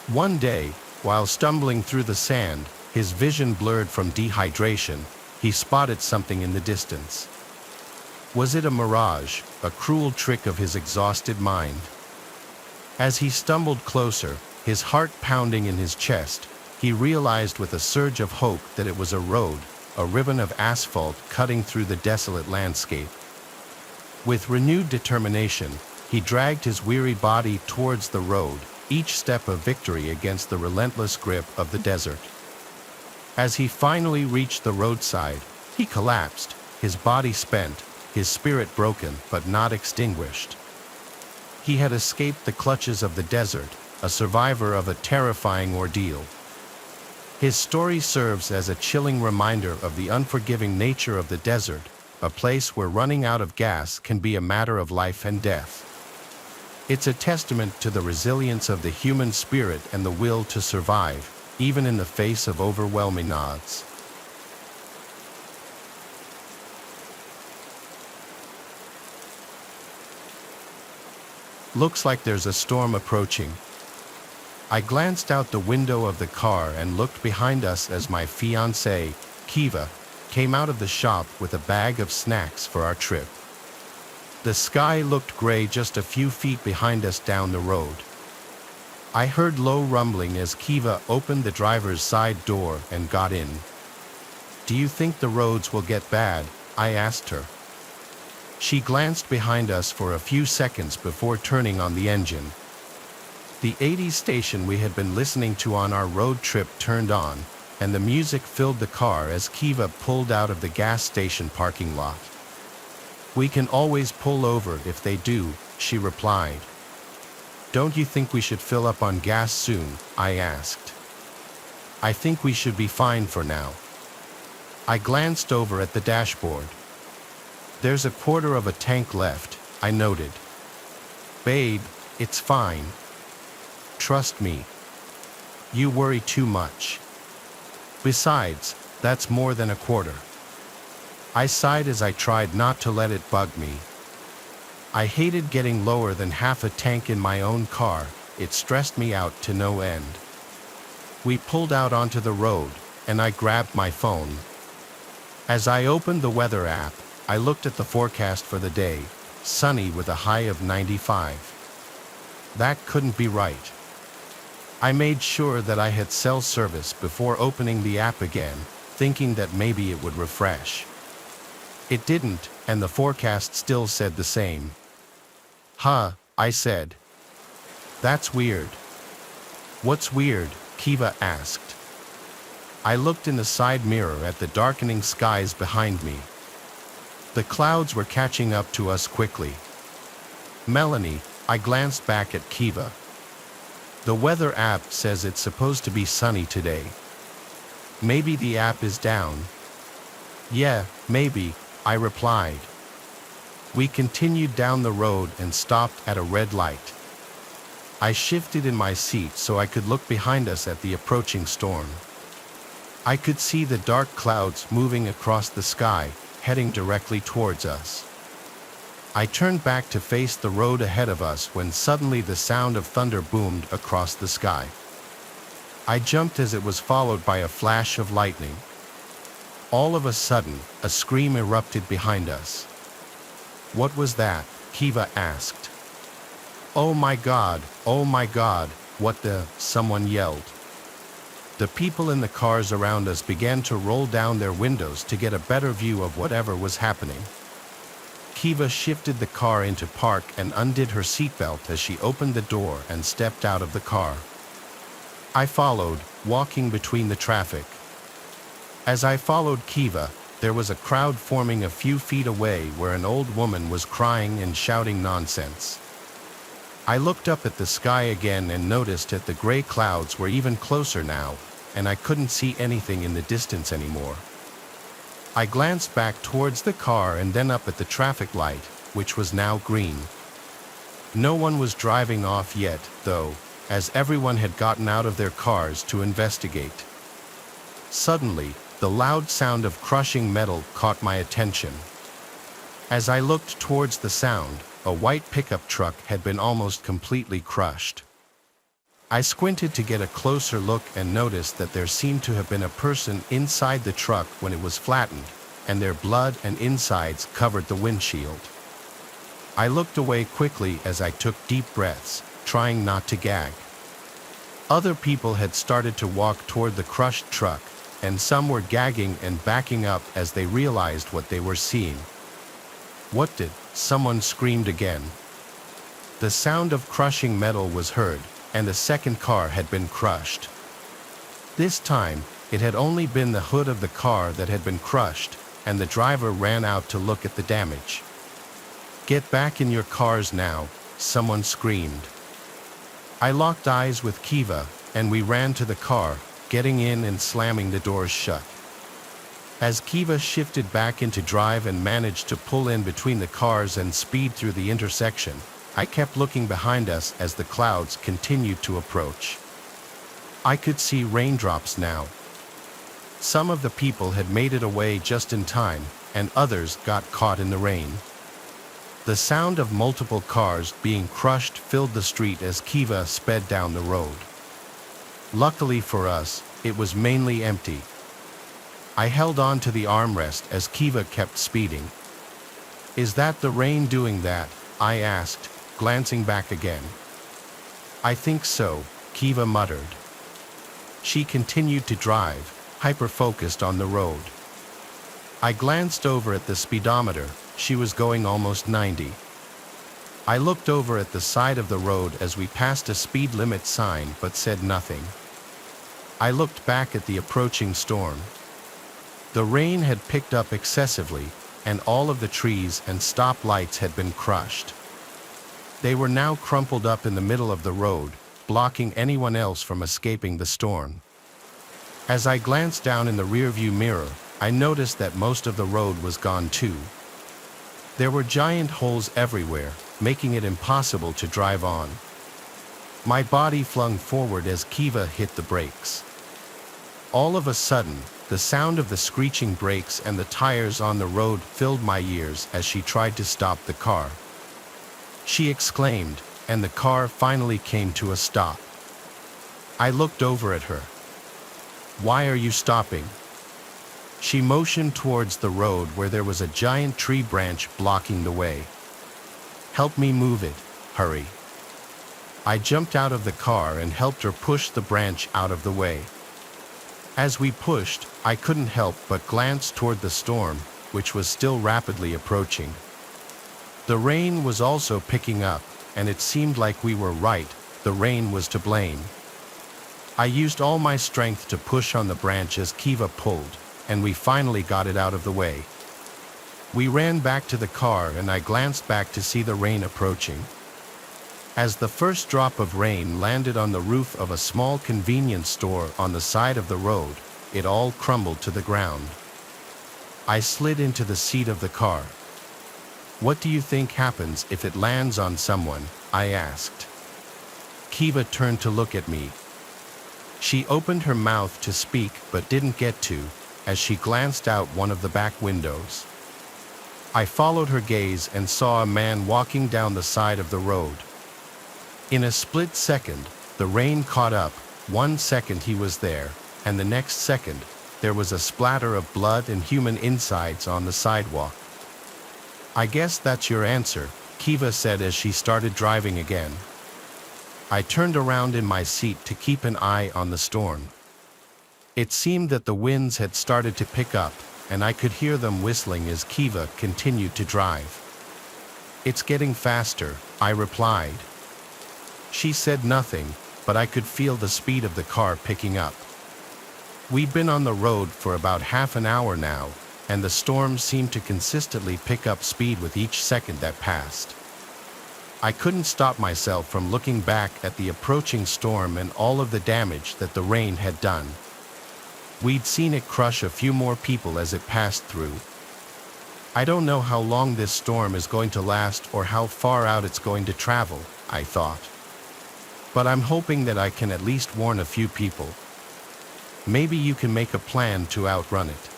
One day, while stumbling through the sand, his vision blurred from dehydration, he spotted something in the distance. Was it a mirage, a cruel trick of his exhausted mind? As he stumbled closer, his heart pounding in his chest, he realized with a surge of hope that it was a road, a ribbon of asphalt cutting through the desolate landscape. With renewed determination, he dragged his weary body towards the road, each step a victory against the relentless grip of the desert. As he finally reached the roadside, he collapsed, his body spent, his spirit broken but not extinguished. He had escaped the clutches of the desert, a survivor of a terrifying ordeal. His story serves as a chilling reminder of the unforgiving nature of the desert, a place where running out of gas can be a matter of life and death. It's a testament to the resilience of the human spirit and the will to survive, even in the face of overwhelming odds. Looks like there's a storm approaching. I glanced out the window of the car and looked behind us as my fiancée, Kiva, came out of the shop with a bag of snacks for our trip. The sky looked gray just a few feet behind us down the road. I heard low rumbling as Kiva opened the driver's side door and got in. "Do you think the roads will get bad?" I asked her. She glanced behind us for a few seconds before turning on the engine. The 80s station we had been listening to on our road trip turned on, and the music filled the car as Kiva pulled out of the gas station parking lot. "We can always pull over if they do," she replied. "Don't you think we should fill up on gas soon?" I asked. "I think we should be fine for now." I glanced over at the dashboard. "There's a quarter of a tank left," I noted. "Babe, it's fine. Trust me. You worry too much. Besides, that's more than a quarter." I sighed as I tried not to let it bug me. I hated getting lower than half a tank in my own car. It stressed me out to no end. We pulled out onto the road, and I grabbed my phone. As I opened the weather app, I looked at the forecast for the day, sunny with a high of 95. That couldn't be right. I made sure that I had cell service before opening the app again, thinking that maybe it would refresh. It didn't, and the forecast still said the same. "Huh," I said. "That's weird." "What's weird?" Kiva asked. I looked in the side mirror at the darkening skies behind me. The clouds were catching up to us quickly. "Melanie," I glanced back at Kiva. "The weather app says it's supposed to be sunny today. Maybe the app is down." "Yeah, maybe," I replied. We continued down the road and stopped at a red light. I shifted in my seat so I could look behind us at the approaching storm. I could see the dark clouds moving across the sky, heading directly towards us. I turned back to face the road ahead of us when suddenly the sound of thunder boomed across the sky. I jumped as it was followed by a flash of lightning. All of a sudden, a scream erupted behind us. "What was that?" Kiva asked. Oh my God, what the," someone yelled. The people in the cars around us began to roll down their windows to get a better view of whatever was happening. Kiva shifted the car into park and undid her seatbelt as she opened the door and stepped out of the car. I followed, walking between the traffic. As I followed Kiva, there was a crowd forming a few feet away where an old woman was crying and shouting nonsense. I looked up at the sky again and noticed that the gray clouds were even closer now, and I couldn't see anything in the distance anymore. I glanced back towards the car and then up at the traffic light, which was now green. No one was driving off yet, though, as everyone had gotten out of their cars to investigate. Suddenly, the loud sound of crushing metal caught my attention. As I looked towards the sound, a white pickup truck had been almost completely crushed. I squinted to get a closer look and noticed that there seemed to have been a person inside the truck when it was flattened, and their blood and insides covered the windshield. I looked away quickly as I took deep breaths, trying not to gag. Other people had started to walk toward the crushed truck, and some were gagging and backing up as they realized what they were seeing. "What did?" someone screamed again. The sound of crushing metal was heard, and a second car had been crushed. This time, it had only been the hood of the car that had been crushed, and the driver ran out to look at the damage. "Get back in your cars now," someone screamed. I locked eyes with Kiva, and we ran to the car, getting in and slamming the doors shut. As Kiva shifted back into drive and managed to pull in between the cars and speed through the intersection, I kept looking behind us as the clouds continued to approach. I could see raindrops now. Some of the people had made it away just in time, and others got caught in the rain. The sound of multiple cars being crushed filled the street as Kiva sped down the road. Luckily for us, it was mainly empty. I held on to the armrest as Kiva kept speeding. "Is that the rain doing that?" I asked, glancing back again. "I think so," Kiva muttered. She continued to drive, hyper-focused on the road. I glanced over at the speedometer. She was going almost 90. I looked over at the side of the road as we passed a speed limit sign but said nothing. I looked back at the approaching storm. The rain had picked up excessively, and all of the trees and stop lights had been crushed. They were now crumpled up in the middle of the road, blocking anyone else from escaping the storm. As I glanced down in the rearview mirror, I noticed that most of the road was gone too. There were giant holes everywhere, making it impossible to drive on. My body flung forward as Kiva hit the brakes. All of a sudden, the sound of the screeching brakes and the tires on the road filled my ears as she tried to stop the car. She exclaimed, and the car finally came to a stop. I looked over at her. "Why are you stopping?" She motioned towards the road where there was a giant tree branch blocking the way. "Help me move it, hurry." I jumped out of the car and helped her push the branch out of the way. As we pushed, I couldn't help but glance toward the storm, which was still rapidly approaching. The rain was also picking up, and it seemed like we were right, the rain was to blame. I used all my strength to push on the branch as Kiva pulled, and we finally got it out of the way. We ran back to the car and I glanced back to see the rain approaching. As the first drop of rain landed on the roof of a small convenience store on the side of the road, it all crumbled to the ground. I slid into the seat of the car. "What do you think happens if it lands on someone?" I asked. Kiva turned to look at me. She opened her mouth to speak but didn't get to, as she glanced out one of the back windows. I followed her gaze and saw a man walking down the side of the road. In a split second, the rain caught up. 1 second he was there, and the next second, there was a splatter of blood and human insides on the sidewalk. "I guess that's your answer," Kiva said as she started driving again. I turned around in my seat to keep an eye on the storm. It seemed that the winds had started to pick up, and I could hear them whistling as Kiva continued to drive. "It's getting faster," I replied. She said nothing, but I could feel the speed of the car picking up. We'd been on the road for about half an hour now, and the storm seemed to consistently pick up speed with each second that passed. I couldn't stop myself from looking back at the approaching storm and all of the damage that the rain had done. We'd seen it crush a few more people as it passed through. I don't know how long this storm is going to last or how far out it's going to travel, I thought. But I'm hoping that I can at least warn a few people. Maybe you can make a plan to outrun it.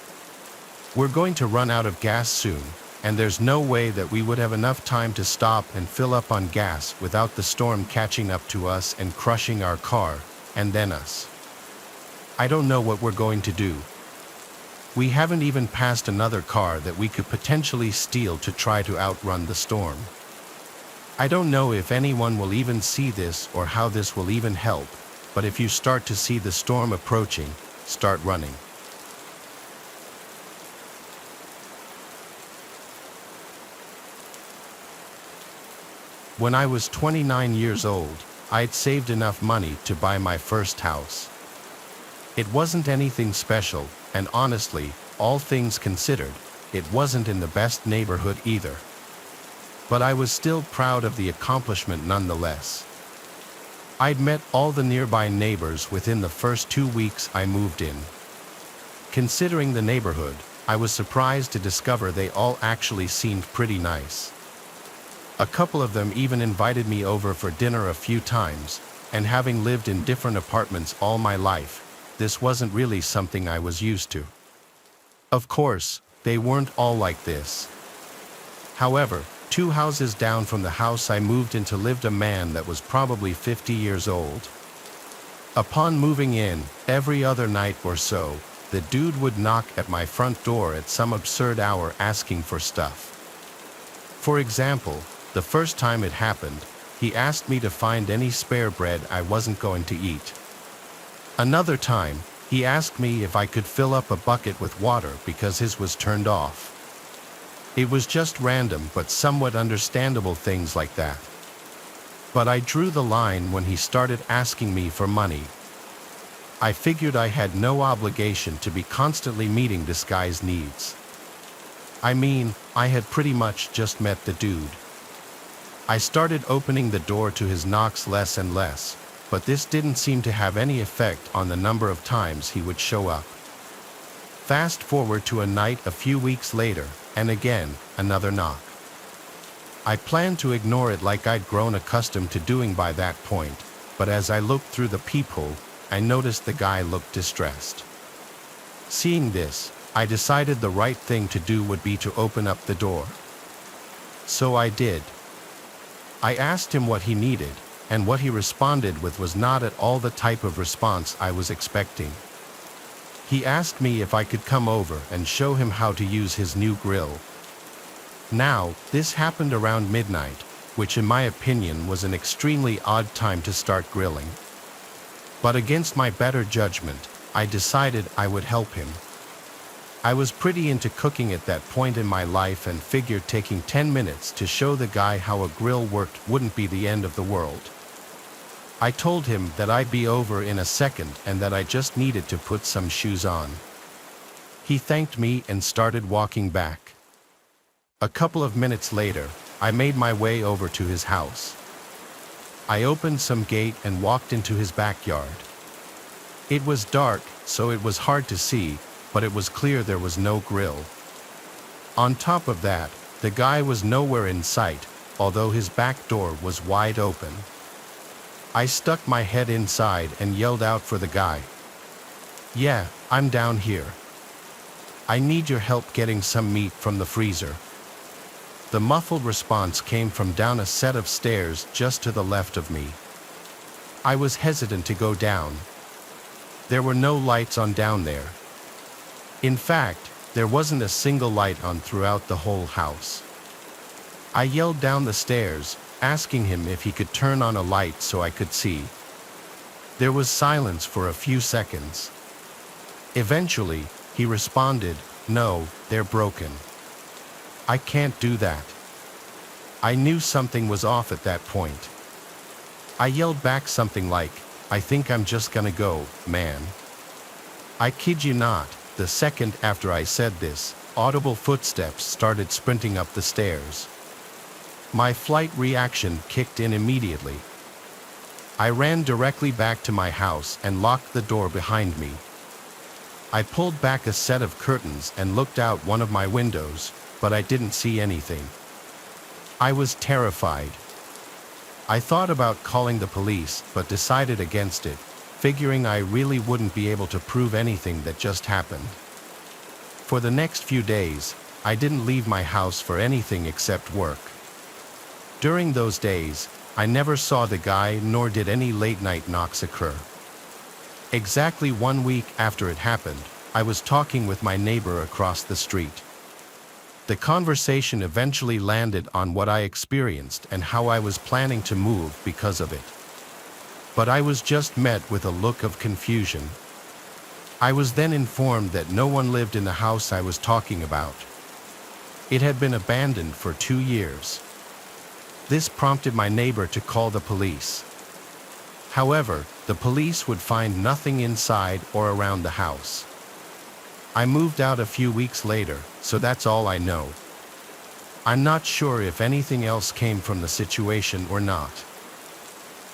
We're going to run out of gas soon, and there's no way that we would have enough time to stop and fill up on gas without the storm catching up to us and crushing our car, and then us. I don't know what we're going to do. We haven't even passed another car that we could potentially steal to try to outrun the storm. I don't know if anyone will even see this or how this will even help, but if you start to see the storm approaching, start running. When I was 29 years old, I'd saved enough money to buy my first house. It wasn't anything special, and honestly, all things considered, it wasn't in the best neighborhood either. But I was still proud of the accomplishment nonetheless. I'd met all the nearby neighbors within the first 2 weeks I moved in. Considering the neighborhood, I was surprised to discover they all actually seemed pretty nice. A couple of them even invited me over for dinner a few times, and having lived in different apartments all my life, this wasn't really something I was used to. Of course, they weren't all like this. However, 2 houses down from the house I moved into lived a man that was probably 50 years old. Upon moving in, every other night or so, the dude would knock at my front door at some absurd hour asking for stuff. For example, the first time it happened, he asked me to find any spare bread I wasn't going to eat. Another time, he asked me if I could fill up a bucket with water because his was turned off. It was just random but somewhat understandable things like that. But I drew the line when he started asking me for money. I figured I had no obligation to be constantly meeting this guy's needs. I mean, I had pretty much just met the dude. I started opening the door to his knocks less and less, but this didn't seem to have any effect on the number of times he would show up. Fast forward to a night a few weeks later, and again, another knock. I planned to ignore it like I'd grown accustomed to doing by that point, but as I looked through the peephole, I noticed the guy looked distressed. Seeing this, I decided the right thing to do would be to open up the door. So I did. I asked him what he needed, and what he responded with was not at all the type of response I was expecting. He asked me if I could come over and show him how to use his new grill. Now, this happened around midnight, which in my opinion was an extremely odd time to start grilling. But against my better judgment, I decided I would help him. I was pretty into cooking at that point in my life and figured taking 10 minutes to show the guy how a grill worked wouldn't be the end of the world. I told him that I'd be over in a second and that I just needed to put some shoes on. He thanked me and started walking back. A couple of minutes later, I made my way over to his house. I opened some gate and walked into his backyard. It was dark, so it was hard to see, but it was clear there was no grill. On top of that, the guy was nowhere in sight, although his back door was wide open. I stuck my head inside and yelled out for the guy. "Yeah, I'm down here. I need your help getting some meat from the freezer." The muffled response came from down a set of stairs just to the left of me. I was hesitant to go down. There were no lights on down there. In fact, there wasn't a single light on throughout the whole house. I yelled down the stairs, asking him if he could turn on a light so I could see. There was silence for a few seconds. Eventually, he responded, "No, they're broken. I can't do that." I knew something was off at that point. I yelled back something like, "I think I'm just gonna go, man." I kid you not, the second after I said this, audible footsteps started sprinting up the stairs. My flight reaction kicked in immediately. I ran directly back to my house and locked the door behind me. I pulled back a set of curtains and looked out one of my windows, but I didn't see anything. I was terrified. I thought about calling the police, but decided against it, figuring I really wouldn't be able to prove anything that just happened. For the next few days, I didn't leave my house for anything except work. During those days, I never saw the guy nor did any late-night knocks occur. Exactly 1 week after it happened, I was talking with my neighbor across the street. The conversation eventually landed on what I experienced and how I was planning to move because of it. But I was just met with a look of confusion. I was then informed that no one lived in the house I was talking about. It had been abandoned for 2 years. This prompted my neighbor to call the police. However, the police would find nothing inside or around the house. I moved out a few weeks later, so that's all I know. I'm not sure if anything else came from the situation or not.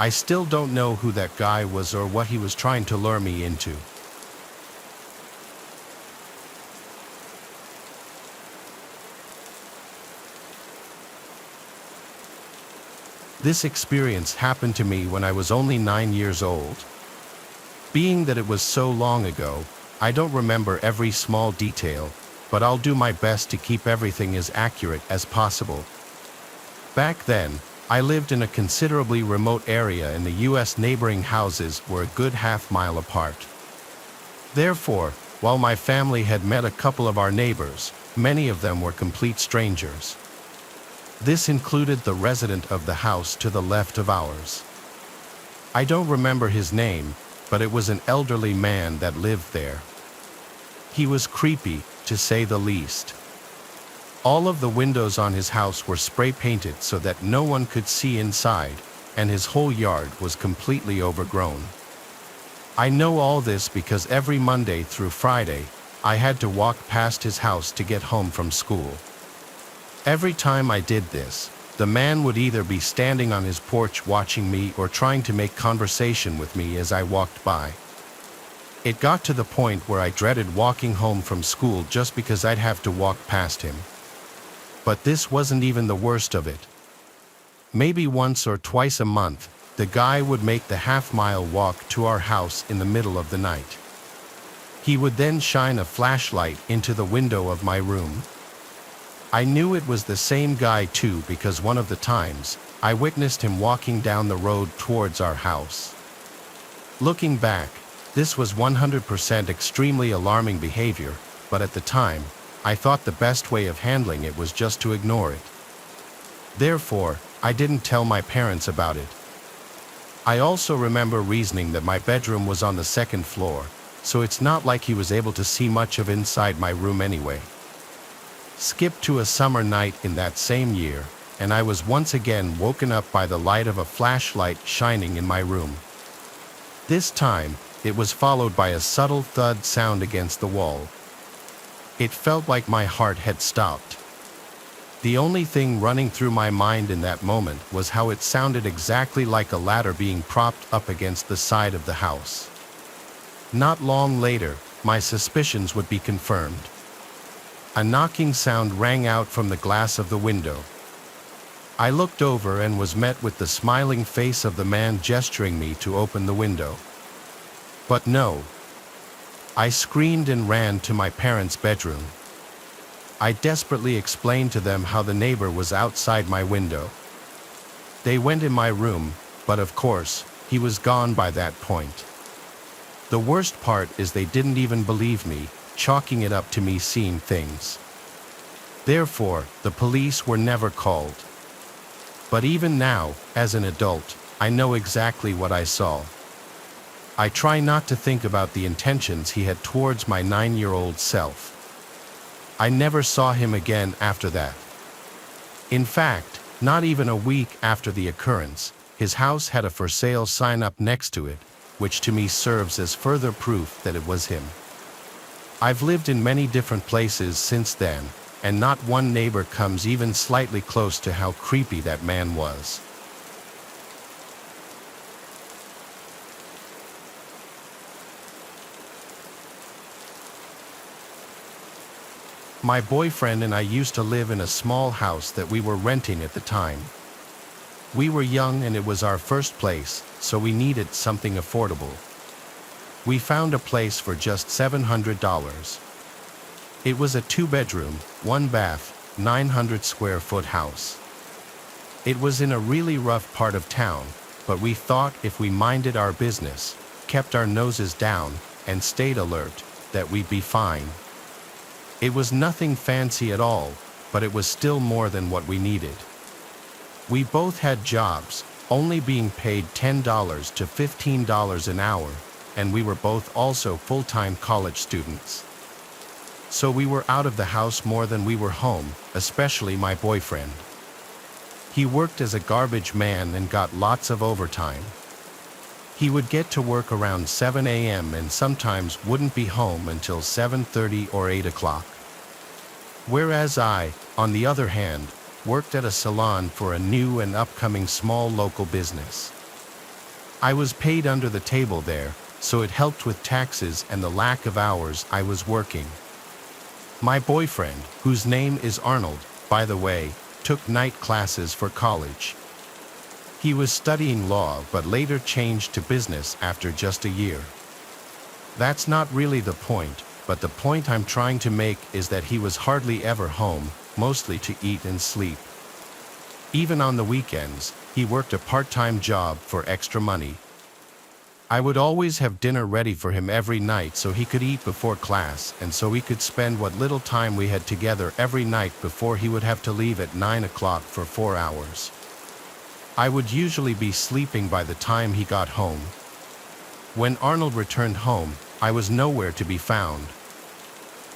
I still don't know who that guy was or what he was trying to lure me into. This experience happened to me when I was only 9 years old. Being that it was so long ago, I don't remember every small detail, but I'll do my best to keep everything as accurate as possible. Back then, I lived in a considerably remote area and the US neighboring houses were a good half-mile apart. Therefore, while my family had met a couple of our neighbors, many of them were complete strangers. This included the resident of the house to the left of ours. I don't remember his name, but it was an elderly man that lived there. He was creepy, to say the least. All of the windows on his house were spray painted so that no one could see inside, and his whole yard was completely overgrown. I know all this because every Monday through Friday, I had to walk past his house to get home from school. Every time I did this, the man would either be standing on his porch watching me or trying to make conversation with me as I walked by. It got to the point where I dreaded walking home from school just because I'd have to walk past him. But this wasn't even the worst of it. Maybe once or twice a month, the guy would make the half-mile walk to our house in the middle of the night. He would then shine a flashlight into the window of my room. I knew it was the same guy too because one of the times, I witnessed him walking down the road towards our house. Looking back, this was 100% extremely alarming behavior, but at the time, I thought the best way of handling it was just to ignore it. Therefore, I didn't tell my parents about it. I also remember reasoning that my bedroom was on the second floor, so it's not like he was able to see much of inside my room anyway. Skip to a summer night in that same year, and I was once again woken up by the light of a flashlight shining in my room. This time, it was followed by a subtle thud sound against the wall. It felt like my heart had stopped. The only thing running through my mind in that moment was how it sounded exactly like a ladder being propped up against the side of the house. Not long later, my suspicions would be confirmed. A knocking sound rang out from the glass of the window. I looked over and was met with the smiling face of the man gesturing me to open the window. But no. I screamed and ran to my parents' bedroom. I desperately explained to them how the neighbor was outside my window. They went in my room, but of course, he was gone by that point. The worst part is they didn't even believe me, chalking it up to me seeing things. Therefore, the police were never called. But even now, as an adult, I know exactly what I saw. I try not to think about the intentions he had towards my 9-year-old self. I never saw him again after that. In fact, not even a week after the occurrence, his house had a for sale sign up next to it, which to me serves as further proof that it was him. I've lived in many different places since then, and not one neighbor comes even slightly close to how creepy that man was. My boyfriend and I used to live in a small house that we were renting at the time. We were young and it was our first place, so we needed something affordable. We found a place for just $700. It was a 2-bedroom, 1-bath, 900-square-foot house. It was in a really rough part of town, but we thought if we minded our business, kept our noses down, and stayed alert, that we'd be fine. It was nothing fancy at all, but it was still more than what we needed. We both had jobs, only being paid $10 to $15 an hour, and we were both also full-time college students. So we were out of the house more than we were home, especially my boyfriend. He worked as a garbage man and got lots of overtime. He would get to work around 7 a.m. and sometimes wouldn't be home until 7:30 or 8 o'clock. Whereas I, on the other hand, worked at a salon for a new and upcoming small local business. I was paid under the table there, so it helped with taxes and the lack of hours I was working. My boyfriend, whose name is Arnold, by the way, took night classes for college. He was studying law but later changed to business after just a year. That's not really the point, but the point I'm trying to make is that he was hardly ever home, mostly to eat and sleep. Even on the weekends, he worked a part-time job for extra money. I would always have dinner ready for him every night so he could eat before class and so we could spend what little time we had together every night before he would have to leave at 9 o'clock for 4 hours. I would usually be sleeping by the time he got home. When Arnold returned home, I was nowhere to be found.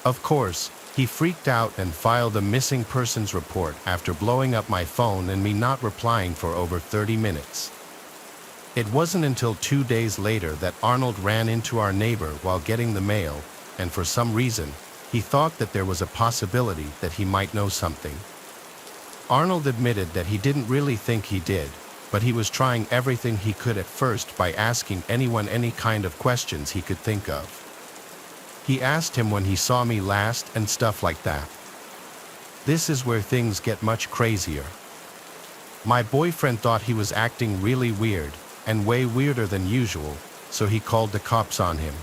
Of course, he freaked out and filed a missing persons report after blowing up my phone and me not replying for over 30 minutes. It wasn't until 2 days later that Arnold ran into our neighbor while getting the mail, and for some reason, he thought that there was a possibility that he might know something. Arnold admitted that he didn't really think he did, but he was trying everything he could at first by asking anyone any kind of questions he could think of. He asked him when he saw me last and stuff like that. This is where things get much crazier. My boyfriend thought he was acting really weird, and way weirder than usual, so he called the cops on him.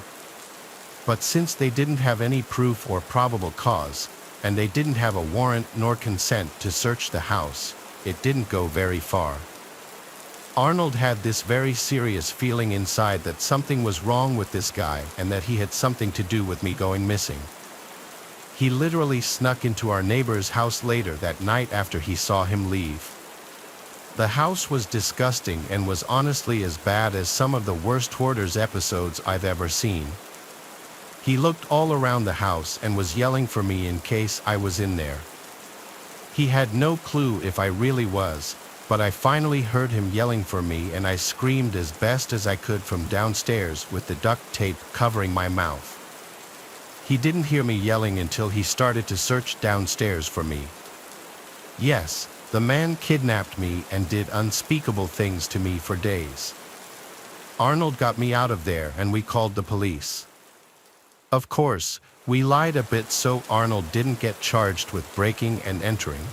But since they didn't have any proof or probable cause, and they didn't have a warrant nor consent to search the house, it didn't go very far. Arnold had this very serious feeling inside that something was wrong with this guy and that he had something to do with me going missing. He literally snuck into our neighbor's house later that night after he saw him leave. The house was disgusting and was honestly as bad as some of the worst Hoarders episodes I've ever seen. He looked all around the house and was yelling for me in case I was in there. He had no clue if I really was, but I finally heard him yelling for me and I screamed as best as I could from downstairs with the duct tape covering my mouth. He didn't hear me yelling until he started to search downstairs for me. Yes, the man kidnapped me and did unspeakable things to me for days. Arnold got me out of there and we called the police. Of course, we lied a bit so Arnold didn't get charged with breaking and entering.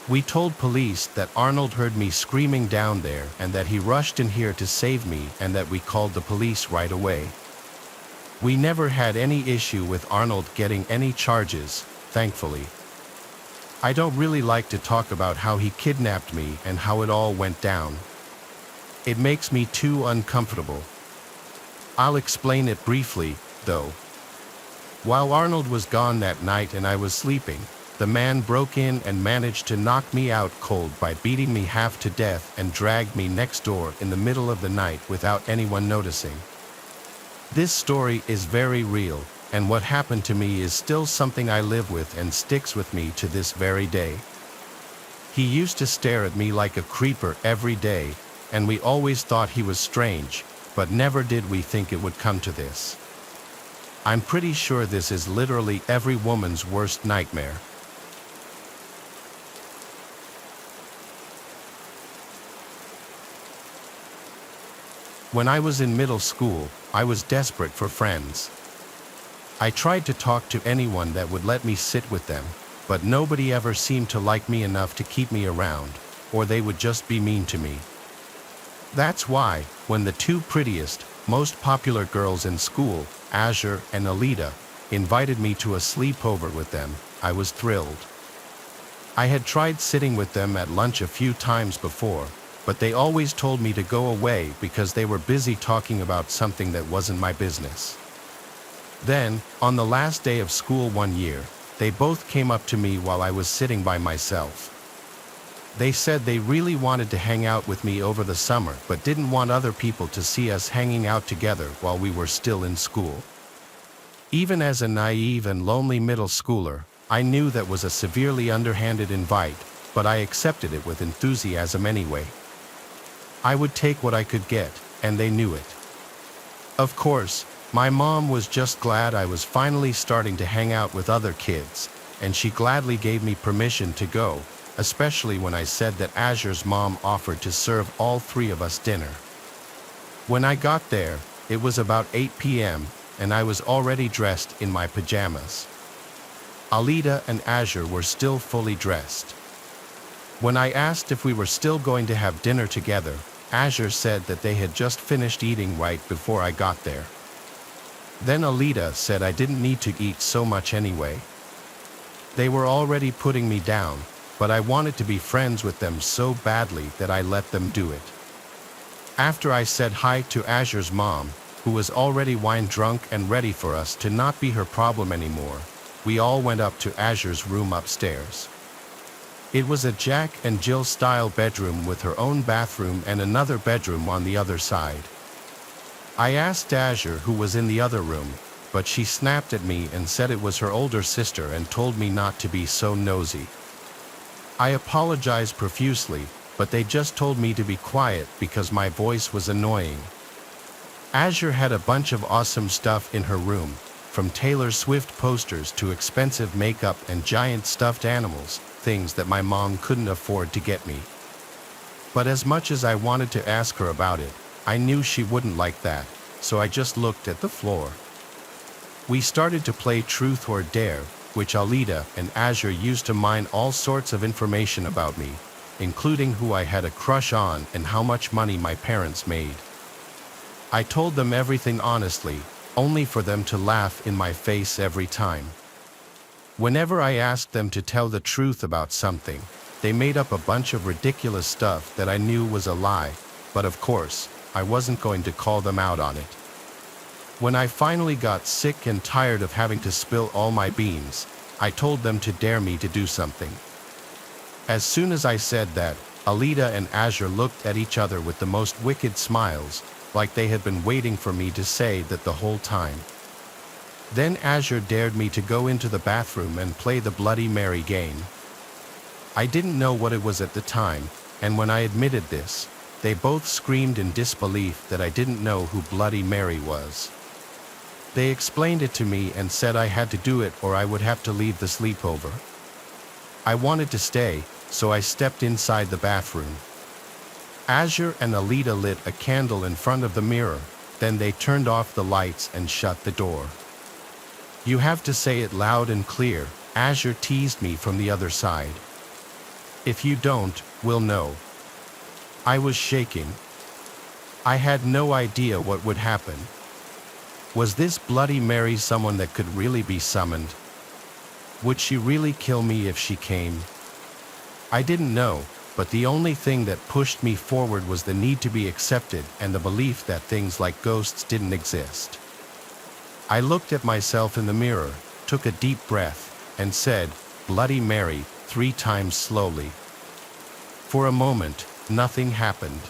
We told police that Arnold heard me screaming down there and that he rushed in here to save me and that we called the police right away. We never had any issue with Arnold getting any charges, thankfully. I don't really like to talk about how he kidnapped me and how it all went down. It makes me too uncomfortable. I'll explain it briefly, though. While Arnold was gone that night and I was sleeping, the man broke in and managed to knock me out cold by beating me half to death and dragged me next door in the middle of the night without anyone noticing. This story is very real, and what happened to me is still something I live with and sticks with me to this very day. He used to stare at me like a creeper every day, and we always thought he was strange, but never did we think it would come to this. I'm pretty sure this is literally every woman's worst nightmare. When I was in middle school, I was desperate for friends. I tried to talk to anyone that would let me sit with them, but nobody ever seemed to like me enough to keep me around, or they would just be mean to me. That's why, when the two prettiest, most popular girls in school, Azure and Alita, invited me to a sleepover with them, I was thrilled. I had tried sitting with them at lunch a few times before, but they always told me to go away because they were busy talking about something that wasn't my business. Then, on the last day of school one year, they both came up to me while I was sitting by myself. They said they really wanted to hang out with me over the summer but didn't want other people to see us hanging out together while we were still in school. Even as a naive and lonely middle schooler, I knew that was a severely underhanded invite, but I accepted it with enthusiasm anyway. I would take what I could get, and they knew it. Of course, my mom was just glad I was finally starting to hang out with other kids, and she gladly gave me permission to go, especially when I said that Azure's mom offered to serve all three of us dinner. When I got there, it was about 8 p.m., and I was already dressed in my pajamas. Alida and Azure were still fully dressed. When I asked if we were still going to have dinner together, Azure said that they had just finished eating right before I got there. Then Alida said I didn't need to eat so much anyway. They were already putting me down, but I wanted to be friends with them so badly that I let them do it. After I said hi to Azure's mom, who was already wine drunk and ready for us to not be her problem anymore, we all went up to Azure's room upstairs. It was a Jack and Jill style bedroom with her own bathroom and another bedroom on the other side. I asked Azure who was in the other room, but she snapped at me and said it was her older sister and told me not to be so nosy. I apologized profusely, but they just told me to be quiet because my voice was annoying. Azure had a bunch of awesome stuff in her room, from Taylor Swift posters to expensive makeup and giant stuffed animals, things that my mom couldn't afford to get me. But as much as I wanted to ask her about it, I knew she wouldn't like that, so I just looked at the floor. We started to play Truth or Dare, which Alida and Azure used to mine all sorts of information about me, including who I had a crush on and how much money my parents made. I told them everything honestly, only for them to laugh in my face every time. Whenever I asked them to tell the truth about something, they made up a bunch of ridiculous stuff that I knew was a lie, but of course, I wasn't going to call them out on it. When I finally got sick and tired of having to spill all my beans, I told them to dare me to do something. As soon as I said that, Alida and Azure looked at each other with the most wicked smiles, like they had been waiting for me to say that the whole time. Then Azure dared me to go into the bathroom and play the Bloody Mary game. I didn't know what it was at the time, and when I admitted this, they both screamed in disbelief that I didn't know who Bloody Mary was. They explained it to me and said I had to do it or I would have to leave the sleepover. I wanted to stay, so I stepped inside the bathroom. Azure and Alida lit a candle in front of the mirror, then they turned off the lights and shut the door. You have to say it loud and clear, Azure teased me from the other side. If you don't, we'll know. I was shaking. I had no idea what would happen. Was this Bloody Mary someone that could really be summoned? Would she really kill me if she came? I didn't know, but the only thing that pushed me forward was the need to be accepted and the belief that things like ghosts didn't exist. I looked at myself in the mirror, took a deep breath, and said, "Bloody Mary," 3 times slowly. For a moment, nothing happened.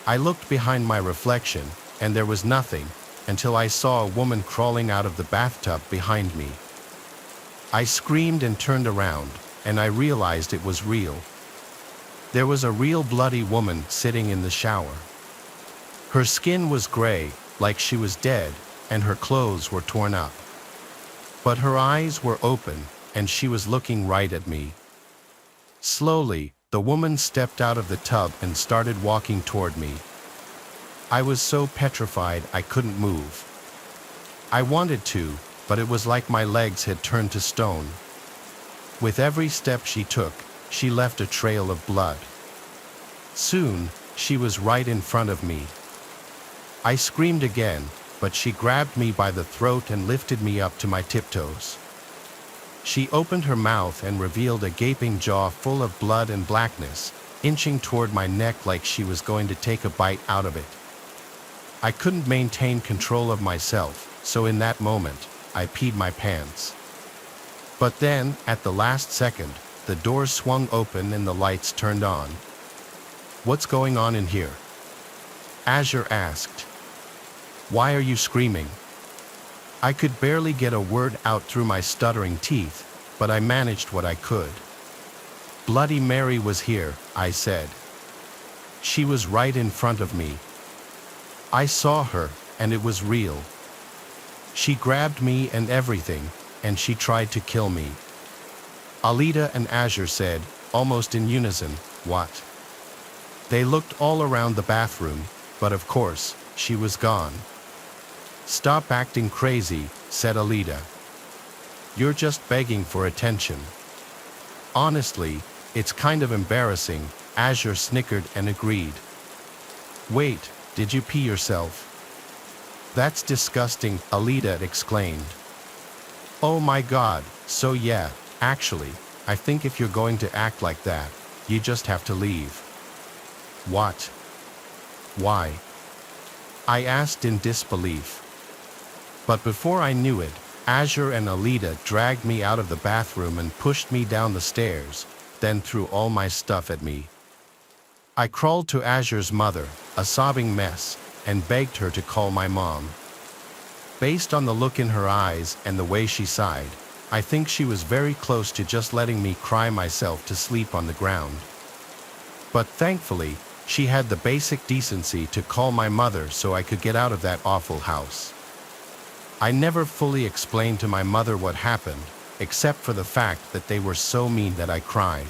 I looked behind my reflection, and there was nothing, until I saw a woman crawling out of the bathtub behind me. I screamed and turned around, and I realized it was real. There was a real bloody woman sitting in the shower. Her skin was gray, like she was dead, and her clothes were torn up. But her eyes were open, and she was looking right at me. Slowly, the woman stepped out of the tub and started walking toward me. I was so petrified I couldn't move. I wanted to, but it was like my legs had turned to stone. With every step she took, she left a trail of blood. Soon, she was right in front of me. I screamed again, but she grabbed me by the throat and lifted me up to my tiptoes. She opened her mouth and revealed a gaping jaw full of blood and blackness, inching toward my neck like she was going to take a bite out of it. I couldn't maintain control of myself, so in that moment, I peed my pants. But then, at the last second, the door swung open and the lights turned on. "What's going on in here?" Azure asked. "Why are you screaming?" I could barely get a word out through my stuttering teeth, but I managed what I could. "Bloody Mary was here," I said. "She was right in front of me." I saw her, and it was real. She grabbed me and everything, and she tried to kill me. Alita and Azure said, almost in unison, "What?" They looked all around the bathroom, but of course, she was gone. "Stop acting crazy," said Alita. "You're just begging for attention." "Honestly, it's kind of embarrassing," Azure snickered and agreed. "Wait, did you pee yourself?" "That's disgusting," Alita exclaimed. "Oh my god, so yeah, actually, I think if you're going to act like that, you just have to leave." "What? Why?" I asked in disbelief. But before I knew it, Azure and Alita dragged me out of the bathroom and pushed me down the stairs, then threw all my stuff at me. I crawled to Azure's mother, a sobbing mess, and begged her to call my mom. Based on the look in her eyes and the way she sighed, I think she was very close to just letting me cry myself to sleep on the ground. But thankfully, she had the basic decency to call my mother so I could get out of that awful house. I never fully explained to my mother what happened, except for the fact that they were so mean that I cried.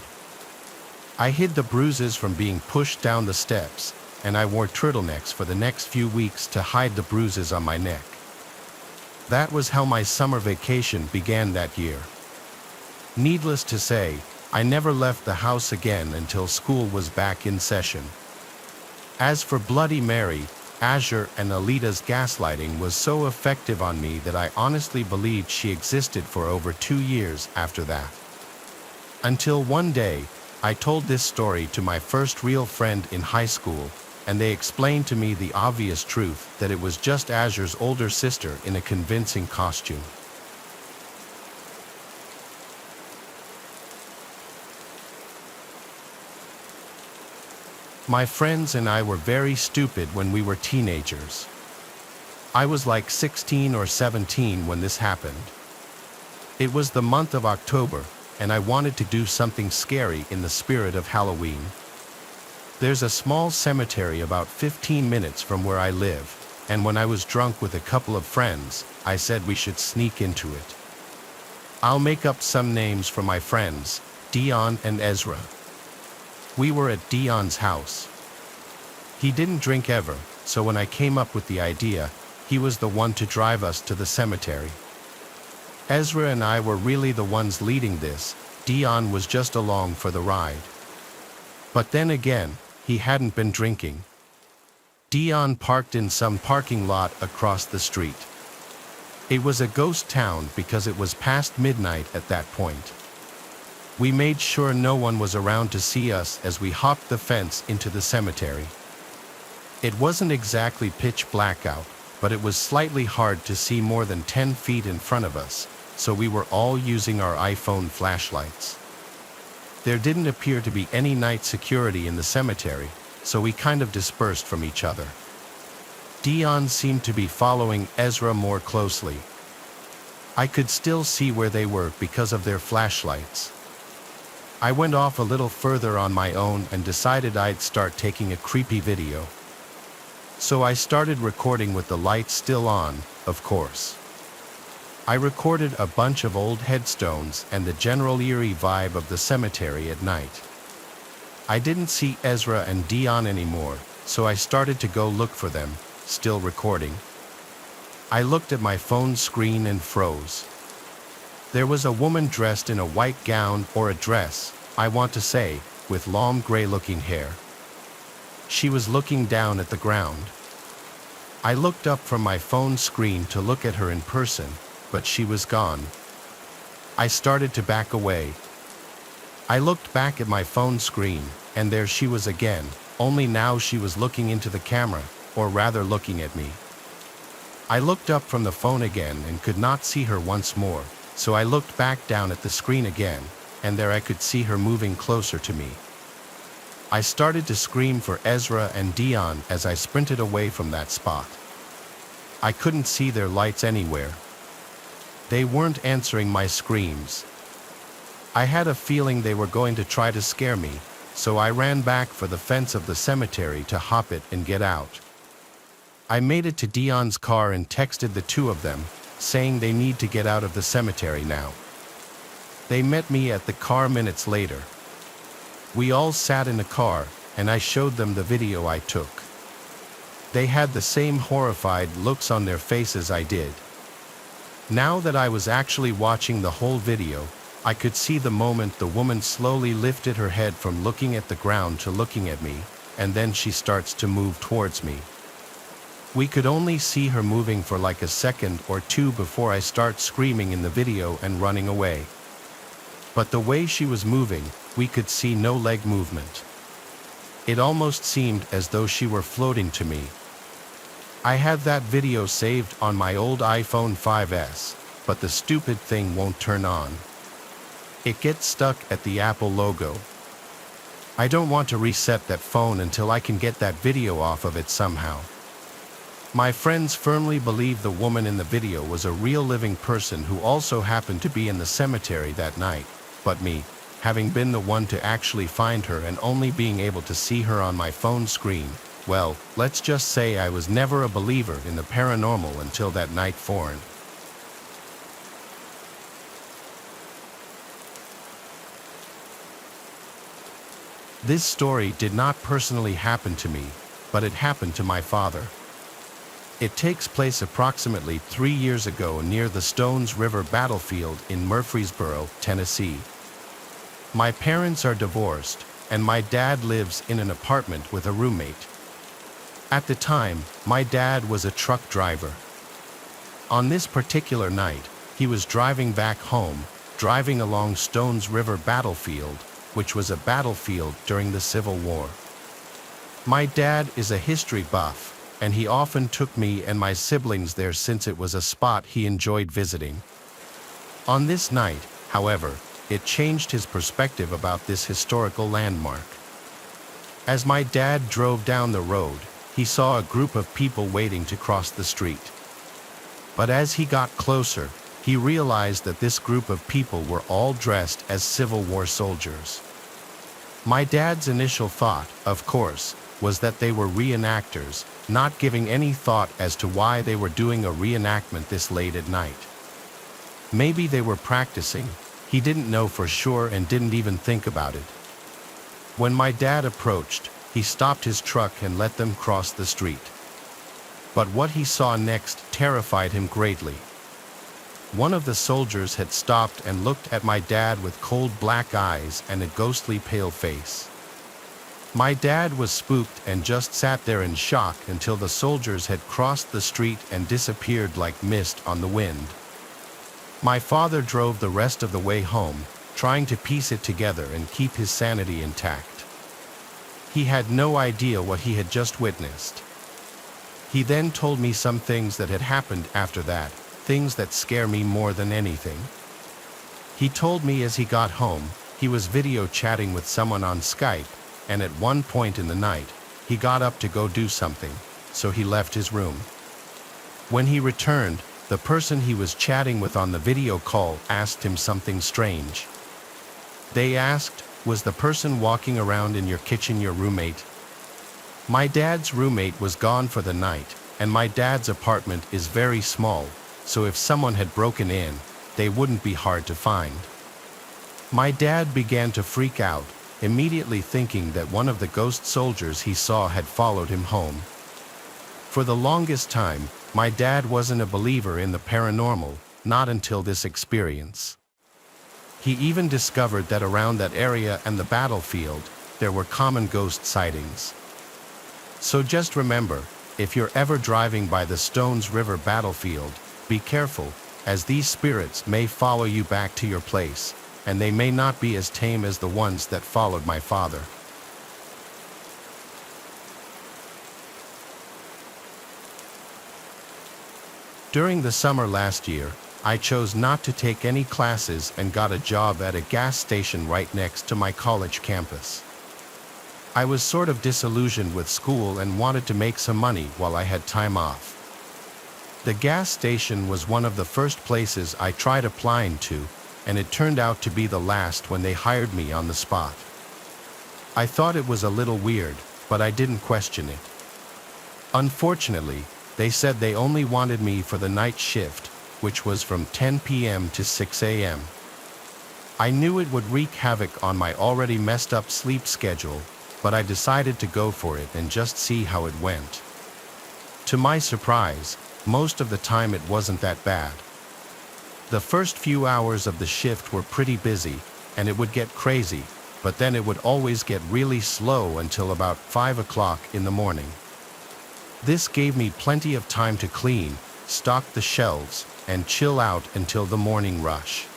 I hid the bruises from being pushed down the steps, and I wore turtlenecks for the next few weeks to hide the bruises on my neck. That was how my summer vacation began that year. Needless to say, I never left the house again until school was back in session. As for Bloody Mary, Azure and Alita's gaslighting was so effective on me that I honestly believed she existed for over 2 years after that. Until one day, I told this story to my first real friend in high school, and they explained to me the obvious truth that it was just Azure's older sister in a convincing costume. My friends and I were very stupid when we were teenagers. I was like 16 or 17 when this happened. It was the month of October, and I wanted to do something scary in the spirit of Halloween. There's a small cemetery about 15 minutes from where I live, and when I was drunk with a couple of friends, I said we should sneak into it. I'll make up some names for my friends, Dion and Ezra. We were at Dion's house. He didn't drink ever, so when I came up with the idea, he was the one to drive us to the cemetery. Ezra and I were really the ones leading this, Dion was just along for the ride. But then again, he hadn't been drinking. Dion parked in some parking lot across the street. It was a ghost town because it was past midnight at that point. We made sure no one was around to see us as we hopped the fence into the cemetery. It wasn't exactly pitch black out, but it was slightly hard to see more than 10 feet in front of us, so we were all using our iPhone flashlights. There didn't appear to be any night security in the cemetery, so we kind of dispersed from each other. Dion seemed to be following Ezra more closely. I could still see where they were because of their flashlights. I went off a little further on my own and decided I'd start taking a creepy video. So I started recording with the lights still on, of course. I recorded a bunch of old headstones and the general eerie vibe of the cemetery at night. I didn't see Ezra and Dion anymore, so I started to go look for them, still recording. I looked at my phone screen and froze. There was a woman dressed in a white gown or a dress, I want to say, with long gray-looking hair. She was looking down at the ground. I looked up from my phone screen to look at her in person, but she was gone. I started to back away. I looked back at my phone screen, and there she was again, only now she was looking into the camera, or rather looking at me. I looked up from the phone again and could not see her once more, so I looked back down at the screen again, and there I could see her moving closer to me. I started to scream for Ezra and Dion as I sprinted away from that spot. I couldn't see their lights anywhere. They weren't answering my screams. I had a feeling they were going to try to scare me, so I ran back for the fence of the cemetery to hop it and get out. I made it to Dion's car and texted the two of them, saying they need to get out of the cemetery now. They met me at the car minutes later. We all sat in a car, and I showed them the video I took. They had the same horrified looks on their faces I did. Now that I was actually watching the whole video, I could see the moment the woman slowly lifted her head from looking at the ground to looking at me, and then she starts to move towards me. We could only see her moving for like a second or two before I start screaming in the video and running away. But the way she was moving, we could see no leg movement. It almost seemed as though she were floating to me. I had that video saved on my old iPhone 5S, but the stupid thing won't turn on. It gets stuck at the Apple logo. I don't want to reset that phone until I can get that video off of it somehow. My friends firmly believe the woman in the video was a real living person who also happened to be in the cemetery that night, but me, having been the one to actually find her and only being able to see her on my phone screen, well, let's just say I was never a believer in the paranormal until that night forned. This story did not personally happen to me, but it happened to my father. It takes place approximately 3 years ago near the Stones River battlefield in Murfreesboro, Tennessee. My parents are divorced, and my dad lives in an apartment with a roommate. At the time, my dad was a truck driver. On this particular night, he was driving back home, driving along Stones River battlefield, which was a battlefield during the Civil War. My dad is a history buff, and he often took me and my siblings there since it was a spot he enjoyed visiting. On this night, however, it changed his perspective about this historical landmark. As my dad drove down the road, he saw a group of people waiting to cross the street. But as he got closer, he realized that this group of people were all dressed as Civil War soldiers. My dad's initial thought, of course, was that they were reenactors, not giving any thought as to why they were doing a reenactment this late at night. Maybe they were practicing. He didn't know for sure and didn't even think about it. When my dad approached, he stopped his truck and let them cross the street. But what he saw next terrified him greatly. One of the soldiers had stopped and looked at my dad with cold black eyes and a ghostly pale face. My dad was spooked and just sat there in shock until the soldiers had crossed the street and disappeared like mist on the wind. My father drove the rest of the way home, trying to piece it together and keep his sanity intact. He had no idea what he had just witnessed. He then told me some things that had happened after that, things that scare me more than anything. He told me as he got home, he was video chatting with someone on Skype, and at one point in the night, he got up to go do something, so he left his room. When he returned, the person he was chatting with on the video call asked him something strange. They asked, "Was the person walking around in your kitchen your roommate?" My dad's roommate was gone for the night, and my dad's apartment is very small, so if someone had broken in, they wouldn't be hard to find. My dad began to freak out, immediately thinking that one of the ghost soldiers he saw had followed him home. For the longest time, my dad wasn't a believer in the paranormal, not until this experience. He even discovered that around that area and the battlefield, there were common ghost sightings. So just remember, if you're ever driving by the Stones River battlefield, be careful, as these spirits may follow you back to your place, and they may not be as tame as the ones that followed my father. During the summer last year, I chose not to take any classes and got a job at a gas station right next to my college campus. I was sort of disillusioned with school and wanted to make some money while I had time off. The gas station was one of the first places I tried applying to, and it turned out to be the last when they hired me on the spot. I thought it was a little weird, but I didn't question it. Unfortunately, They said they only wanted me for the night shift, which was from 10 p.m. to 6 a.m. I knew it would wreak havoc on my already messed up sleep schedule, but I decided to go for it and just see how it went. To my surprise, most of the time it wasn't that bad. The first few hours of the shift were pretty busy, and it would get crazy, but then it would always get really slow until about 5 o'clock in the morning. This gave me plenty of time to clean, stock the shelves, and chill out until the morning rush.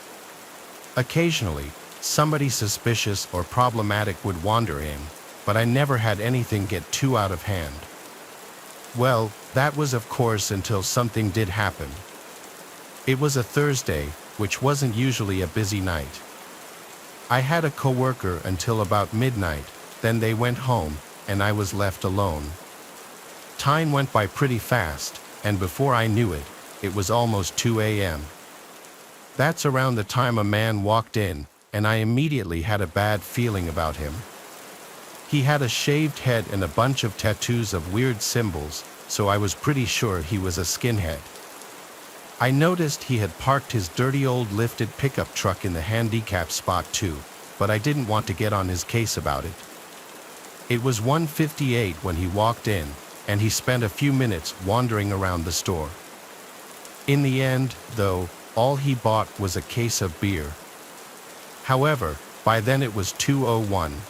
Occasionally, somebody suspicious or problematic would wander in, but I never had anything get too out of hand. Well, that was of course until something did happen. It was a Thursday, which wasn't usually a busy night. I had a coworker until about midnight, then they went home, and I was left alone. Time went by pretty fast, and before I knew it, it was almost 2 a.m. That's around the time a man walked in, and I immediately had a bad feeling about him. He had a shaved head and a bunch of tattoos of weird symbols, so I was pretty sure he was a skinhead. I noticed he had parked his dirty old lifted pickup truck in the handicap spot too, but I didn't want to get on his case about it. It was 1:58 when he walked in, and he spent a few minutes wandering around the store. In the end, though, all he bought was a case of beer. However, by then it was 2:01.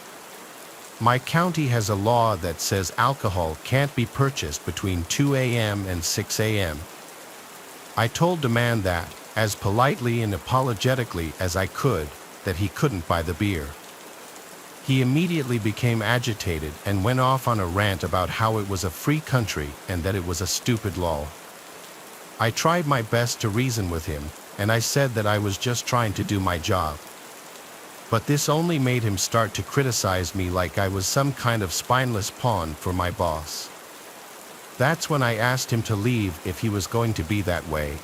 My county has a law that says alcohol can't be purchased between 2 a.m. and 6 a.m. I told the man that, as politely and apologetically as I could, that he couldn't buy the beer. He immediately became agitated and went off on a rant about how it was a free country and that it was a stupid law. I tried my best to reason with him, and I said that I was just trying to do my job. But this only made him start to criticize me like I was some kind of spineless pawn for my boss. That's when I asked him to leave if he was going to be that way.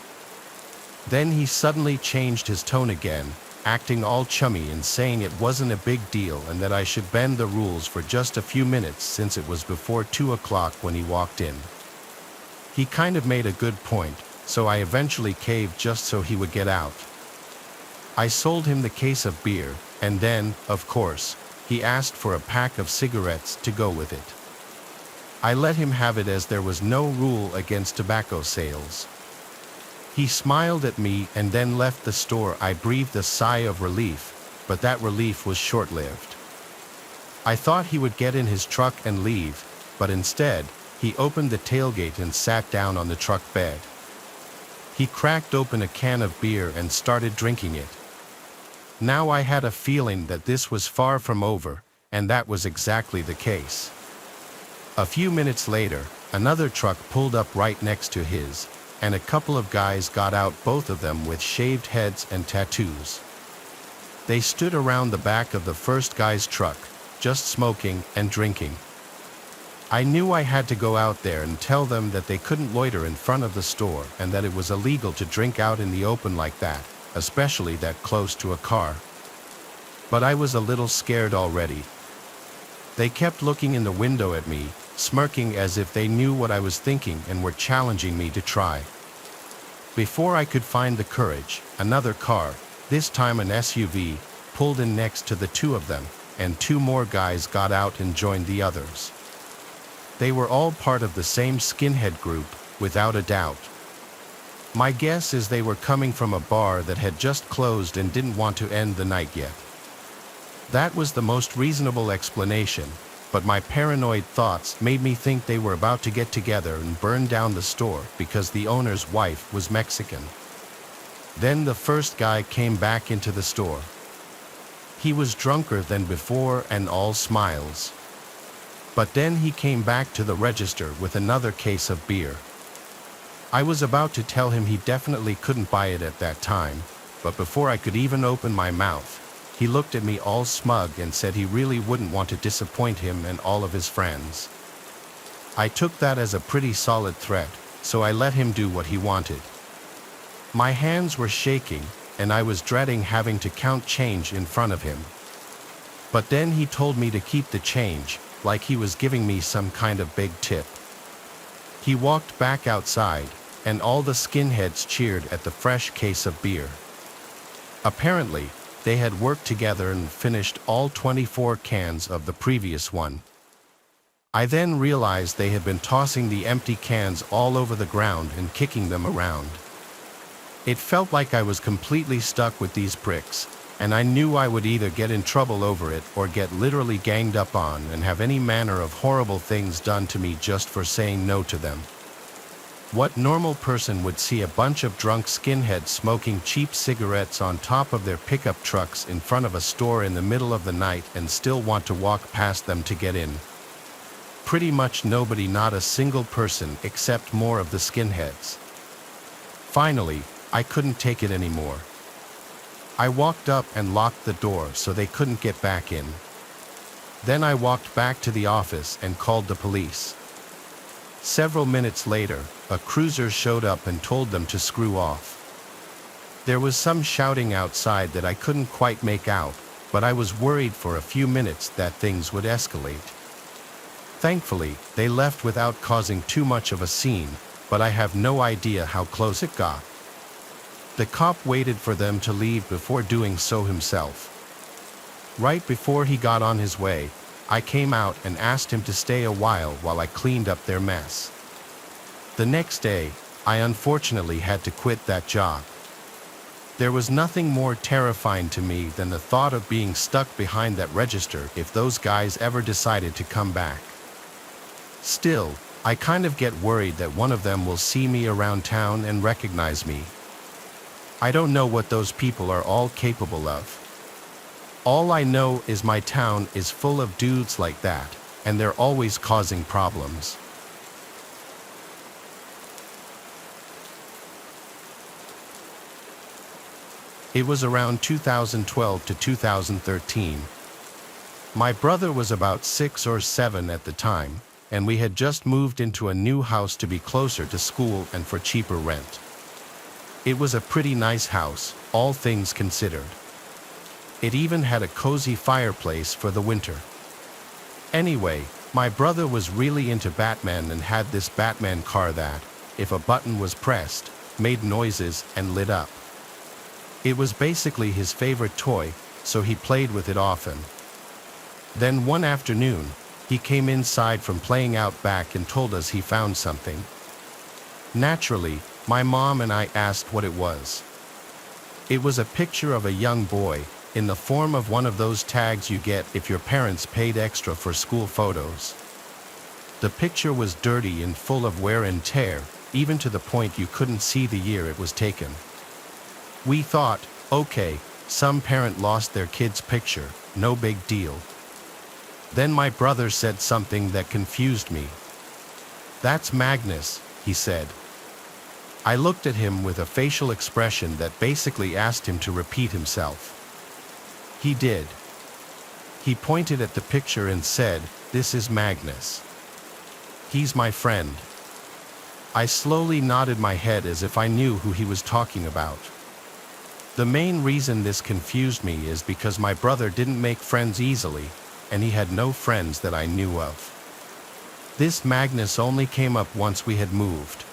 Then he suddenly changed his tone again, acting all chummy and saying it wasn't a big deal and that I should bend the rules for just a few minutes since it was before 2 o'clock when he walked in. He kind of made a good point, so I eventually caved just so he would get out. I sold him the case of beer, and then, of course, he asked for a pack of cigarettes to go with it. I let him have it as there was no rule against tobacco sales. He smiled at me and then left the store. I breathed a sigh of relief, but that relief was short-lived. I thought he would get in his truck and leave, but instead, he opened the tailgate and sat down on the truck bed. He cracked open a can of beer and started drinking it. Now I had a feeling that this was far from over, and that was exactly the case. A few minutes later, another truck pulled up right next to his, and a couple of guys got out, both of them with shaved heads and tattoos. They stood around the back of the first guy's truck, just smoking and drinking. I knew I had to go out there and tell them that they couldn't loiter in front of the store and that it was illegal to drink out in the open like that, especially that close to a car. But I was a little scared already. They kept looking in the window at me, smirking as if they knew what I was thinking and were challenging me to try. Before I could find the courage, another car, this time an SUV, pulled in next to the two of them, and two more guys got out and joined the others. They were all part of the same skinhead group, without a doubt. My guess is they were coming from a bar that had just closed and didn't want to end the night yet. That was the most reasonable explanation, but my paranoid thoughts made me think they were about to get together and burn down the store because the owner's wife was Mexican. Then the first guy came back into the store. He was drunker than before and all smiles. But then he came back to the register with another case of beer. I was about to tell him he definitely couldn't buy it at that time, but before I could even open my mouth, he looked at me all smug and said he really wouldn't want to disappoint him and all of his friends. I took that as a pretty solid threat, so I let him do what he wanted. My hands were shaking, and I was dreading having to count change in front of him. But then he told me to keep the change, like he was giving me some kind of big tip. He walked back outside, and all the skinheads cheered at the fresh case of beer. Apparently, they had worked together and finished all 24 cans of the previous one. I then realized they had been tossing the empty cans all over the ground and kicking them around. It felt like I was completely stuck with these pricks, and I knew I would either get in trouble over it or get literally ganged up on and have any manner of horrible things done to me just for saying no to them. What normal person would see a bunch of drunk skinheads smoking cheap cigarettes on top of their pickup trucks in front of a store in the middle of the night and still want to walk past them to get in? Pretty much nobody, not a single person, except more of the skinheads. Finally, I couldn't take it anymore. I walked up and locked the door so they couldn't get back in. Then I walked back to the office and called the police. Several minutes later, a cruiser showed up and told them to screw off. There was some shouting outside that I couldn't quite make out, but I was worried for a few minutes that things would escalate. Thankfully, they left without causing too much of a scene, but I have no idea how close it got. The cop waited for them to leave before doing so himself. Right before he got on his way, I came out and asked him to stay a while I cleaned up their mess. The next day, I unfortunately had to quit that job. There was nothing more terrifying to me than the thought of being stuck behind that register if those guys ever decided to come back. Still, I kind of get worried that one of them will see me around town and recognize me. I don't know what those people are all capable of. All I know is my town is full of dudes like that, and they're always causing problems. It was around 2012 to 2013. My brother was about 6 or 7 at the time, and we had just moved into a new house to be closer to school and for cheaper rent. It was a pretty nice house, all things considered. It even had a cozy fireplace for the winter. Anyway, my brother was really into Batman and had this Batman car that, if a button was pressed, made noises and lit up. It was basically his favorite toy, so he played with it often. Then one afternoon, he came inside from playing out back and told us he found something. Naturally, my mom and I asked what it was. It was a picture of a young boy, in the form of one of those tags you get if your parents paid extra for school photos. The picture was dirty and full of wear and tear, even to the point you couldn't see the year it was taken. We thought, okay, some parent lost their kid's picture, no big deal. Then my brother said something that confused me. "That's Magnus," he said. I looked at him with a facial expression that basically asked him to repeat himself. He did. He pointed at the picture and said, "This is Magnus. He's my friend." I slowly nodded my head as if I knew who he was talking about. The main reason this confused me is because my brother didn't make friends easily, and he had no friends that I knew of. This Magnus only came up once we had moved.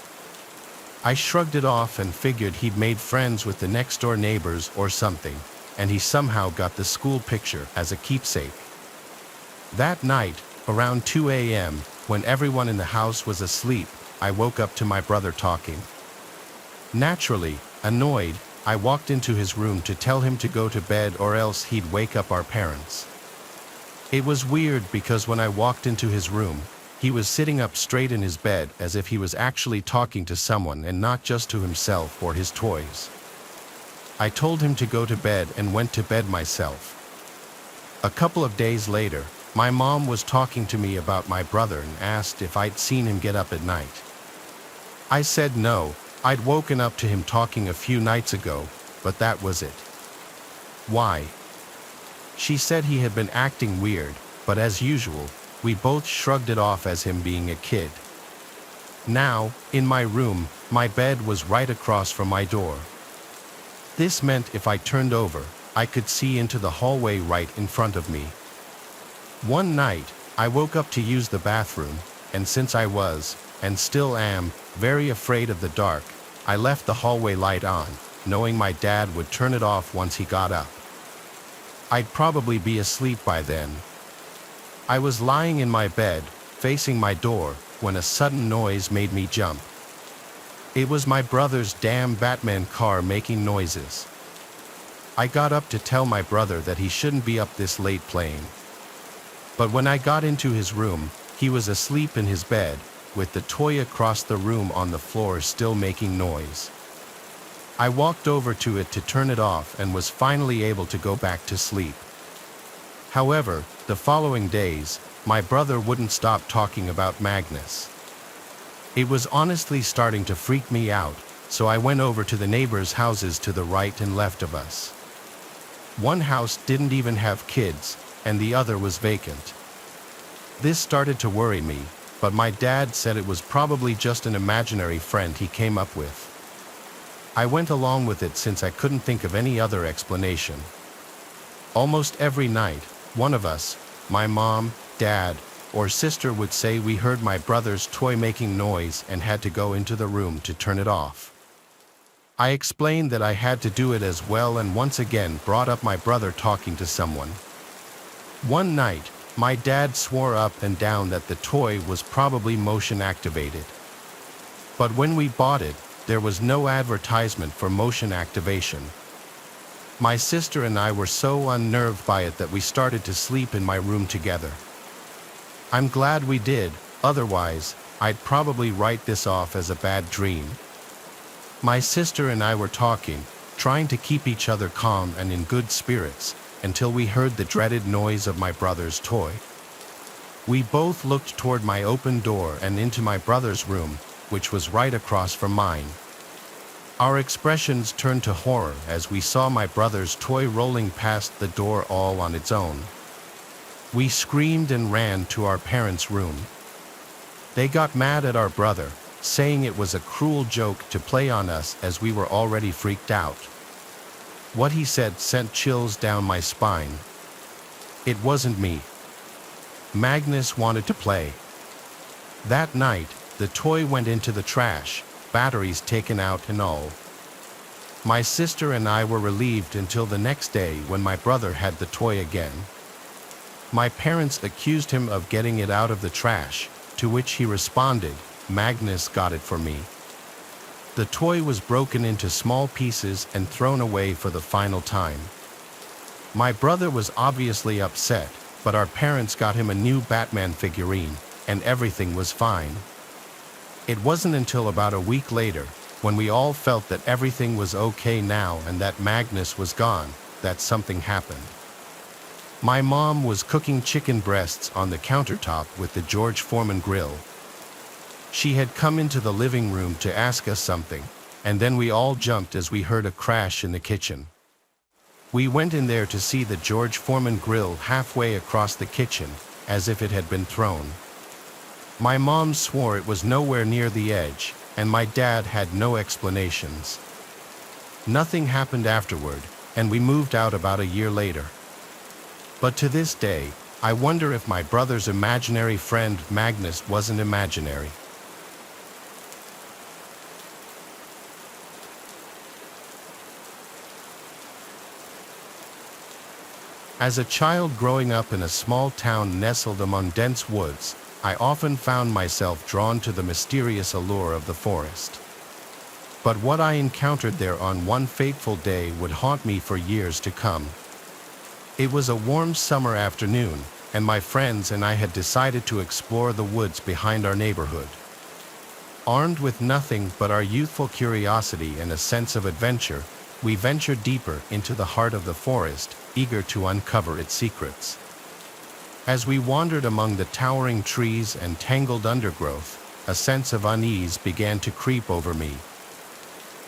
I shrugged it off and figured he'd made friends with the next-door neighbors or something, and he somehow got the school picture as a keepsake. That night, around 2 a.m., when everyone in the house was asleep, I woke up to my brother talking. Naturally, annoyed, I walked into his room to tell him to go to bed or else he'd wake up our parents. It was weird because when I walked into his room, he was sitting up straight in his bed as if he was actually talking to someone and not just to himself or his toys. I told him to go to bed and went to bed myself. A couple of days later, my mom was talking to me about my brother and asked if I'd seen him get up at night. I said no, I'd woken up to him talking a few nights ago, but that was it. Why? She said he had been acting weird, but as usual, we both shrugged it off as him being a kid. Now, in my room, my bed was right across from my door. This meant if I turned over, I could see into the hallway right in front of me. One night, I woke up to use the bathroom, and since I was, and still am, very afraid of the dark, I left the hallway light on, knowing my dad would turn it off once he got up. I'd probably be asleep by then. I was lying in my bed, facing my door, when a sudden noise made me jump. It was my brother's damn Batman car making noises. I got up to tell my brother that he shouldn't be up this late playing. But when I got into his room, he was asleep in his bed, with the toy across the room on the floor still making noise. I walked over to it to turn it off and was finally able to go back to sleep. However, the following days, my brother wouldn't stop talking about Magnus. It was honestly starting to freak me out, so I went over to the neighbors' houses to the right and left of us. One house didn't even have kids, and the other was vacant. This started to worry me, but my dad said it was probably just an imaginary friend he came up with. I went along with it since I couldn't think of any other explanation. Almost every night, one of us, my mom, dad, or sister would say we heard my brother's toy making noise and had to go into the room to turn it off. I explained that I had to do it as well and once again brought up my brother talking to someone. One night, my dad swore up and down that the toy was probably motion activated. But when we bought it, there was no advertisement for motion activation. My sister and I were so unnerved by it that we started to sleep in my room together. I'm glad we did, otherwise, I'd probably write this off as a bad dream. My sister and I were talking, trying to keep each other calm and in good spirits, until we heard the dreaded noise of my brother's toy. We both looked toward my open door and into my brother's room, which was right across from mine. Our expressions turned to horror as we saw my brother's toy rolling past the door all on its own. We screamed and ran to our parents' room. They got mad at our brother, saying it was a cruel joke to play on us as we were already freaked out. What he said sent chills down my spine. It wasn't me. Magnus wanted to play. That night, the toy went into the trash, batteries taken out and all. My sister and I were relieved until the next day when my brother had the toy again. My parents accused him of getting it out of the trash, to which he responded, "Magnus got it for me." The toy was broken into small pieces and thrown away for the final time. My brother was obviously upset, but our parents got him a new Batman figurine, and everything was fine. It wasn't until about a week later, when we all felt that everything was okay now and that Magnus was gone, that something happened. My mom was cooking chicken breasts on the countertop with the George Foreman grill. She had come into the living room to ask us something, and then we all jumped as we heard a crash in the kitchen. We went in there to see the George Foreman grill halfway across the kitchen, as if it had been thrown. My mom swore it was nowhere near the edge, and my dad had no explanations. Nothing happened afterward, and we moved out about a year later. But to this day, I wonder if my brother's imaginary friend Magnus wasn't imaginary. As a child growing up in a small town nestled among dense woods, I often found myself drawn to the mysterious allure of the forest. But what I encountered there on one fateful day would haunt me for years to come. It was a warm summer afternoon, and my friends and I had decided to explore the woods behind our neighborhood. Armed with nothing but our youthful curiosity and a sense of adventure, we ventured deeper into the heart of the forest, eager to uncover its secrets. As we wandered among the towering trees and tangled undergrowth, a sense of unease began to creep over me.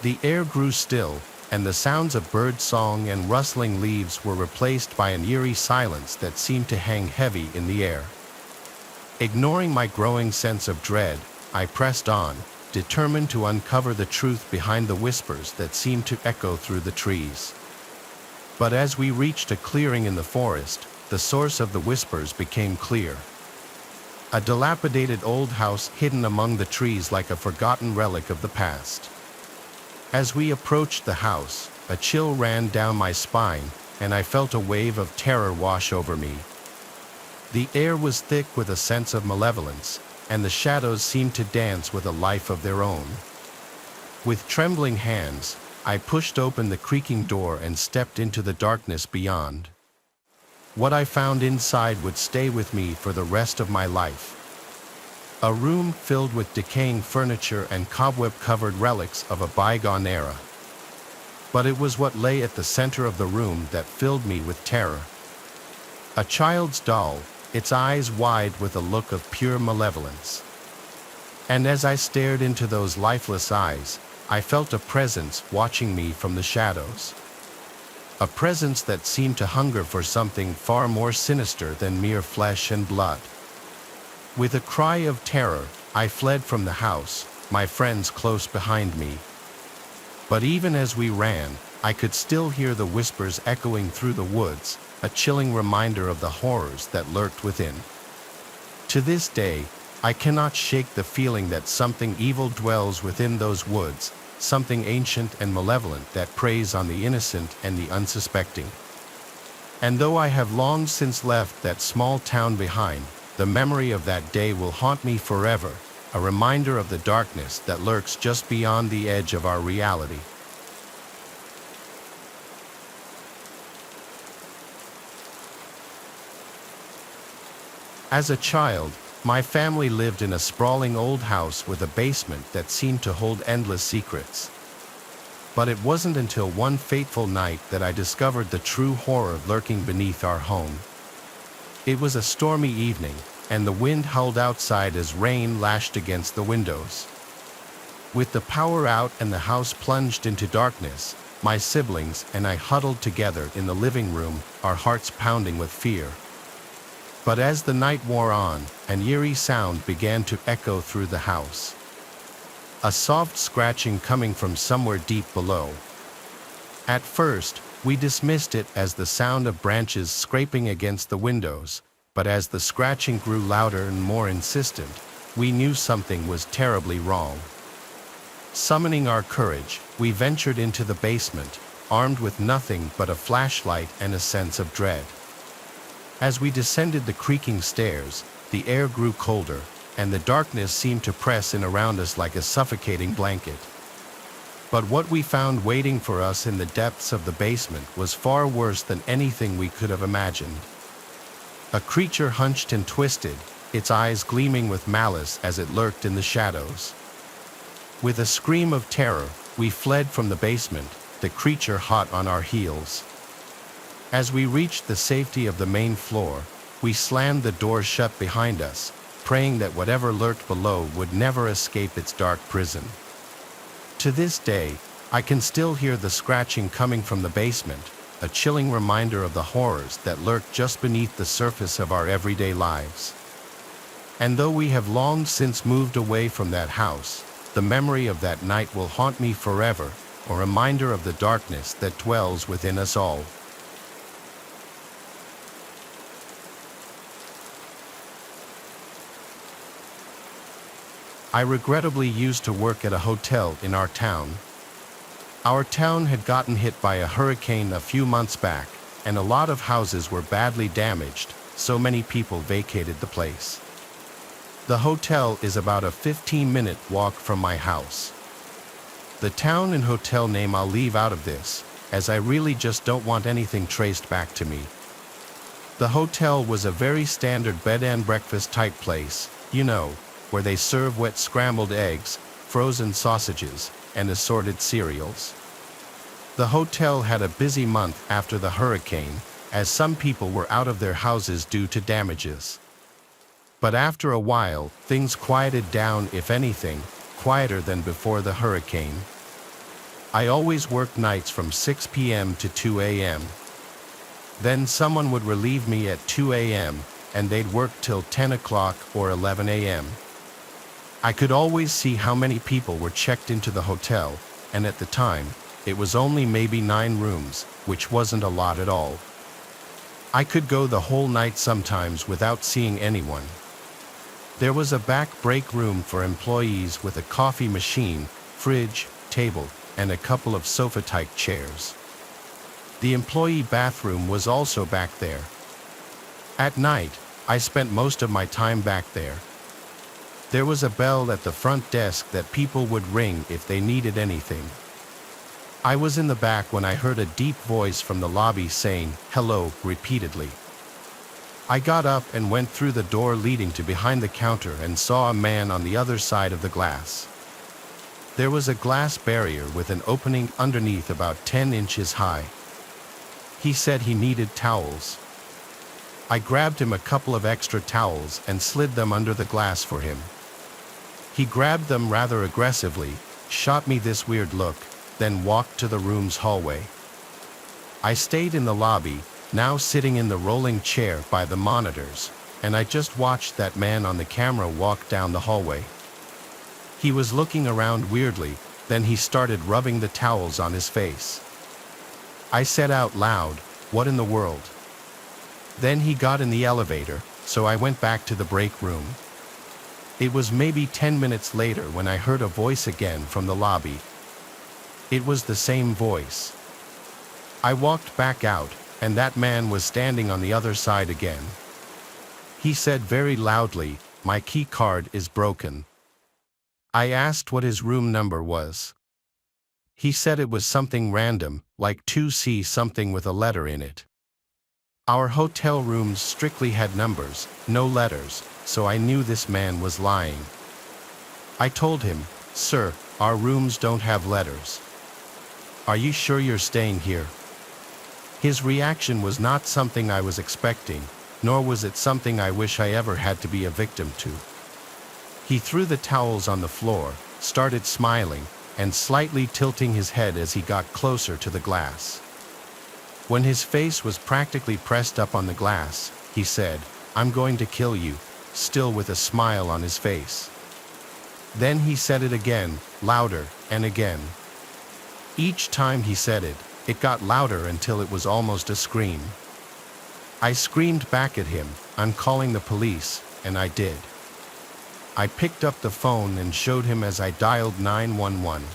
The air grew still, and the sounds of bird song and rustling leaves were replaced by an eerie silence that seemed to hang heavy in the air. Ignoring my growing sense of dread, I pressed on, determined to uncover the truth behind the whispers that seemed to echo through the trees. But as we reached a clearing in the forest, the source of the whispers became clear. A dilapidated old house hidden among the trees like a forgotten relic of the past. As we approached the house, a chill ran down my spine, and I felt a wave of terror wash over me. The air was thick with a sense of malevolence, and the shadows seemed to dance with a life of their own. With trembling hands, I pushed open the creaking door and stepped into the darkness beyond. What I found inside would stay with me for the rest of my life. A room filled with decaying furniture and cobweb-covered relics of a bygone era. But it was what lay at the center of the room that filled me with terror. A child's doll, its eyes wide with a look of pure malevolence. And as I stared into those lifeless eyes, I felt a presence watching me from the shadows. A presence that seemed to hunger for something far more sinister than mere flesh and blood. With a cry of terror, I fled from the house, my friends close behind me. But even as we ran, I could still hear the whispers echoing through the woods, a chilling reminder of the horrors that lurked within. To this day, I cannot shake the feeling that something evil dwells within those woods, something ancient and malevolent that preys on the innocent and the unsuspecting. And though I have long since left that small town behind, the memory of that day will haunt me forever, a reminder of the darkness that lurks just beyond the edge of our reality. As a child, my family lived in a sprawling old house with a basement that seemed to hold endless secrets. But it wasn't until one fateful night that I discovered the true horror lurking beneath our home. It was a stormy evening, and the wind howled outside as rain lashed against the windows. With the power out and the house plunged into darkness, my siblings and I huddled together in the living room, our hearts pounding with fear. But as the night wore on, an eerie sound began to echo through the house. A soft scratching coming from somewhere deep below. At first, we dismissed it as the sound of branches scraping against the windows, but as the scratching grew louder and more insistent, we knew something was terribly wrong. Summoning our courage, we ventured into the basement, armed with nothing but a flashlight and a sense of dread. As we descended the creaking stairs, the air grew colder, and the darkness seemed to press in around us like a suffocating blanket. But what we found waiting for us in the depths of the basement was far worse than anything we could have imagined. A creature hunched and twisted, its eyes gleaming with malice as it lurked in the shadows. With a scream of terror, we fled from the basement, the creature hot on our heels. As we reached the safety of the main floor, we slammed the door shut behind us, praying that whatever lurked below would never escape its dark prison. To this day, I can still hear the scratching coming from the basement, a chilling reminder of the horrors that lurk just beneath the surface of our everyday lives. And though we have long since moved away from that house, the memory of that night will haunt me forever, a reminder of the darkness that dwells within us all. I regrettably used to work at a hotel in our town. Our town had gotten hit by a hurricane a few months back, and a lot of houses were badly damaged, so many people vacated the place. The hotel is about a 15-minute walk from my house. The town and hotel name I'll leave out of this, as I really just don't want anything traced back to me. The hotel was a very standard bed and breakfast type place, you know, where they serve wet scrambled eggs, frozen sausages, and assorted cereals. The hotel had a busy month after the hurricane, as some people were out of their houses due to damages. But after a while, things quieted down, if anything, quieter than before the hurricane. I always worked nights from 6 p.m. to 2 a.m. Then someone would relieve me at 2 a.m., and they'd work till 10 o'clock or 11 a.m. I could always see how many people were checked into the hotel, and at the time, it was only maybe 9 rooms, which wasn't a lot at all. I could go the whole night sometimes without seeing anyone. There was a back break room for employees with a coffee machine, fridge, table, and a couple of sofa-type chairs. The employee bathroom was also back there. At night, I spent most of my time back there. There was a bell at the front desk that people would ring if they needed anything. I was in the back when I heard a deep voice from the lobby saying, "Hello," repeatedly. I got up and went through the door leading to behind the counter and saw a man on the other side of the glass. There was a glass barrier with an opening underneath about 10 inches high. He said he needed towels. I grabbed him a couple of extra towels and slid them under the glass for him. He grabbed them rather aggressively, shot me this weird look, then walked to the room's hallway. I stayed in the lobby, now sitting in the rolling chair by the monitors, and I just watched that man on the camera walk down the hallway. He was looking around weirdly, then he started rubbing the towels on his face. I said out loud, "What in the world?" Then he got in the elevator, so I went back to the break room. It was maybe 10 minutes later when I heard a voice again from the lobby. It was the same voice. I walked back out, and that man was standing on the other side again. He said very loudly, "My key card is broken." I asked what his room number was. He said it was something random, like 2C something with a letter in it. Our hotel rooms strictly had numbers, no letters, so I knew this man was lying. I told him, "Sir, our rooms don't have letters. Are you sure you're staying here?" His reaction was not something I was expecting, nor was it something I wish I ever had to be a victim to. He threw the towels on the floor, started smiling, and slightly tilting his head as he got closer to the glass. When his face was practically pressed up on the glass, he said, "I'm going to kill you," still with a smile on his face. Then he said it again, louder, and again. Each time he said it, it got louder until it was almost a scream. I screamed back at him, "I'm calling the police," and I did. I picked up the phone and showed him as I dialed 911.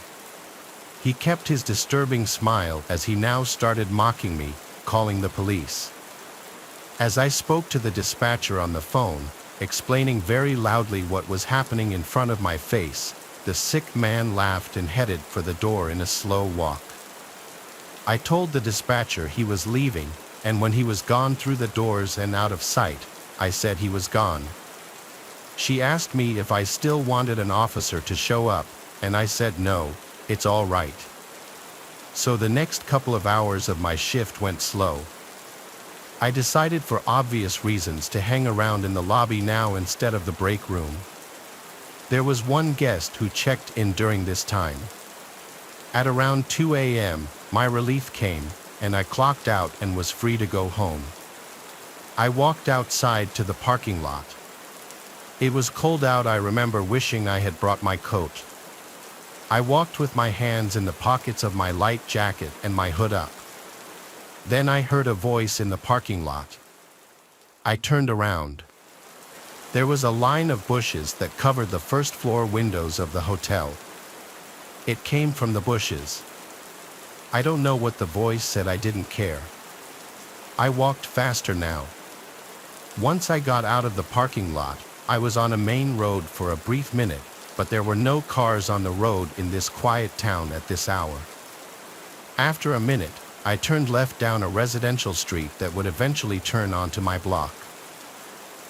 He kept his disturbing smile as he now started mocking me, calling the police. As I spoke to the dispatcher on the phone, explaining very loudly what was happening in front of my face, the sick man laughed and headed for the door in a slow walk. I told the dispatcher he was leaving, and when he was gone through the doors and out of sight, I said he was gone. She asked me if I still wanted an officer to show up, and I said no, it's all right. So the next couple of hours of my shift went slow. I decided for obvious reasons to hang around in the lobby now instead of the break room. There was one guest who checked in during this time. At around 2 a.m., my relief came, and I clocked out and was free to go home. I walked outside to the parking lot. It was cold out. I remember wishing I had brought my coat. I walked with my hands in the pockets of my light jacket and my hood up. Then I heard a voice in the parking lot. I turned around. There was a line of bushes that covered the first floor windows of the hotel. It came from the bushes. I don't know what the voice said. I didn't care. I walked faster now. Once I got out of the parking lot, I was on a main road for a brief minute, but there were no cars on the road in this quiet town at this hour. After a minute, I turned left down a residential street that would eventually turn onto my block.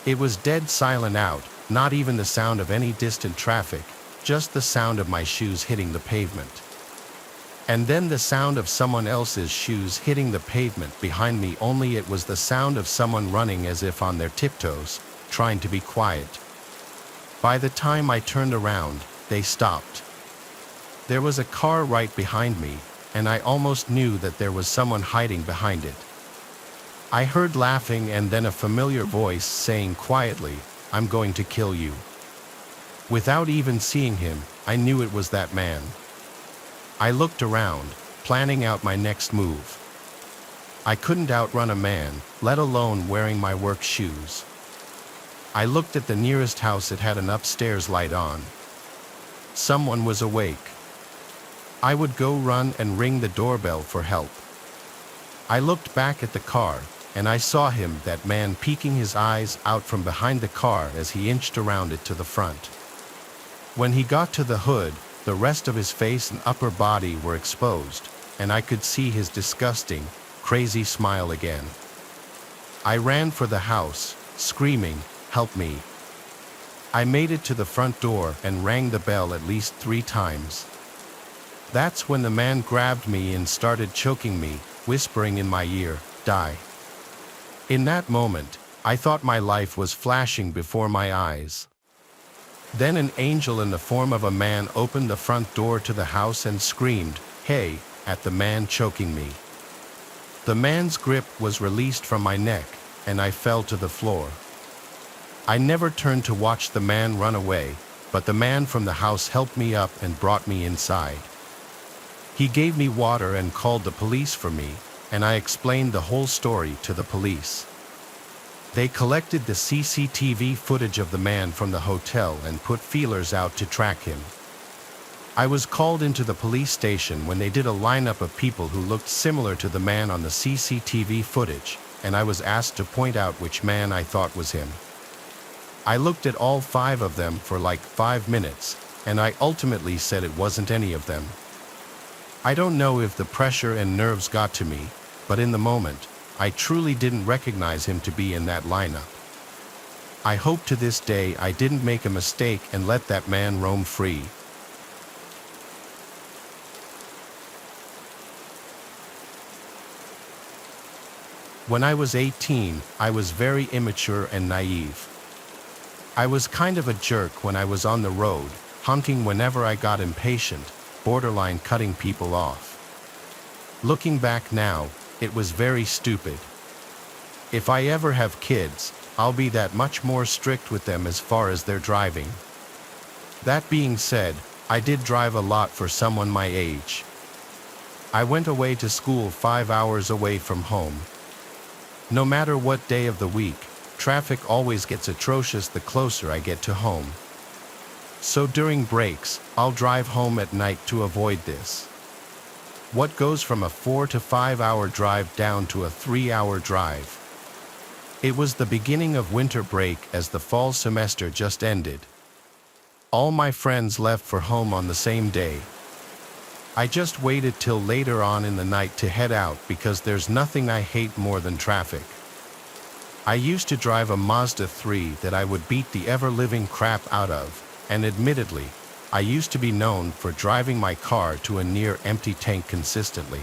It was dead silent out, not even the sound of any distant traffic, just the sound of my shoes hitting the pavement. And then the sound of someone else's shoes hitting the pavement behind me, only it was the sound of someone running as if on their tiptoes, trying to be quiet. By the time I turned around, they stopped. There was a car right behind me, and I almost knew that there was someone hiding behind it. I heard laughing and then a familiar voice saying quietly, "I'm going to kill you." Without even seeing him, I knew it was that man. I looked around, planning out my next move. I couldn't outrun a man, let alone wearing my work shoes. I looked at the nearest house. It had an upstairs light on. Someone was awake. I would go run and ring the doorbell for help. I looked back at the car, and I saw him, that man, peeking his eyes out from behind the car as he inched around it to the front. When he got to the hood, the rest of his face and upper body were exposed, and I could see his disgusting, crazy smile again. I ran for the house, screaming, "Help me!" I made it to the front door and rang the bell at least 3 times. That's when the man grabbed me and started choking me, whispering in my ear, "Die." In that moment, I thought my life was flashing before my eyes. Then an angel in the form of a man opened the front door to the house and screamed, "Hey," at the man choking me. The man's grip was released from my neck, and I fell to the floor. I never turned to watch the man run away, but the man from the house helped me up and brought me inside. He gave me water and called the police for me, and I explained the whole story to the police. They collected the CCTV footage of the man from the hotel and put feelers out to track him. I was called into the police station when they did a lineup of people who looked similar to the man on the CCTV footage, and I was asked to point out which man I thought was him. I looked at all 5 of them for like 5 minutes, and I ultimately said it wasn't any of them. I don't know if the pressure and nerves got to me, but in the moment, I truly didn't recognize him to be in that lineup. I hope to this day I didn't make a mistake and let that man roam free. When I was 18, I was very immature and naive. I was kind of a jerk when I was on the road, honking whenever I got impatient, borderline cutting people off. Looking back now, it was very stupid. If I ever have kids, I'll be that much more strict with them as far as their driving. That being said, I did drive a lot for someone my age. I went away to school 5 hours away from home. No matter what day of the week, traffic always gets atrocious the closer I get to home. So during breaks, I'll drive home at night to avoid this. What goes from a 4 to 5 hour drive down to a 3-hour drive? It was the beginning of winter break as the fall semester just ended. All my friends left for home on the same day. I just waited till later on in the night to head out because there's nothing I hate more than traffic. I used to drive a Mazda 3 that I would beat the ever-living crap out of, and admittedly, I used to be known for driving my car to a near-empty tank consistently.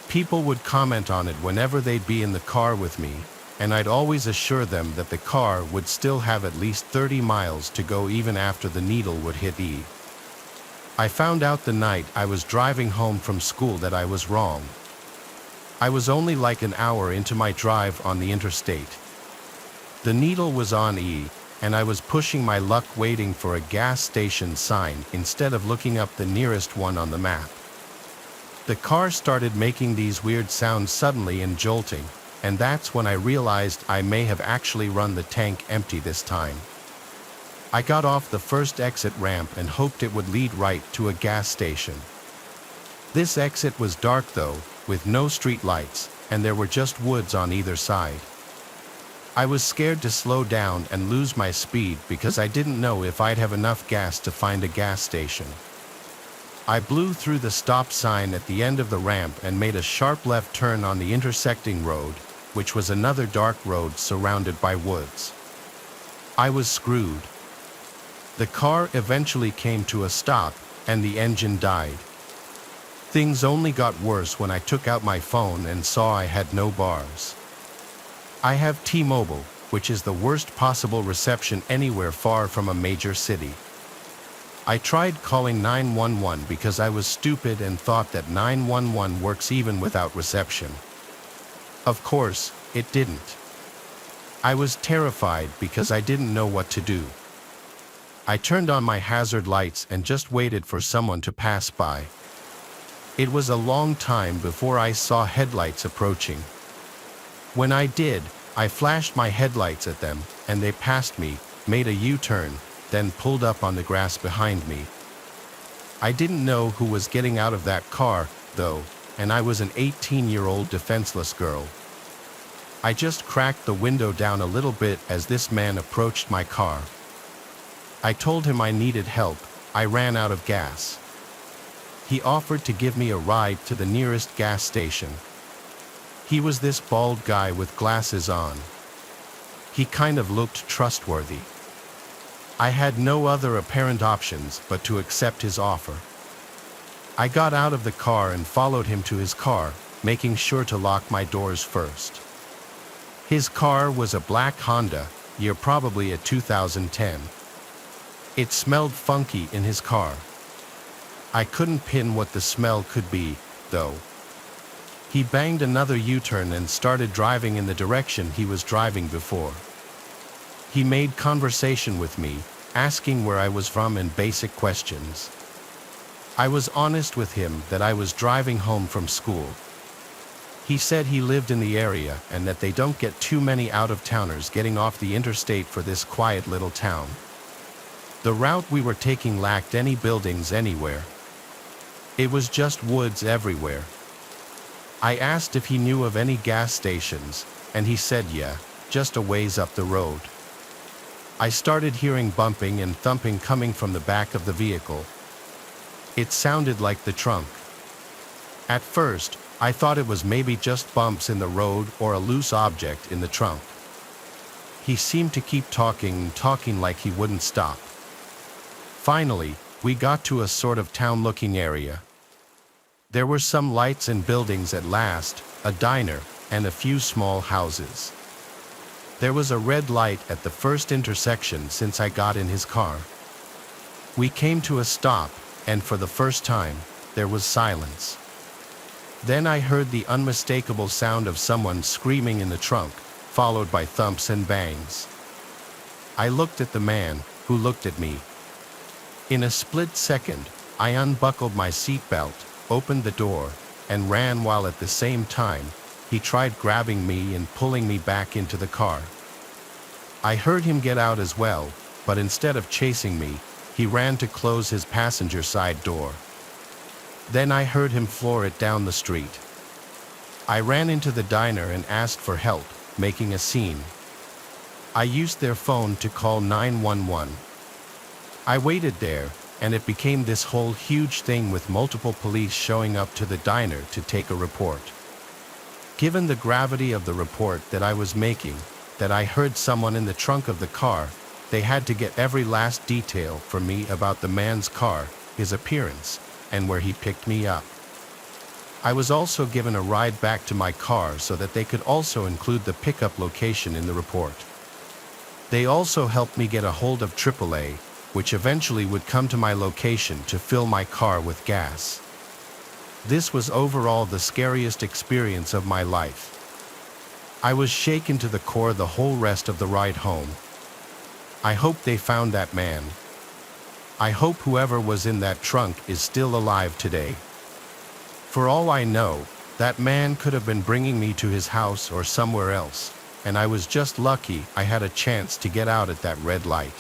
People would comment on it whenever they'd be in the car with me, and I'd always assure them that the car would still have at least 30 miles to go even after the needle would hit E. I found out the night I was driving home from school that I was wrong. I was only like an hour into my drive on the interstate. The needle was on E, and I was pushing my luck waiting for a gas station sign instead of looking up the nearest one on the map. The car started making these weird sounds suddenly and jolting, and that's when I realized I may have actually run the tank empty this time. I got off the first exit ramp and hoped it would lead right to a gas station. This exit was dark though, with no street lights, and there were just woods on either side. I was scared to slow down and lose my speed because I didn't know if I'd have enough gas to find a gas station. I blew through the stop sign at the end of the ramp and made a sharp left turn on the intersecting road, which was another dark road surrounded by woods. I was screwed. The car eventually came to a stop, and the engine died. Things only got worse when I took out my phone and saw I had no bars. I have T-Mobile, which is the worst possible reception anywhere far from a major city. I tried calling 911 because I was stupid and thought that 911 works even without reception. Of course, it didn't. I was terrified because I didn't know what to do. I turned on my hazard lights and just waited for someone to pass by. It was a long time before I saw headlights approaching. When I did, I flashed my headlights at them, and they passed me, made a U-turn, then pulled up on the grass behind me. I didn't know who was getting out of that car, though, and I was an 18-year-old defenseless girl. I just cracked the window down a little bit as this man approached my car. I told him I needed help. I ran out of gas. He offered to give me a ride to the nearest gas station. He was this bald guy with glasses on. He kind of looked trustworthy. I had no other apparent options but to accept his offer. I got out of the car and followed him to his car, making sure to lock my doors first. His car was a black Honda, year probably a 2010. It smelled funky in his car. I couldn't pin what the smell could be, though. He banged another U-turn and started driving in the direction he was driving before. He made conversation with me, asking where I was from and basic questions. I was honest with him that I was driving home from school. He said he lived in the area and that they don't get too many out-of-towners getting off the interstate for this quiet little town. The route we were taking lacked any buildings anywhere. It was just woods everywhere. I asked if he knew of any gas stations, and he said yeah, just a ways up the road. I started hearing bumping and thumping coming from the back of the vehicle. It sounded like the trunk. At first, I thought it was maybe just bumps in the road or a loose object in the trunk. He seemed to keep talking like he wouldn't stop. Finally, we got to a sort of town-looking area. There were some lights and buildings at last, a diner, and a few small houses. There was a red light at the first intersection since I got in his car. We came to a stop, and for the first time, there was silence. Then I heard the unmistakable sound of someone screaming in the trunk, followed by thumps and bangs. I looked at the man, who looked at me. In a split second, I unbuckled my seatbelt, opened the door, and ran while at the same time, he tried grabbing me and pulling me back into the car. I heard him get out as well, but instead of chasing me, he ran to close his passenger side door. Then I heard him floor it down the street. I ran into the diner and asked for help, making a scene. I used their phone to call 911. I waited there, and it became this whole huge thing with multiple police showing up to the diner to take a report. Given the gravity of the report that I was making, that I heard someone in the trunk of the car, they had to get every last detail from me about the man's car, his appearance, and where he picked me up. I was also given a ride back to my car so that they could also include the pickup location in the report. They also helped me get a hold of AAA, which eventually would come to my location to fill my car with gas. This was overall the scariest experience of my life. I was shaken to the core the whole rest of the ride home. I hope they found that man. I hope whoever was in that trunk is still alive today. For all I know, that man could have been bringing me to his house or somewhere else, and I was just lucky I had a chance to get out at that red light.